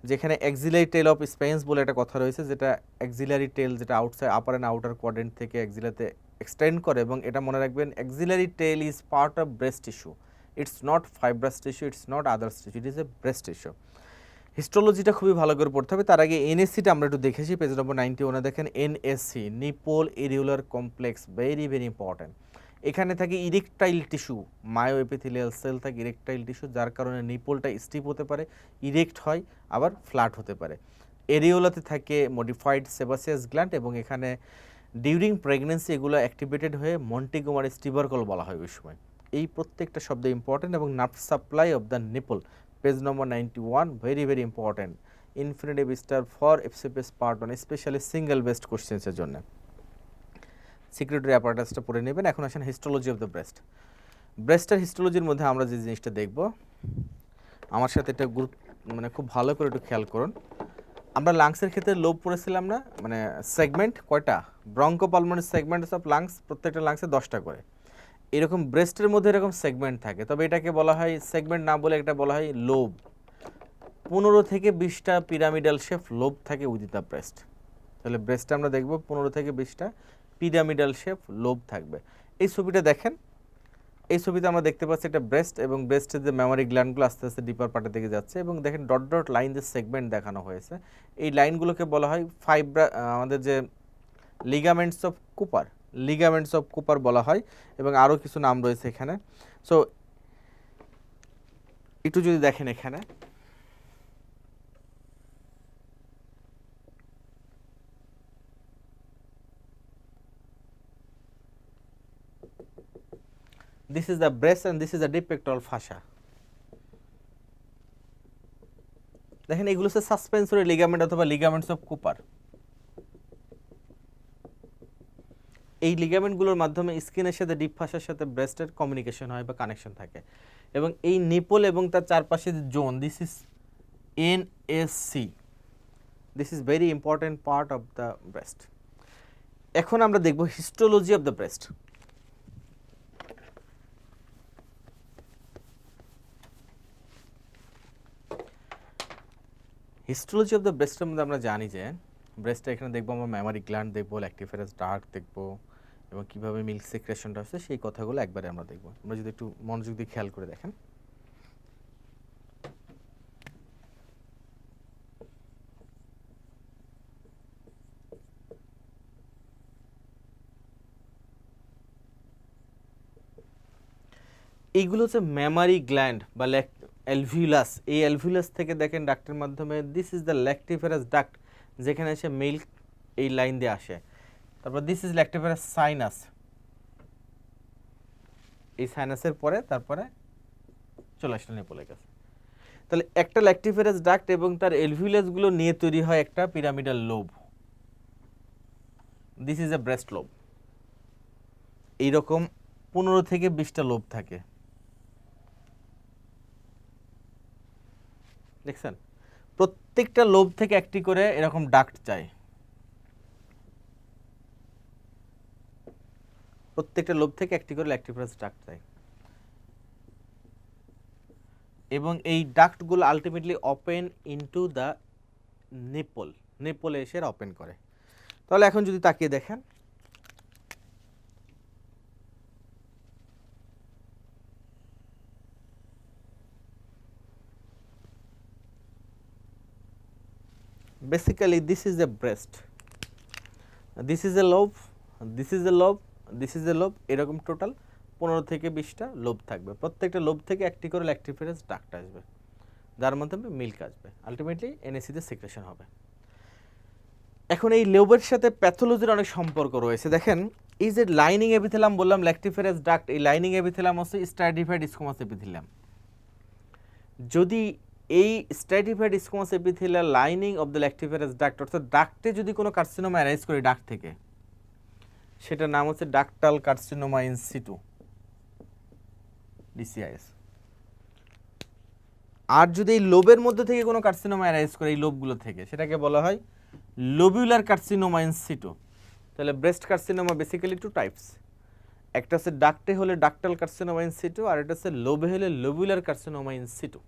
যেখানে অ্যাক্সিলারি টেল অফ স্পেন্স বলে একটা কথা রয়েছে, যেটা অ্যাক্সিলারি টেল যেটা outside upper and outer quadrant থেকে অ্যাক্সিলাতে এক্সটেন্ড করে, এবং এটা মনে রাখবেন axillary tail is part of breast tissue, it's not fibrous tissue, it's not others tissue, it is a breast tissue. হিস্টোলজিটা খুবই ভালো করে পড়তে হবে। তার আগে এনএসসিটা আমরা একটু দেখেছি, পেজ নম্বর 91 দেখেন NAC, nipple areolar complex, very very important. এখানে থাকে erectile tissue, myoepithelial cell থাকে ইরেকটাইল টিস্যু, যার কারণে নিপলটা স্টিপ হতে পারে, ইরেক্ট হয়, আবার ফ্ল্যাট হতে পারে। এরিওলাতে থাকে মডিফাইড সেবাসিয়াস গ্ল্যান্ড, এবং এখানে ডিউরিং প্রেগনেন্সি এগুলো অ্যাক্টিভেটেড হয়ে মন্টিগোমারি স্টিবারকল বলা হয় ওই সময়। এই প্রত্যেকটা শব্দ ইম্পর্টেন্ট। এবং nerve supply of the nipple, page number 91, very very important. Infinitive star for FCPS part 1, specially single best কোশ্চেন্সের জন্য। সিক্রেটরি অ্যাপারেটাসটা পড়ে নেবেন। এখন আসেন হিস্টোলজি অফ দ্য ব্রেস্ট। ব্রেস্টের হিস্টোলজির মধ্যে আমরা যে জিনিসটা দেখব, আমার সাথে এটা মানে খুব ভালো করে একটু খেয়াল করুন। আমরা লাংসের ক্ষেত্রে লোব পড়েছিলাম না, মানে সেগমেন্ট কয়টা, ব্রঙ্কোপালমোনারি সেগমেন্টস অফ লাংস, প্রত্যেকটা লাংসে 10টা করে। এরকম ব্রেস্টের মধ্যে এরকম সেগমেন্ট থাকে, তবে এটাকে বলা হয় সেগমেন্ট না বলে এটা বলা হয় লোব। 15 থেকে 20টা পিরামিডাল শেপ লোব থাকে উইথ দ্য ব্রেস্ট। তাহলে ব্রেস্টে আমরা দেখব 15 থেকে 20টা পিরামিডাল শেপ লোব থাকবে। এই ছবিটা দেখেন, এই ছবিতে আমরা দেখতে পাচ্ছি একটা ব্রেস্ট, এবং ব্রেস্টের যে মেমোরি গ্ল্যান্ডগুলো আস্তে আস্তে ডিপার পার্টের দিকে যাচ্ছে, এবং দেখেন ডট ডট লাইন যে সেগমেন্ট দেখানো হয়েছে, এই লাইনগুলোকে বলা হয় আমাদের যে ligaments of Cooper, ligaments of Cooper বলা হয়, এবং আরও কিছু নাম রয়েছে এখানে। সো একটু যদি দেখেন এখানে, this is the breast and this is the deep pectoral fascia. দেখেন এগুলো হচ্ছে সাসপেন্সরি লিগামেন্ট অথবা লিগামেন্টস অফ কুপার। এই লিগামেন্টগুলোর মাধ্যমে স্কিনের সাথে ডিপ ফাশার সাথে ব্রেস্টের কমিউনিকেশন হয় বা কানেকশন থাকে, এবং এই নিপল এবং তার চারপাশে যে zone, this is NAC, this is very important part of the breast. এখন আমরা দেখব histology of the breast. Histology of the ব্রেস্টের মধ্যে আমরা জানি যে ব্রেস্টে এখানে দেখবো আমরা ম্যামারি গ্ল্যান্ড দেখবো, ল্যাক্টিফেরাস ডাক্ট দেখবো, এবং কীভাবে মিল্ক সিক্রেশনটা হচ্ছে সেই কথাগুলো একবারে আমরা দেখবো। আমরা যদি একটু মনোযোগ দিয়ে খেয়াল করে দেখেন, এইগুলো হচ্ছে ম্যামারি গ্ল্যান্ড বা অ্যালভিউলাস। এই অ্যালভিউলাস থেকে দেখেন ডাক্টের মাধ্যমে, this is the lactiferous duct, যেখানে এসে মিল্ক এই লাইন দিয়ে আসে। তারপর দিস ইজ ল্যাক্টিফেরাস সাইনাস, এই সাইনাসের পরে তারপরে চলে আসলো নিপলের কাছে। তাহলে একটা ল্যাক্টিফেরাস ডাক্ট এবং তার অ্যালভিউলাসগুলো নিয়ে তৈরি হয় একটা pyramidal lobe, this is a breast lobe. এইরকম 15 থেকে 20টা লোব থাকে, দেখছেন? প্রত্যেকটা লোব থেকে একটি করে এরকম ডাক্ট যায়, প্রত্যেকটা লোব থেকে একটি করে ল্যাক্টিফেরাস ডাক্ট যায়, এবং এই ডাক্টগুলো ultimately open into the nipple, নিপলে এসে ওপেন করে। তাহলে এখন যদি তাকিয়ে দেখেন, basically this is a breast, this is a lobe, this is a lobe, this is a lobe, এরকম টোটাল 15 থেকে 20টা লোব থাকবে। প্রত্যেকটা লোব থেকে একটি করে ল্যাক্টিফেরাস ডাক্ট আসবে, যার মাধ্যমে মিল্ক আসবে, আলটিমেটলি এনএসিতে সিক্রেশন হবে। এখন এই লোবের সাথে প্যাথোলজির অনেক সম্পর্ক রয়েছে। দেখেন এই যে লাইনিং এপিথেলিয়াম বললাম ল্যাক্টিফেরাস ডাক্ট, এই লাইনিং এপিথেলিয়াম হচ্ছে স্ট্র্যাটিফাইড স্কোমাস এপিথেলিয়াম। যদি এই stratified squamous epithelial lining of the lactiferous duct, অর্থাৎ ডাক্টে যদি কোনো কার্সিনোমা অ্যারাইজ করে ডাক্ট থেকে, সেটার নাম হচ্ছে ডাক্টাল কার্সিনোমা ইন সিটু, ডিসিআইএস। আর যদি এই লোবের মধ্যে থেকে কোনো কার্সিনোমা অ্যারাইজ করে এই লোবগুলো থেকে, সেটাকে বলা হয় লোবিউলার কার্সিনোমা ইন সিটু। তাহলে ব্রেস্ট কার্সিনোমা বেসিক্যালি 2 টাইপস, একটা হচ্ছে ডাক্টে হলে ডাক্টাল কার্সিনোমা ইন সিটু, আর এটা হচ্ছে লোবে হলে lobular carcinoma in situ.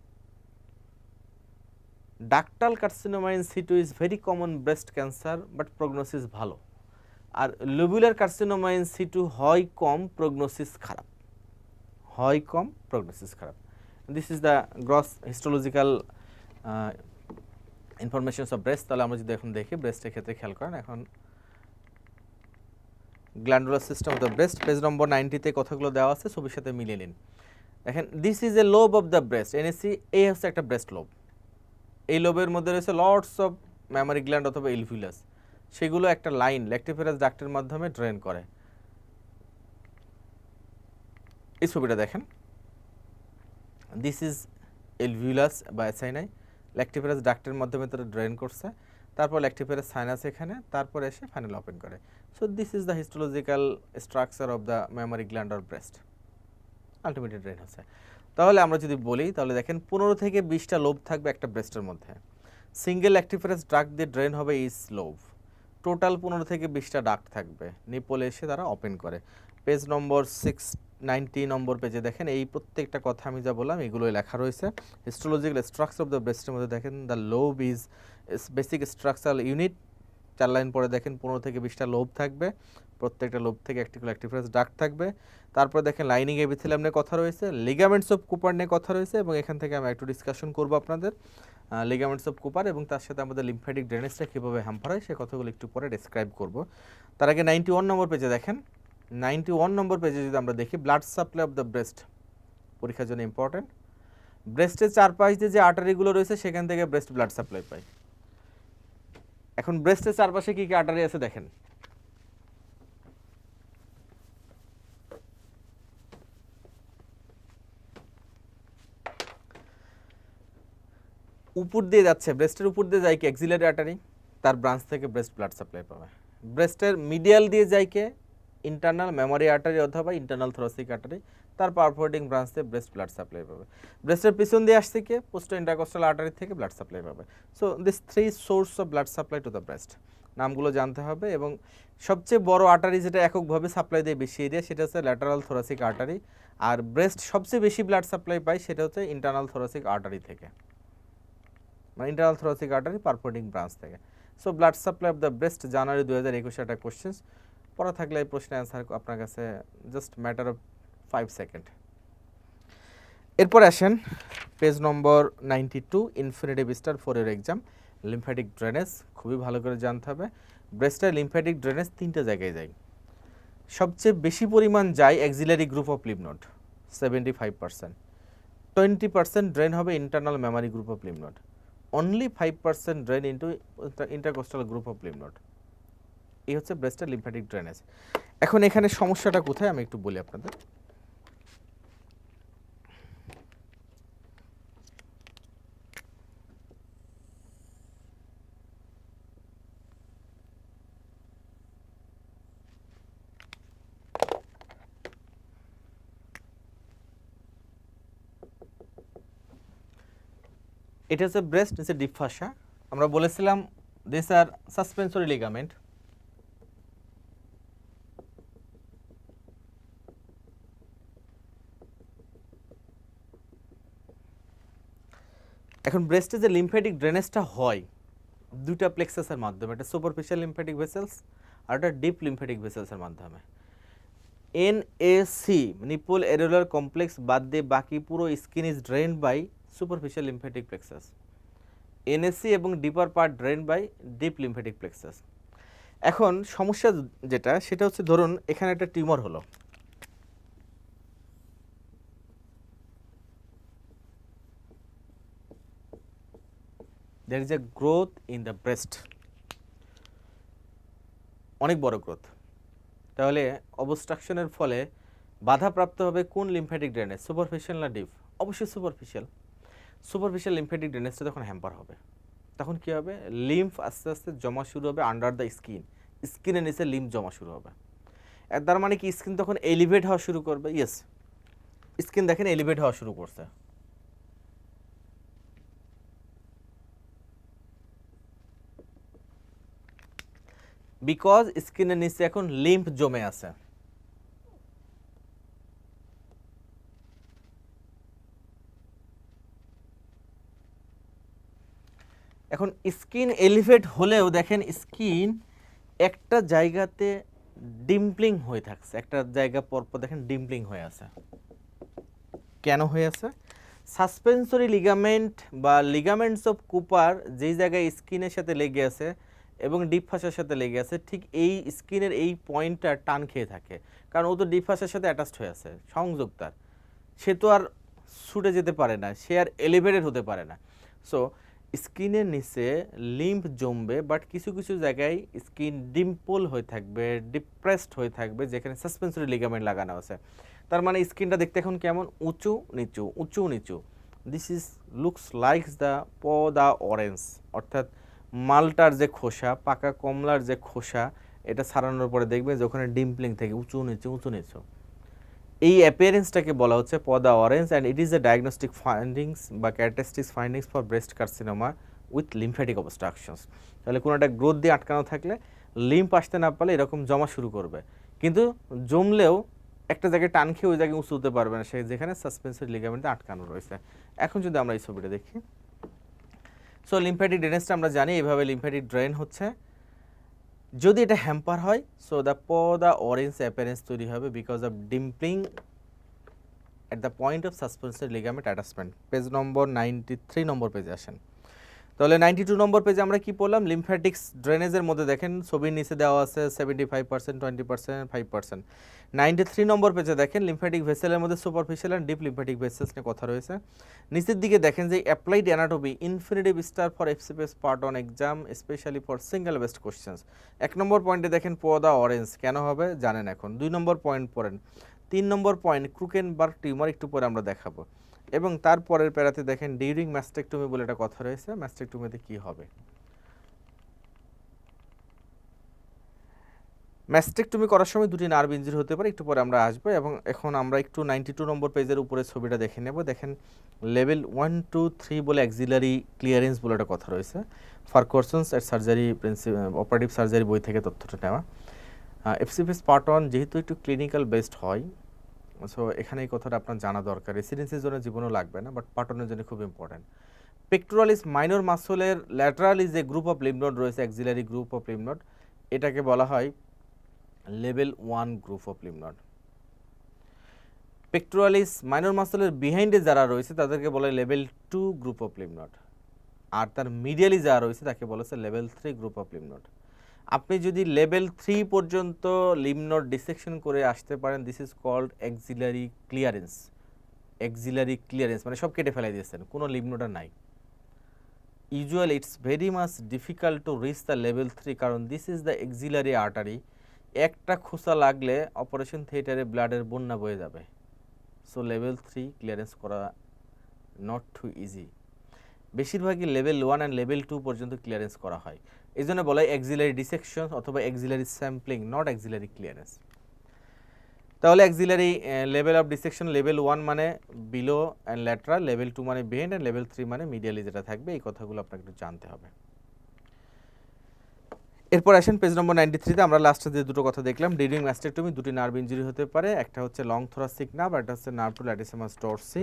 Ductal carcinoma in situ is very common breast cancer but prognosis ভালো, আর লোবুলার কার্সিনোমা ইন সিটু হয় কম, প্রগনোসিস খারাপ, হয় কম, প্রগনোসিস খারাপ। This is the gross histological informations of breast. তাহলে আমরা যদি এখন দেখি ব্রেস্টের ক্ষেত্রে খেয়াল করেন, এখন glandular system of the breast page number 90-তে কথাগুলো দেওয়া আছে, ছবির সাথে মিলিয়ে নিন। দেখেন this is a lobe of the breast, NAC, এই হচ্ছে একটা ব্রেস্ট লোব। এই লোবের মধ্যে রয়েছে লটস অফ ম্যামারি গ্ল্যান্ড অথবা এলভিউলাস, সেগুলো একটা লাইন ল্যাক্টিফেরাস ডাক্টের মাধ্যমে ড্রেন করে। এই ছবিটা দেখেন, দিস ইজ এলভিউলাস বা এসআইনাই, ল্যাক্টিফেরাস ডাক্টের মাধ্যমে তারা ড্রেন করছে, তারপর ল্যাক্টিফেরাস সাইনাস এখানে, তারপর এসে ফাইনাল ওপেন করে। So this is the histological structure of the mammary gland or breast, ultimately drain হচ্ছে। তাহলে আমরা যদি বলি, তাহলে দেখেন 15 থেকে 20টা লোব থাকবে একটা ব্রেস্টের মধ্যে, সিঙ্গেল ল্যাক্টিফেরাস ডাক্ট দিয়ে ড্রেন হবে ইস লোব, টোটাল 15 থেকে 20টা ডাক্ট থাকবে, নিপলে এসে তারা ওপেন করে। পেজ নম্বর 690 নম্বর পেজে দেখেন এই প্রত্যেকটা কথা আমি যা বললাম এগুলোই লেখা রয়েছে। হিস্টোলজিক্যাল স্ট্রাকচার অফ দ্য ব্রেস্টের মধ্যে দেখেন the lobe is basic structural unit, 4 line পরে দেখেন 15 থেকে 20টা লোব থাকবে, প্রত্যেকটা লোব থেকে একটি করে ল্যাক্টিফেরাস ডাক্ট থাকবে। তারপর দেখেন লাইনিং এপিথেলিয়াম নিয়ে কথা রয়েছে, লিগামেন্টস অফ কুপার নিয়ে কথা রয়েছে, এবং এখান থেকে আমি একটু ডিসকাশন করব আপনাদের লিগামেন্টস অফ কুপার, এবং তার সাথে আমাদের লিম্ফ্যাটিক ড্রেনেজটা কীভাবে হ্যাম্পার হয় সে কথাগুলো একটু পরে ডেসক্রাইব করব। তার আগে 91 নম্বর পেজে দেখেন, 91 নম্বর পেজে যদি আমরা দেখি blood supply of the breast, পরীক্ষার জন্য ইম্পর্টেন্ট। ব্রেস্টের চারপাশ দিয়ে যে আর্টারিগুলো রয়েছে সেখান থেকে ব্রেস্ট ব্লাড সাপ্লাই পায়। এখন ব্রেস্টের চারপাশে কী কী আর্টারি আছে দেখেন, উপর দিয়ে যাচ্ছে, ব্রেস্টের উপর দিয়ে যায় কি অ্যাক্সিলারি আর্টারি, তার ব্রাঞ্চ থেকে ব্রেস্ট ব্লাড সাপ্লাই পাবে। ব্রেস্টের মিডিয়াল দিয়ে যায় কে ইন্টারনাল মেমোরি আর্টারি অথবা ইন্টারনাল থোরাসিক আর্টারি, তার পারফোরেটিং ব্রাঞ্চ থেকে ব্রেস্ট ব্লাড সাপ্লাই পাবে। ব্রেস্টের পিছন দিয়ে আসছে কে পোস্টো ইন্টারকোস্টাল আর্টারি থেকে ব্লাড সাপ্লাই পাবে। So this 3 source of blood supply to the breast, নামগুলো জানতে হবে। এবং সবচেয়ে বড় আর্টারি যেটা এককভাবে সাপ্লাই দেয় বেশি এরিয়া, সেটা হচ্ছে ল্যাটারাল থোরাসিক আর্টারি, আর ব্রেস্ট সবচেয়ে বেশি ব্লাড সাপ্লাই পায় সেটা হচ্ছে ইন্টারনাল থোরাসিক আর্টারি থেকে, মানে internal thoracic artery perforating branch থেকে। So blood supply of the breast January 2021 একটা কোশ্চেন্স পড়া থাকলে এই প্রশ্নের অ্যান্সার আপনার কাছে জাস্ট ম্যাটার অফ 5 সেকেন্ড। এরপর আসেন page number 92, infinitive star for এর এক্সাম, লিম্ফ্যাটিক ড্রেনেজ খুবই ভালো করে জানতে হবে। ব্রেস্টের লিম্ফ্যাটিক ড্রেনেজ 3টে জায়গায় যায়, সবচেয়ে বেশি পরিমাণ যায় axillary group of lymph node 75%, 20% drain হবে internal mammary group of lymph node, only 5% drain into intercostal group of lymph node। এই হচ্ছে ব্রেস্টের লিম্ফ্যাটিক ড্রেনেজ। এখন এখানে সমস্যাটা কোথায় আমি একটু বলি আপনাদের। এটা হচ্ছে ব্রেস্ট, নিচে ডিপ ফাসা, আমরা বলেছিলাম দিস আর সাসপেন্সরি লিগামেন্ট। এখন ব্রেস্টে যে লিম্ফ্যাটিক ড্রেনেজটা হয় দুইটা প্লেক্সাসের মাধ্যমে, একটা সুপারফিশিয়াল লিম্ফ্যাটিক ভেসেলস আর একটা ডিপ লিম্ফ্যাটিক ভেসেলসের মাধ্যমে। NAC নিপল এরোলার কমপ্লেক্স বাদ দিয়ে বাকি পুরো skin is drained by superficial lymphatic plexus, NAC এবং deeper part drain by deep lymphatic plexus. এখন সমস্যা যেটা সেটা হচ্ছে ধরুন এখানে একটা টিউমার হলো, there is a growth in the breast, অনেক বড় গ্রোথ। তাহলে অবস্ট্রাকশনের ফলে বাধাপ্রাপ্ত হবে কোন লিম্ফ্যাটিক ড্রেনেজ, সুপারফিশিয়াল না ডিপ? অবশ্যই সুপারফিশিয়াল। সুপারফিশিয়াল লিম্ফ্যাটিক ড্রেনেজটা তখন হ্যাম্পার হবে, তখন কী হবে লিম্ফ আস্তে আস্তে জমা শুরু হবে আন্ডার দ্য স্কিন, স্কিনের নিচে লিম্ফ জমা শুরু হবে। তার মানে কি স্কিন তখন এলিভেট হওয়া শুরু করবে? ইয়েস, স্কিন দেখেন এলিভেট হওয়া শুরু করছে। বিকজ স্কিনের নিচে এখন লিম্ফ জমে আছে। এখন স্কিন এলিভেট হলেও দেখেন স্কিন একটা জায়গাতে ডিম্পলিং হয়ে থাকছে, একটা জায়গা পরপর দেখেন ডিম্পলিং হয়ে আছে। কেন হয়ে আছে? সাসপেন্সরি লিগামেন্ট বা লিগামেন্টস অফ কুপার যেই জায়গায় স্কিনের সাথে লেগে আছে এবং ডিপ ফাসার সাথে লেগে আছে, ঠিক এই স্কিনের এই পয়েন্টটা টান খেয়ে থাকে, কারণ ও তো ডিপ ফাসার সাথে অ্যাটাচড হয়ে আছে, সংযোগ তার, সে তো আর ছুটে যেতে পারে না, সে আর এলিভেটেড হতে পারে না। সো স্কিনের নিচে লিম্ফ জমবে, বাট কিছু কিছু জায়গায় স্কিন ডিম্পল হয়ে থাকবে, ডিপ্রেসড হয়ে থাকবে, যেখানে সাসপেন্সরি লিগামেন্ট লাগানো আছে। তার মানে স্কিনটা দেখতে এখন কেমন? উঁচু নিচু, উঁচু নিচু। This is looks like the orange, অর্থাৎ মালটার যে খোসা, পাকা কমলার যে খোসা, এটা ছাড়ানোর পরে দেখবে যে ওখানে ডিম্পলিং থেকে উঁচু নিচু উঁচু নিচু, এই অ্যাপিয়ারেন্সটাকে বলা হচ্ছে peau d'orange, and it is a diagnostic findings বা characteristics findings for breast carcinoma with lymphatic obstructions. তাহলে কোনো একটা গ্রোথ দিয়ে আটকানো থাকলে, লিম্ফ আসতে না পারলে এরকম জমা শুরু করবে, কিন্তু জমলেও একটা জায়গায় টান খেয়ে ওই জায়গায় উঁচু হতে পারবে না, সেই যেখানে সাসপেন্সরি লিগামেন্টে আটকানো রয়েছে। এখন যদি আমরা এই ছবিটা দেখি, সো লিম্ফ্যাটিক ড্রেনেজটা আমরা জানি এইভাবে লিম্ফ্যাটিক ড্রেন হচ্ছে। যদি এটা হ্যাম্পার হয়, সো দ্য অরেঞ্জ অ্যাপিয়ারেন্স তৈরি হবে because of dimpling at the point of suspensory ligament attachment। Page number 93 number পেজে আসেন। তাহলে 92 নম্বর পেজে আমরা কি পড়লাম? লিম্ফ্যাটিক্স ড্রেনেজের মধ্যে দেখেন ছবির নিচে দেওয়া আছে 75%, 20%, 5%। 93 নম্বর পেজে দেখেন লিম্ফ্যাটিক ভেসেলের মধ্যে superficial and deep lymphatic vessels নিয়ে কথা রয়েছে। নিচের দিকে দেখেন যে applied anatomy infinitive star for FCPS part 1 exam specially for single best questions. 1 নম্বর পয়েন্টে দেখেন পদা অরেঞ্জ কেন হবে জানেন এখন। 2 নম্বর পয়েন্ট পড়েন। 3 নম্বর পয়েন্ট ক্রুকেনবার্গ টিউমার, একটু পরে আমরা দেখাবো। এবং তারপরের প্যারাতে দেখেন ডিউরিং ম্যাস্টেকটমি বলে একটা কথা রয়েছে, ম্যাস্টেকটমিতে কি হবে। ম্যাস্টেকটমি করার সময় দুটি নার্ভ ইনজুরি হতে পারে, একটু পরে আমরা আসবো। এবং এখন আমরা একটু 92 নম্বর পেজের উপরে ছবিটা দেখে নেব। দেখেন লেভেল 1, 2, 3 বলে অ্যাক্সিলারি ক্লিয়ারেন্স বলে একটা কথা রয়েছে। ফারকোরসন্স এর সার্জারি অপারেটিভ সার্জারি বই থেকে তথ্যটা নেওয়া। এফসিপিএস পার্ট 1 যেহেতু একটু ক্লিনিক্যাল বেসড হয়, সো এখানে এই কথাটা আপনার জানা দরকার। রেসিডেন্সির জন্য জীবনও লাগবে না, বাট পার্ট 1 এর জন্য খুব ইম্পর্টেন্ট। পেক্টোরালিস মাইনর মাসলের ল্যাটারালি যে গ্রুপ অফ লিম্ফ নোড রয়েছে, axillary group of lymph node, এটাকে বলা হয় level 1 group of lymph node. Pectoralis minor মাসলের বিহাইন্ডে যারা রয়েছে তাদেরকে বলে level 2 group of lymph node, আর তার মিডিয়ালি যারা রয়েছে তাকে বলা হচ্ছে level 3 group of lymph node. আপনি যদি লেভেল 3 পর্যন্ত লিম্ফ নোড ডিসেকশন করে আসতে পারেন, this is called axillary clearance. Axillary clearance মানে সব কেটে ফেলাই দিয়েছেন, কোনো লিম্ফ নোড আর নাই। Usually it's very much difficult to reach the level 3, কারণ this is the axillary artery. একটা খোঁচা লাগলে অপারেশন থিয়েটারে ব্লাডের বন্যা বয়ে যাবে। সো লেভেল 3 ক্লিয়ারেন্স করা নট টু ইজি। বেশিরভাগই লেভেল 1 অ্যান্ড লেভেল 2 পর্যন্ত ক্লিয়ারেন্স করা হয়, এই জন্য বলা হয় অ্যাক্সিলারি ডিসেকশন অথবা axillary sampling, not axillary clearance. তাহলে axillary level of dissection level 1 মানে বিলো অ্যান্ড ল্যাটারাল, লেভেল 2 মানে বিহাইন্ড, অ্যান্ড লেভেল 3 মানে মিডিয়ালি যেটা থাকবে। এই কথাগুলো আপনাকে একটু জানতে হবে। এরপর আসেন পেজ নম্বর 93তে আমরা লাস্টে যে দুটো কথা দেখলাম। ডিউরিং ম্যাস্টেকটমি দুটি নার্ভ ইনজুরি হতে পারে, একটা হচ্ছে লং থোরাসিক নার্ভ, একটা হচ্ছে নার্ভ টু ল্যাটিসিমাস ডরসি।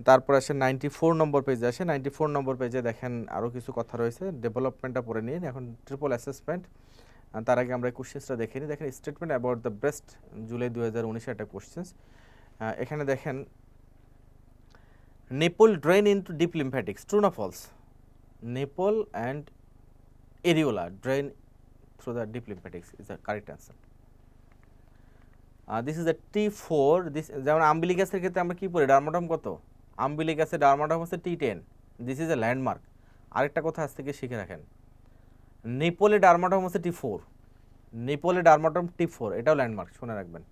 তারপর আসেন 94 নম্বর পেজে আসে। 94 নম্বর পেজে দেখেন আরও কিছু কথা রয়েছে, ডেভেলপমেন্টটা পড়ে নিন। এখন ট্রিপল অ্যাসেসমেন্ট, তার আগে আমরা কোশ্চেন্সটা দেখে নিই। দেখেন statement about the breast, July 2019 একটা কোশ্চেন্স। এখানে দেখেন nipple drain into deep lymphatics, true না false? Nipple and areola drain through the deep lymphatics is the correct answer. This is the T4. This যেমন আম্বিলিকাসের ক্ষেত্রে আমরা কি পড়ি, ডার্মাটম কত? আম্বিলিকাসের ডার্মাটম হচ্ছে T10, this is A landmark. আরেকটা কথা আজ থেকে শিখে রাখেন, নেপোলে ডার্মাটম হচ্ছে T4, নেপোলে ডার্মাটম T4, এটাও ল্যান্ডমার্ক, শুনে রাখবেন।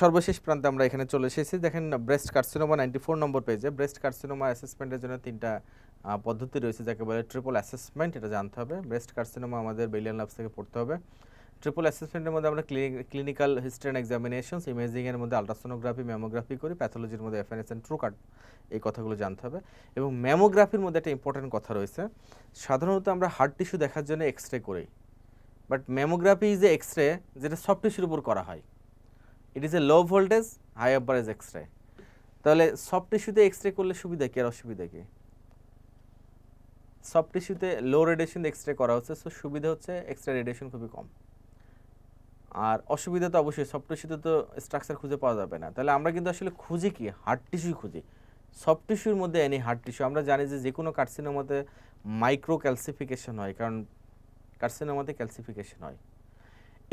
সর্বশেষ প্রান্তে আমরা এখানে চলে এসেছি। দেখেন ব্রেস্ট কার্সিনোমা 94 নম্বর পেজে। ব্রেস্ট কার্সিনোমা অ্যাসেসমেন্টের জন্য 3টা পদ্ধতি রয়েছে, যাকে বলে ট্রিপল অ্যাসেসমেন্ট, এটা জানতে হবে। ব্রেস্ট কার্সিনোমা আমাদের বেলিয়ান ল্যাবস থেকে পড়তে হবে। ট্রিপল অ্যাসেসমেন্টের মধ্যে আমরা ক্লিনিক্যাল হিস্ট্রি অ্যান্ড এক্সামিনেশনস, ইমেজিংয়ের মধ্যে আলট্রাসোনোগ্রাফি, ম্যামোগ্রাফি করি, প্যাথোলজির মধ্যে এফএনএস অ্যান্ড ট্রু কাট, এই কথাগুলো জানতে হবে। এবং ম্যামোগ্রাফির মধ্যে একটা ইম্পর্টেন্ট কথা রয়েছে, সাধারণত আমরা হার্ট টিস্যু দেখার জন্য এক্স রে করি, but mammography is a X ray যেটা সফট টিস্যুর উপর করা হয়। It is a low voltage high average X ray. তাহলে সফট টিস্যুতে এক্স রে করলে সুবিধা কি আর অসুবিধা কি? সফট টিস্যুতে লো রেডিয়েশন এক্স রে করা হচ্ছে, সো সুবিধা হচ্ছে এক্স রে রেডিয়েশন খুবই কম। আর অসুবিধা তো অবশ্যই সফট টিস্যুতে তো স্ট্রাকচার খুঁজে পাওয়া যাবে না, তাহলে আমরা কিন্তু আসলে খুঁজি কি হার্ড টিস্যুই খুঁজি। সফট টিস্যুর মধ্যে এনি হার্ড টিস্যু আমরা জানি যে কোনো কার্সিনোমাতে মাইক্রো ক্যালসিফিকেশন হয়, কারণ কার্সিনোমাতে ক্যালসিফিকেশন হয়।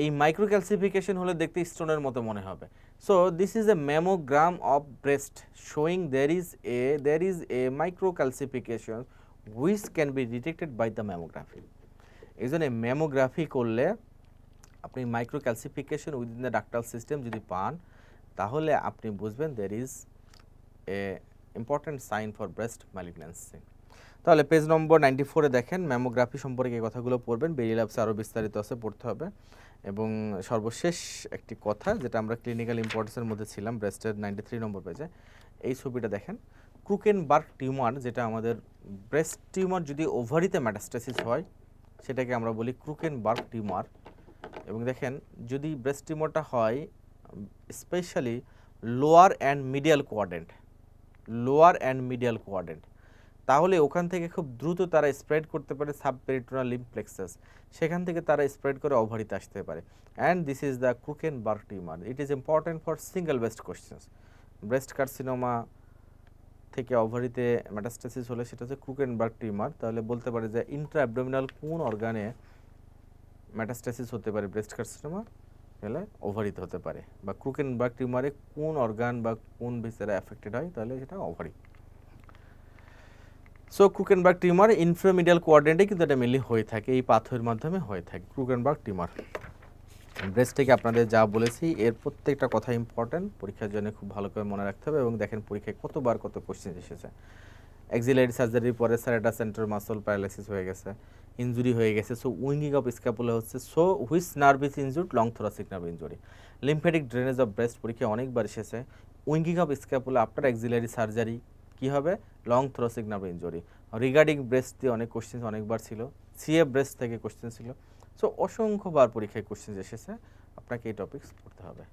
এই মাইক্রো ক্যালসিফিকেশন হলে দেখতে স্টোনের মতো মনে হবে। So this is a mammogram of breast showing there is a micro calcification which can be detected by the mammography. এই জন্য ম্যামোগ্রাফি করলে আপনি micro calcification within the ductal system যদি পান, তাহলে আপনি বুঝবেন there is a important sign for breast malignancy। তাহলে পেজ নম্বর 94-এ দেখেন ম্যামোগ্রাফি সম্পর্কে এই কথাগুলো পড়বেন, বেরিয়ে ল্যাবসে আরও বিস্তারিত আছে, পড়তে হবে। এবং সর্বশেষ একটি কথা যেটা আমরা ক্লিনিক্যাল ইম্পর্টেন্সের মধ্যে ছিলাম, ব্রেস্টের 93 নম্বর পেজে এই ছবিটা দেখেন, ক্রুকেনবার্গ টিউমার, যেটা আমাদের ব্রেস্ট টিউমার যদি ওভারিতে মেটাস্টাসিস হয় সেটাকে আমরা বলি ক্রুকেনবার্গ টিউমার। এবং দেখেন যদি ব্রেস্ট টিউমারটা হয় specially lower and medial quadrant, তাহলে ওখান থেকে খুব দ্রুত তারা স্প্রেড করতে পারে সাবপেরিটোনাল লিম্ফ প্লেক্সাস, সেখান থেকে তারা স্প্রেড করে ওভারিতে আসতে পারে। And this is the Krukenberg tumour. It is important for single best questions. Breast carcinoma থেকে ওভারিতে মেটাস্টাসিস হলে সেটা হচ্ছে ক্রুকেনবার্গ টিউমার। তাহলে বলতে পারে যে ইন্ট্রা অ্যাবডোমিনাল কোন অর্গানে মেটাস্টাসিস হতে পারে ব্রেস্ট কার্সিনোমা, তাহলে ওভারিতে হতে পারে, বা ক্রুকেনবার্গ টিউমারে কোন অর্গান বা কোন ভিসেরা অ্যাফেক্টেড হয়, তাহলে সেটা ওভারি। সো ক্রুকেনবার্গ টিউমার ইনফ্রামিডিয়াল কোয়াড্রেন্টে কিন্তু এটা মেনলি হয়ে থাকে, এই পাথরের মাধ্যমে হয়ে থাকে ক্রুকেনবার্গ টিউমার। ব্রেস্ট থেকে আপনাদের যা বলেছি এর প্রত্যেকটা কথা ইম্পর্টেন্ট, পরীক্ষার জন্য খুব ভালো করে মনে রাখতে হবে। এবং দেখেন পরীক্ষায় কতবার কত কোশ্চেন এসেছে। এক্সিলারি সার্জারির পরে স্যারেটা সেন্টার মাসল প্যারালাইসিস হয়ে গেছে, ইনজুরি হয়ে গেছে, সো উইঙ্গিং অফ স্ক্যাপুলা হচ্ছে, so which nerve is injured, long thoracic nerve injury. Lymphatic drainage of breast পরীক্ষায় অনেকবার এসেছে, winging of scapula after axillary surgery কী হবে, long thoracic nerve injury. Regarding breast দিয়ে অনেক কোশ্চেন অনেকবার ছিল, সিএ ব্রেস্ট থেকে কোশ্চেন ছিল, সো অসংখ্যবার পরীক্ষায় কোশ্চেন এসেছে, আপনাকে এই টপিকস পড়তে হবে।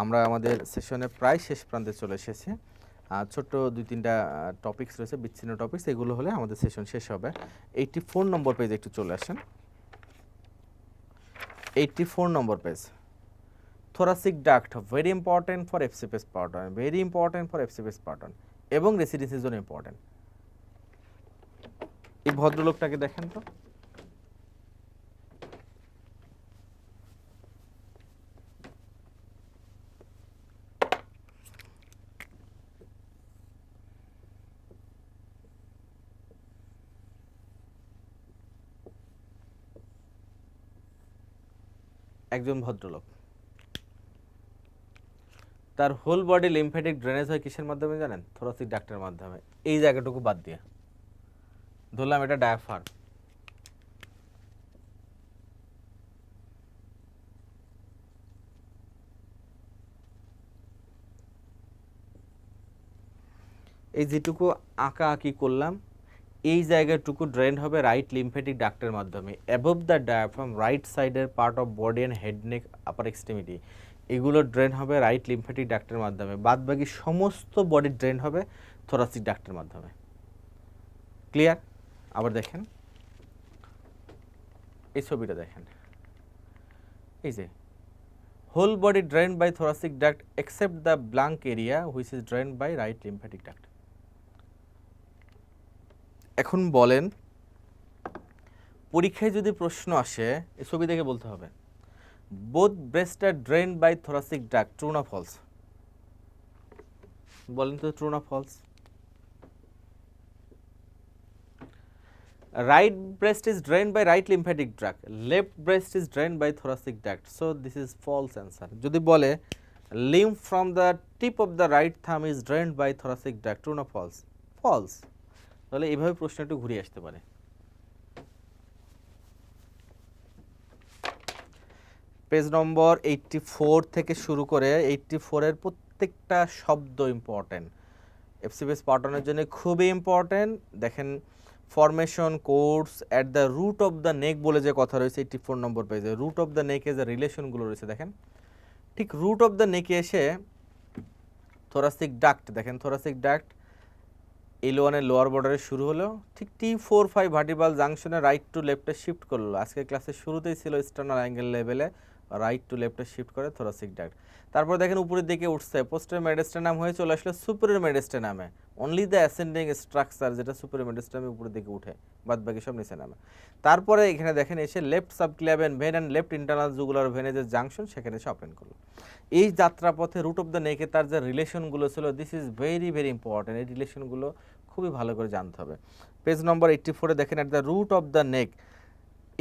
আমরা আমাদের সেশনে প্রায় শেষ প্রান্তে চলে এসেছি। ছোট্ট 2-3টা টপিকস রয়েছে, বিচ্ছিন্ন টপিকস, এগুলো হলে আমাদের সেশন শেষ হবে। 84 নম্বর পেজে একটু চলে আসেন। 84 নম্বর page, thoracic duct very important for FCPS part 1, very important for FCPS part 1 এবং রেসিডেন্সির জন্য ইম্পর্টেন্ট। এই ভদ্রলোকটাকে দেখেন তো, একজন ভদ্রলোক, তার হোল বডি লিম্ফ্যাটিক ড্রেনেজ হয় কিসের মাধ্যমে জানেন, থোরাসিক ডাক্টের মাধ্যমে। এই জায়গাটুকু বাদ দিয়ে ধরলাম এটা ডায়াফ্রাম, এই যেটুকু আঁকা আঁকি করলাম এই জায়গাটুকু ড্রেন হবে রাইট লিম্ফ্যাটিক ডাক্টের মাধ্যমে, অ্যাবভ দ্য ডায়াফ্রাম রাইট সাইডের part of body and head neck upper extremity, এগুলো ড্রেন হবে রাইট লিম্ফ্যাটিক ডাক্টের মাধ্যমে। বাদ বাকি সমস্ত বডি ড্রেন হবে থোরাসিক ডাক্টের মাধ্যমে। ক্লিয়ার? আবার দেখেন এই ছবিটা দেখেন, এই যে whole body drain by thoracic duct except the blank area which is drain by right lymphatic duct. এখন বলেন পরীক্ষায় যদি প্রশ্ন আসে এই ছবি দেখে বলতে হবে both breast are drained by thoracic duct, true না false? বলেন তো true না false? Right breast is drained by right lymphatic duct, left breast is drained by thoracic duct, so this is false answer. যদি বলে lymph from the tip of the right thumb is drained by thoracic duct, true না false? False. তাহলে এইভাবে প্রশ্ন একটু ঘুরিয়ে আসতে পারে। পেজ নম্বর 84 থেকে শুরু করে 84 এর প্রত্যেকটা শব্দ ইম্পর্টেন্ট, এফসিপিএস পার্ট 1 এর জন্য খুবই ইম্পর্টেন্ট। দেখেন formation course at the root of the neck বলে যে কথা রয়েছে 84 নম্বর পেজে, রুট অফ দ্য নেকে যে রিলেশনগুলো রয়েছে দেখেন, ঠিক রুট অফ দ্য নেকে এসে থোরাসিক ডাক্ট, দেখেন থোরাসিক ডাক্ট L1 এর লোয়ার বর্ডারে শুরু হলো, ঠিক T4-5 ভার্টিব্রাল জাংশনে রাইট টু লেফটে শিফট করলো। আজকের ক্লাসের শুরুতেই ছিল স্টার্নাল অ্যাঙ্গেল লেভেলে রাইট টু লেফটে শিফট করে থোরাসিক ডাক্ট। তারপর দেখেন উপরের দিকে উঠছে, পোস্টের মেডিস্টেনাম হয়ে চলে আসলো সুপিরিয়র মেডিস্টেনামে। অনলি দ্য অ্যাসেন্ডিং স্ট্রাকচার যেটা সুপিরিয়র মেডিস্টেনামে উপরের দিকে উঠে, বাদ বাকি সব নিচে নামে। তারপরে এখানে দেখেন এসে left subclavian vein and left internal jugular ভেনে যে জাংশন সেখানে এসে ওপেন করলো। এই যাত্রাপথে রুট অফ দ্য নেকে তার যে রিলেশনগুলো ছিল, this is very very important. এই রিলেশনগুলো খুবই ভালো করে জানতে হবে। পেজ নম্বর 84-এ দেখেন, at the root of the neck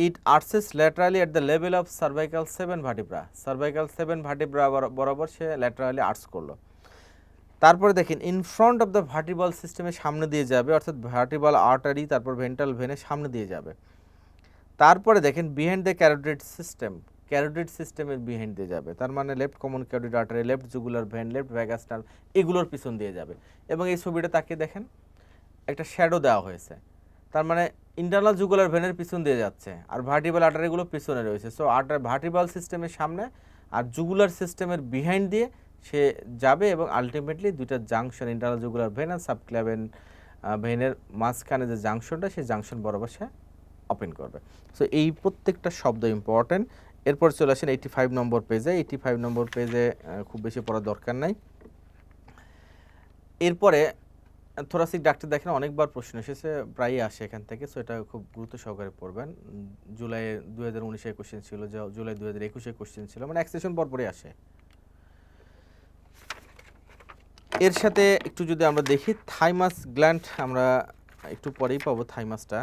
it arches laterally at the level of cervical 7 vertebra. Cervical 7 vertebra বরাবর সে ল্যাটারালি আর্টস করলো। তারপরে দেখেন in front of the vertebral সিস্টেমের সামনে দিয়ে যাবে, অর্থাৎ ভার্টিব্রাল আর্টারি, তারপর ভেন্ট্রাল ভেনের সামনে দিয়ে যাবে। তারপরে দেখেন behind the carotid system, carotid সিস্টেমের বিহাইন্ড দিয়ে যাবে, তার মানে left common carotid artery, left jugular vein, left vagus nerve, এগুলোর পিছন দিয়ে যাবে। এবং এই ছবিটা তাকিয়ে দেখেন একটা শ্যাডো দেওয়া হয়েছে, তার মানে ইন্টারনাল জুগুলার ভেনের পিছন দিয়ে যাচ্ছে আর ভার্টিব্রাল আর্টারিগুলো পিছনে রয়েছে। সো ভার্টিব্রাল সিস্টেমের সামনে আর জুগুলার সিস্টেমের বিহাইন্ড দিয়ে সে যাবে এবং আলটিমেটলি দুইটা জাংশন, ইন্টারনাল জুগুলার ভেন আর সাবক্লেভিয়ান ভেনের মাঝখানে যে জাংশনটা, সেই জাংশন বরাবর সে ওপেন করবে। সো এই প্রত্যেকটা শব্দ ইম্পর্টেন্ট। এরপর চলে আসেন 85 নম্বর পেজে। 85 নম্বর পেজে খুব বেশি পড়ার দরকার নাই। এরপরে থোরাসিক ডাক্তার দেখেন অনেকবার প্রশ্ন এসেছে, প্রায়ই আসে এখান থেকে। সো এটা খুব গুরুত্ব সহকারে পড়বেন। জুলাই 2019-এ কোশ্চেন ছিল, জুলাই 2021-এ কোশ্চেন ছিল, মানে এক সেশন পরপরই আসে। এর সাথে একটু যদি আমরা দেখি থাইমাস গ্ল্যান্ড, আমরা একটু পরেই পাবো থাইমাসটা।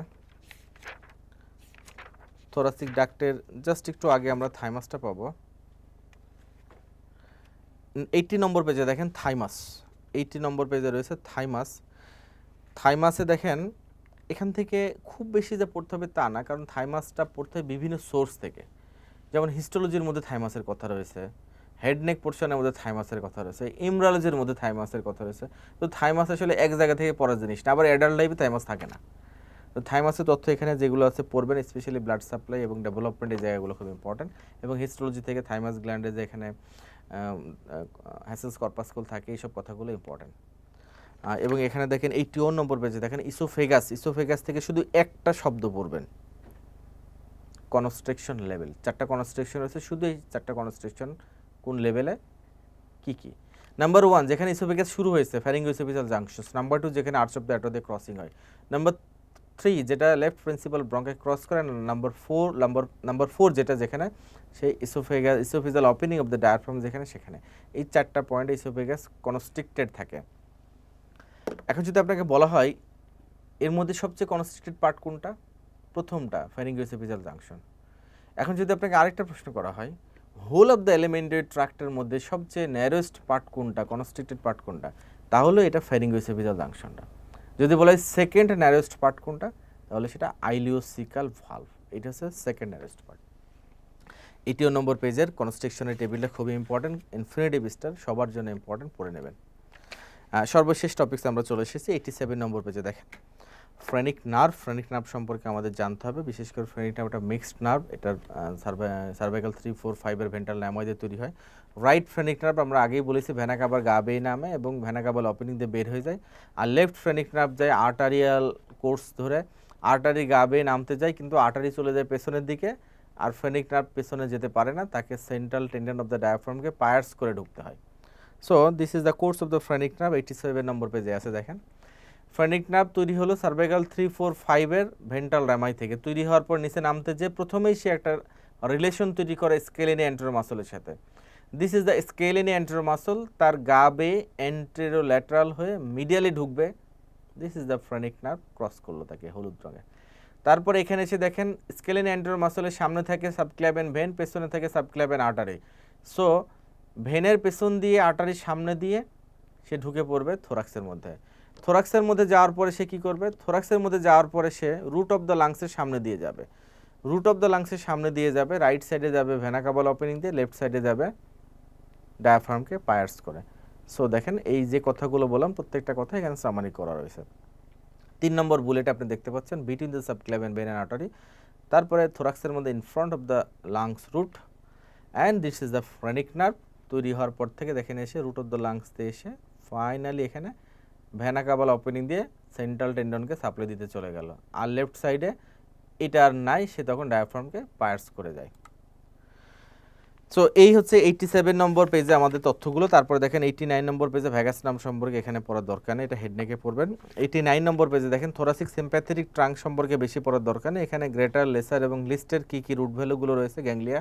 থোরাসিক ডাক্টের জাস্ট একটু আগে আমরা থাইমাসটা পাবো। 80 নম্বর পেজে দেখেন থাইমাস, 80 নম্বর পেজে রয়েছে থাইমাস। থাইমাসে দেখেন এখান থেকে খুব বেশি যে পড়তে হবে তা না, কারণ থাইমাসটা পড়তে হয় বিভিন্ন সোর্স থেকে। যেমন হিস্টোলজির মধ্যে থাইমাসের কথা রয়েছে, হেড নেক পোর্শনের মধ্যে থাইমাসের কথা রয়েছে, ইমরালজির মধ্যে থাইমাসের কথা রয়েছে। তো থাইমাস আসলে এক জায়গা থেকে পড়ার জিনিস না, আবার অ্যাডাল্ট লাইফে থাইমাস থাকে না। তো থাইমাসের তথ্য এখানে যেগুলো আছে পড়বেন, স্পেশালি ব্লাড সাপ্লাই এবং ডেভেলপমেন্ট, এই জায়গাগুলো খুব ইম্পর্টেন্ট। এবং হিস্টোলজি থেকে থাইমাস গ্ল্যান্ডে যে এখানে হ্যাসেলস কর্পাসকল থাকে, এইসব কথাগুলো ইম্পর্টেন্ট। এবং এখানে দেখেন 81 নম্বর পেজে দেখেন ইসোফেগাস, ইসোফেগাস থেকে শুধু একটা শব্দ পড়বেন, কনস্ট্রাকশন লেভেল। 4টা কনস্ট্রাকশন রয়েছে, শুধু এই 4টা কনস্ট্রাকশন কোন লেভেলে কি কি। নাম্বার 1 যেখানে ইসোফেগাস শুরু হয়েছে, ফ্যারিঙ্গোইসোফেজিয়াল জাংশন। নাম্বার 2 যেখানে আর্চ অফ দ্য অ্যাটো দিয়ে ক্রসিং হয়। নাম্বার 3 যেটা লেফট প্রিন্সিপাল ব্রঙ্কে ক্রস করে। নাম্বার 4 যেটা যেখানে সেই oesophageal opening of the diaphragm যেখানে, সেখানে। এই 4টা পয়েন্টে ইসোফেগাস কনস্ট্রিক্টেড থাকে। এখন যদি আপনাকে বলা হয় এর মধ্যে সবচেয়ে কনস্ট্রিক্টেড পার্ট কোনটা, প্রথমটা, ফ্যারিঙ্গোইসোফেজিয়াল জাংশন। এখন যদি আপনাকে আরেকটা প্রশ্ন করা হয় হোল অফ দ্য এলিমেন্টারি ট্র্যাক্টের মধ্যে সবচেয়ে ন্যারোয়েস্ট পার্ট কোনটা, কনস্ট্রিক্টেড পার্ট কোনটা, তাহলে এটা ফ্যারিঙ্গোইসোফেজিয়াল জাংশনটা। যদি বলা হয় সেকেন্ড ন্যারোয়েস্ট পার্ট কোনটা, তাহলে সেটা আইলিওসিকাল ভালভ, এটা হচ্ছে সেকেন্ড ন্যারোয়েস্ট পার্ট। 81 নম্বর পেজের কনস্ট্রাকশনের টেবিলটা খুবই ইম্পর্টেন্ট, ইনফিনিটিভ স্টার সবার জন্য ইম্পর্টেন্ট, পড়ে নেবেন। সর্বশেষ টপিকস আমরা চলে এসেছি 87 নম্বর পেজে। দেখেন ফ্রেনিক নার্ভ, ফ্রেনিক নার্ভ সম্পর্কে আমাদের জানতে হবে। বিশেষ করে ফ্রেনিক নার্ভ একটা মিক্সড নার্ভ, এটার সার্ভাইকাল 3, 4, 5-এর ভেন্ট্রাল ল্যাময়েডে তৈরি হয়। রাইট ফ্রেনিক নার্ভ আমরা আগেই বলেছি ভেনা কাভার গা বেয়ে নামে এবং ভেনা কাভার ওপেনিং দিয়ে বের হয়ে যায়। আর লেফট ফ্রেনিক নার্ভ যায় আর্টারিয়াল কোর্স ধরে, আর্টারি গা বেয়ে নামতে যায়, কিন্তু আর্টারি চলে যায় পেছনের দিকে, আর ফ্রেনিক নার্ভ পেছনে যেতে পারে না, তাকে central tendon of the ডায়াফ্রামকে Peirce করে ঢুকতে হয়। So this is the course of the phrenic nerve. 87 নম্বর পেজে আছে দেখেন। ফ্রেনিক নার্ভ তৈরি হলো সার্ভাইকাল 3, 4, 5-এর ভেন্ট্রাল র্যামাই থেকে। তৈরি হওয়ার পর নিচে নামতে যে প্রথমেই সে একটা রিলেশন তৈরি করে স্কেলিনি অ্যান্টেরো মাসলের সাথে। This is the scaleni anterior muscle, তার গা বেয়ে অ্যান্টেরো ল্যাটারাল হয়ে মিডিয়ালি ঢুকবে। This is the phrenic nerve, cross করলো তাকে হলুদ রঙে। তারপর এখানে এসে দেখেন স্কেলিনি অ্যান্টেরো মাসলের সামনে থাকে সাবক্লেভিয়ান ভেন, পেছনে থাকে সাবক্লেভিয়ান আর্টারি। সো ভেনের পেছন দিয়ে আর্টারির সামনে দিয়ে সে ঢুকে পড়বে থোরাক্সের মধ্যে। থোরাক্সের মধ্যে যাওয়ার পরে সে কী করবে, থোরাক্সের মধ্যে যাওয়ার পরে সে রুট অফ দ্য লাংসের সামনে দিয়ে যাবে, রুট অফ দ্য লাংসের সামনে দিয়ে যাবে, রাইট সাইডে যাবে ভেনা কাভাল ওপেনিং দিয়ে, লেফট সাইডে যাবে ডায়াফ্রামকে পায়ার্স করে। সো দেখেন এই যে কথাগুলো বললাম প্রত্যেকটা কথা এখানে সামারি করা রয়েছে। 3 নম্বর বুলেটে আপনি দেখতে পাচ্ছেন between the subclavian vein and artery, তারপরে থোরাক্সের মধ্যে in front of the lungs root, and this is the phrenic nerve. তৈরি হওয়ার পর থেকে দেখেন এসে রুট অফ দ্য লাংস দিয়ে এসে ফাইনালি এখানে ভেনা কাভাল ওপেনিং দিয়ে সেন্ট্রাল টেন্ডনকে সাপ্লাই দিতে চলে গেল, আর লেফট সাইডে এটা আর নাই, সে তখন ডায়াফ্রামকে পায়ার্স করে যায়। সো এই হচ্ছে 87 নম্বর পেজে আমাদের তথ্যগুলো। তারপরে দেখেন 89 নম্বর পেজে ভ্যাগাস নাম সম্পর্কে এখানে পড়ার দরকার নেই, এটা হেডনেকে পড়বেন। 89 নম্বর পেজে দেখেন থোরাসিক সিম্প্যাথেটিক ট্রাঙ্ক সম্পর্কে বেশি পড়ার দরকার নেই, এখানে গ্রেটার, লেসার এবং লিস্টের কী কী রুট ভ্যালুগুলো রয়েছে, গ্যাংলিয়া,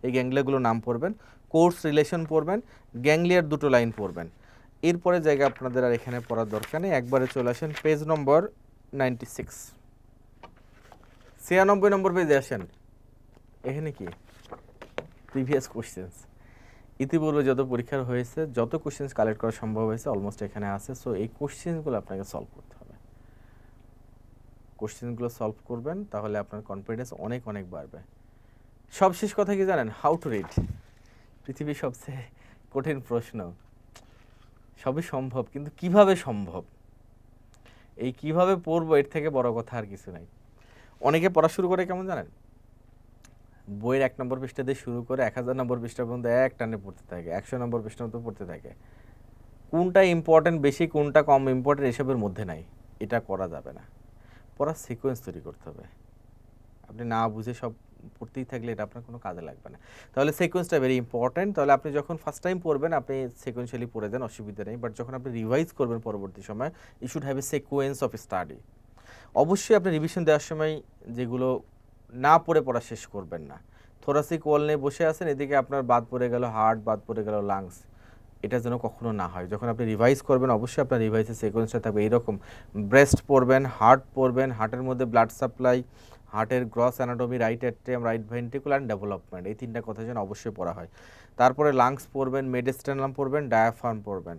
এই গ্যাংলিয়াগুলো নাম পড়বেন, কোর্স রিলেশন পড়বেন, গ্যাংলিয়ার দুটো লাইন পড়বেন। এরপরে জায়গা আপনাদের আর এখানে পড়ার দরকার নেই, একবারে চলে আসেন পেজ নম্বর 96, 96 নম্বর পেজে আসেন। এখানে কি প্রিভিয়াস কোশ্চেন্স, ইতিপূর্বে যত পরীক্ষার হয়েছে যত কোশ্চেন্স কালেক্ট করা সম্ভব হয়েছে অলমোস্ট এখানে আছে। সো এই কোশ্চেন্সগুলো আপনাকে সলভ করতে হবে, কোশ্চেন্সগুলো সলভ করবেন, তাহলে আপনার কনফিডেন্স অনেক অনেক বাড়বে। সবশেষ কথা কি জানেন, হাউ টু রিড, পৃথিবীর সবচেয়ে কঠিন প্রশ্ন। সবই সম্ভব, কিন্তু কিভাবে সম্ভব, এই কিভাবে পড়বো এর থেকে বড় কথা আর কিছু নাই। অনেকে পড়া শুরু করে কেমন জানেন, বইয়ের 1 নম্বর পৃষ্ঠা দিয়ে শুরু করে 1000 নম্বর পৃষ্ঠা পর্যন্ত এক টানে পড়তে থাকে, 100 নম্বর পৃষ্ঠা মতো পড়তে থাকে। কোনটা ইম্পর্টেন্ট বেশি, কোনটা কম ইম্পর্টেন্ট এসবের মধ্যে নাই, এটা করা যাবে না। পড়ার সিকোয়েন্স তৈরি করতে হবে। আপনি না বুঝে সব পড়তেই থাকলে এটা আপনার কোনো কাজে লাগবে না। তাহলে সিকোয়েন্সটা ভেরি ইম্পর্টেন্ট। তাহলে আপনি যখন ফার্স্ট টাইম পড়বেন আপনি সিকোয়েন্সিয়ালি পড়ে দেন, অসুবিধা নেই। বাট যখন আপনি রিভাইজ করবেন পরবর্তী সময়, you should have a sequence of study. অবশ্যই আপনি রিভিশন দেওয়ার সময় যেগুলো না পড়া শেষ করবেন না। থোরাসিক ওয়াল নিয়ে বসে আছেন, এদিকে আপনার বাদ পড়ে গেল হার্ট, বাদ পড়ে গেল লাংস, এটা যেন কখনো না হয়। যখন আপনি রিভাইজ করবেন অবশ্যই আপনার রিভাইসের সিকোয়েন্সটা থাকবে এইরকম, ব্রেস্ট পড়বেন, হার্ট পড়বেন, হার্টের মধ্যে ব্লাড সাপ্লাই, হার্টের gross anatomy, right atrium, right ventricle and development, এই 3টা কথা যেন অবশ্যই পড়া হয়। তারপরে লাংস পড়বেন, মেডিস্টেনাম পড়বেন, ডায়াফ্রাম পড়বেন,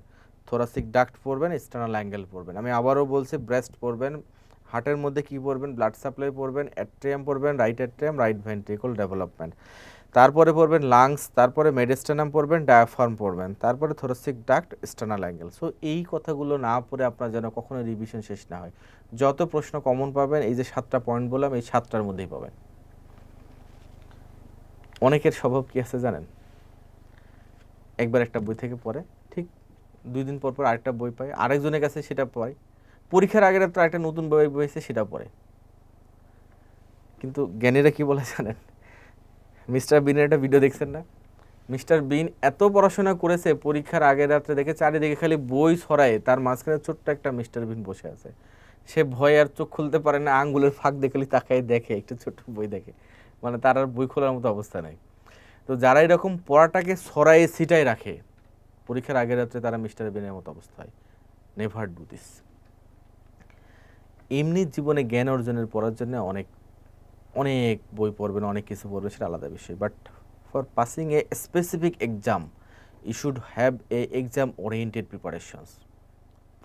থোরাসিক ডাক্ট পড়বেন, এক্সটার্নাল অ্যাঙ্গেল পড়বেন। আমি আবারও বলছি, ব্রেস্ট পড়বেন, হার্টের মধ্যে কি পড়বেন, ব্লাড সাপ্লাই পড়বেন, অ্যাট্রিয়াম পড়বেন, রাইট ভেন্ট্রিকুল ডেভেলপমেন্ট, তারপরে পড়বেন লাংস, তারপরে মেডিস্টেনাম পড়বেন, ডায়াফ্রাম পড়বেন, তারপরে thoracic duct, external angle. So এই কথাগুলো না পড়ে আপনার যেন কখনো রিভিশন শেষ না হয়। যত প্রশ্ন কমন পাবেন, এই যে 7টা পয়েন্ট বললাম, এই 7টার মধ্যেই পাবেন। অনেকের স্বভাব কি আছে জানেন, একবার একটা বই থেকে পড়ে, ঠিক 2 দিন পর পর আরেকটা বই পায়, আরেকজনের কাছে সেটা পড়ে, পরীক্ষার আগের রাত্রে আরেকটা নতুন বই বইছে সেটা পড়ে। কিন্তু জ্ঞানীরা কি বলে জানেন, মিস্টার বিনের একটা ভিডিও দেখছেন না, মিস্টার বিন এত পড়াশোনা করেছে, পরীক্ষার আগের রাত্রে দেখে চারিদিকে খালি বই ছড়ায়, তার মাঝখানে ছোট্ট একটা মিস্টার বিন বসে আছে। সে ভয়ে আর চোখ খুলতে পারে না, আঙ্গুলের ফাঁক দিয়ে খালি তাকায় দেখে, একটু ছোট্ট বই দেখে, মানে তার আর বই খোলার মতো অবস্থা নাই। তো যারা এরকম পড়াটাকে ছড়ায় ছিটায় রাখে, পরীক্ষার আগের রাত্রে তারা মিস্টার বিনের মতো অবস্থা হয়। Never do this. এমনি জীবনে জ্ঞান অর্জনের পড়ার জন্য অনেক অনেক বই পড়বেন, অনেক কিছু পড়বে, সেটা আলাদা বিষয়। But for passing a specific exam you should have a exam oriented preparations.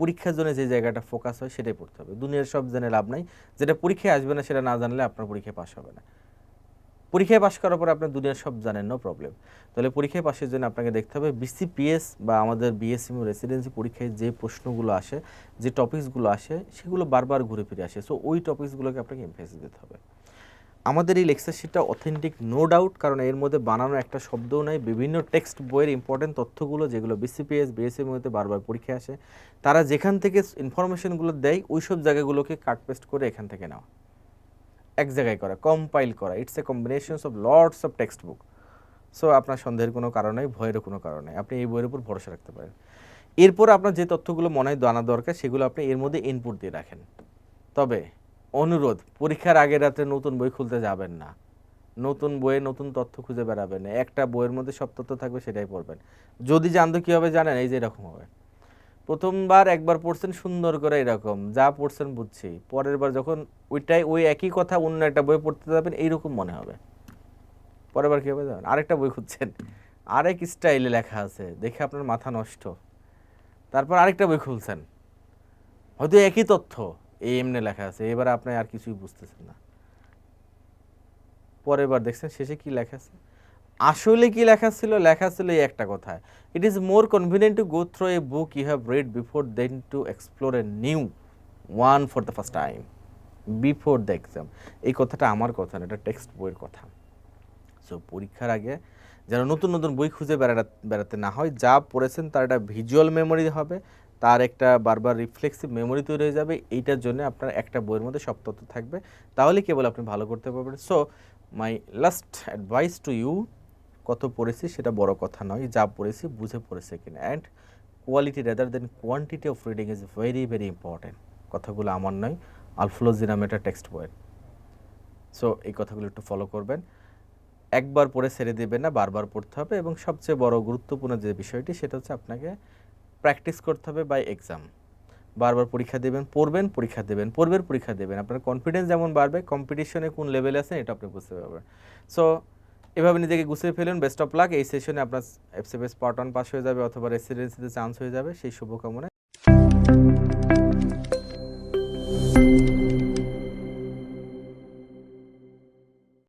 পরীক্ষার জন্য যে জায়গাটা ফোকাস হয় সেটাই পড়তে হবে। দুনিয়ার সব জেনে লাভ নাই, যেটা পরীক্ষায় আসবে না সেটা না জানলে আপনার পরীক্ষায় পাস হবে না। পরীক্ষায় পাস করার পর আপনার দুনিয়ার সব জানেন, নো প্রবলেম। তাহলে পরীক্ষায় পাসের জন্য আপনাকে দেখতে হবে বিসিপিএস বা আমাদের বিএসএমইউ রেসিডেন্সি পরীক্ষায় যে প্রশ্নগুলো আসে, যে টপিকসগুলো আসে, সেগুলো বারবার ঘুরে ফিরে আসে। সো ওই টপিকসগুলোকে আপনাকে এমফেসিস দিতে হবে। আমাদের এই লেকচার শিটটা অথেন্টিক নো ডাউট, কারণ এর মধ্যে বানানো একটা শব্দও নাই। বিভিন্ন টেক্সট বইয়ের ইম্পর্টেন্ট তথ্যগুলো যেগুলো বিসিপিএস বিএসএমইউতে বারবার পরীক্ষায় আসে, তারা যেখান থেকে ইনফরমেশনগুলো দেয় ওই সব জায়গাগুলোকে কাট পেস্ট করে এখান থেকে নেওয়া, এক জায়গায় করা, কম্পাইল করা। It's a combinations of lots of text book. So আপনার সন্দেহের কোনো কারণ নেই, ভয়েরও কোনো কারণ নেই, আপনি এই বইয়ের উপর ভরসা রাখতে পারেন। এরপর আপনার যে তথ্যগুলো মনে হয় জানা দরকার সেগুলো আপনি এর মধ্যে ইনপুট দিয়ে রাখেন। তবে অনুরোধ, পরীক্ষার আগের রাতে নতুন বই খুলতে যাবেন না, নতুন বইয়ে নতুন তথ্য খুঁজে বেড়াবেন না। একটা বইয়ের মধ্যে সব তথ্য থাকবে, সেটাই পড়বেন। যদি জানতো কী হবে জানেন, এই যে এরকম হবে, প্রথমবার একবার পড়ছেন সুন্দর করে এরকম যা পড়ছেন বুঝছি, পরের বার যখন ওই একই কথা অন্য একটা বই পড়তে যাবেন এইরকম মনে হবে। পরের বার কী হবে জানেন, আরেকটা বই খুঁজছেন, আরেক স্টাইলে লেখা আছে, দেখে আপনার মাথা নষ্ট। তারপর আরেকটা বই খুলছেন, হয়তো একই তথ্য এই এমনি লেখা আছে, এবার আপনি আর কিছুই বুঝতেছেন না। পরের বার দেখছেন শেষে কি লেখা আছে, আসলে কি লেখা ছিল এই একটা কথায়, it is more convenient to go through a book you have read before then to explore a new one for the first time before the exam. এই কথাটা আমার কথা না, এটা টেক্সট বইয়ের কথা। সো পরীক্ষার আগে যেন নতুন নতুন বই খুঁজে বেড়াতে না হয়, যা পড়েছেন তার একটা ভিজুয়াল মেমোরি হবে, তার একটা বারবার রিফ্লেক্সিভ মেমোরি তৈরি হয়ে যাবে। এইটার জন্য আপনার একটা বইয়ের মধ্যে সব তথ্য থাকবে, তাহলে কেবল আপনি ভালো করতে পারবেন। So my last advice to you, কত পড়েছি সেটা বড় কথা নয়, যা পড়েছি বুঝে পড়েছে কিনা, and quality rather than quantity of reading is very very important. কথাগুলো আমার নয়, আলফুলো জিনামেটা টেক্সট বইয়ের। সো এই কথাগুলো একটু ফলো করবেন। একবার পড়ে ছেড়ে দেবেন না, বারবার পড়তে হবে। এবং সবচেয়ে বড় গুরুত্বপূর্ণ যে বিষয়টি সেটা হচ্ছে আপনাকে প্র্যাকটিস করতে হবে বাই এক্সাম। বারবার পরীক্ষা দেবেন, পড়বেন, পরীক্ষা দেবেন, পড়বেন, পরীক্ষা দেবেন। আপনার কনফিডেন্স যেমন বাড়বে, কম্পিটিশনে কোন লেভেলে আছেন এটা আপনি বুঝতে পারবেন। সো এভাবে নিজেকে গুছিয়ে ফেলুন। Best of luck. এই সেশনে আপনার এফসিপিএস পার্ট 1 পাস হয়ে যাবে অথবা রেসিডেন্সিতে চান্স হয়ে যাবে, সেই শুভকামনায়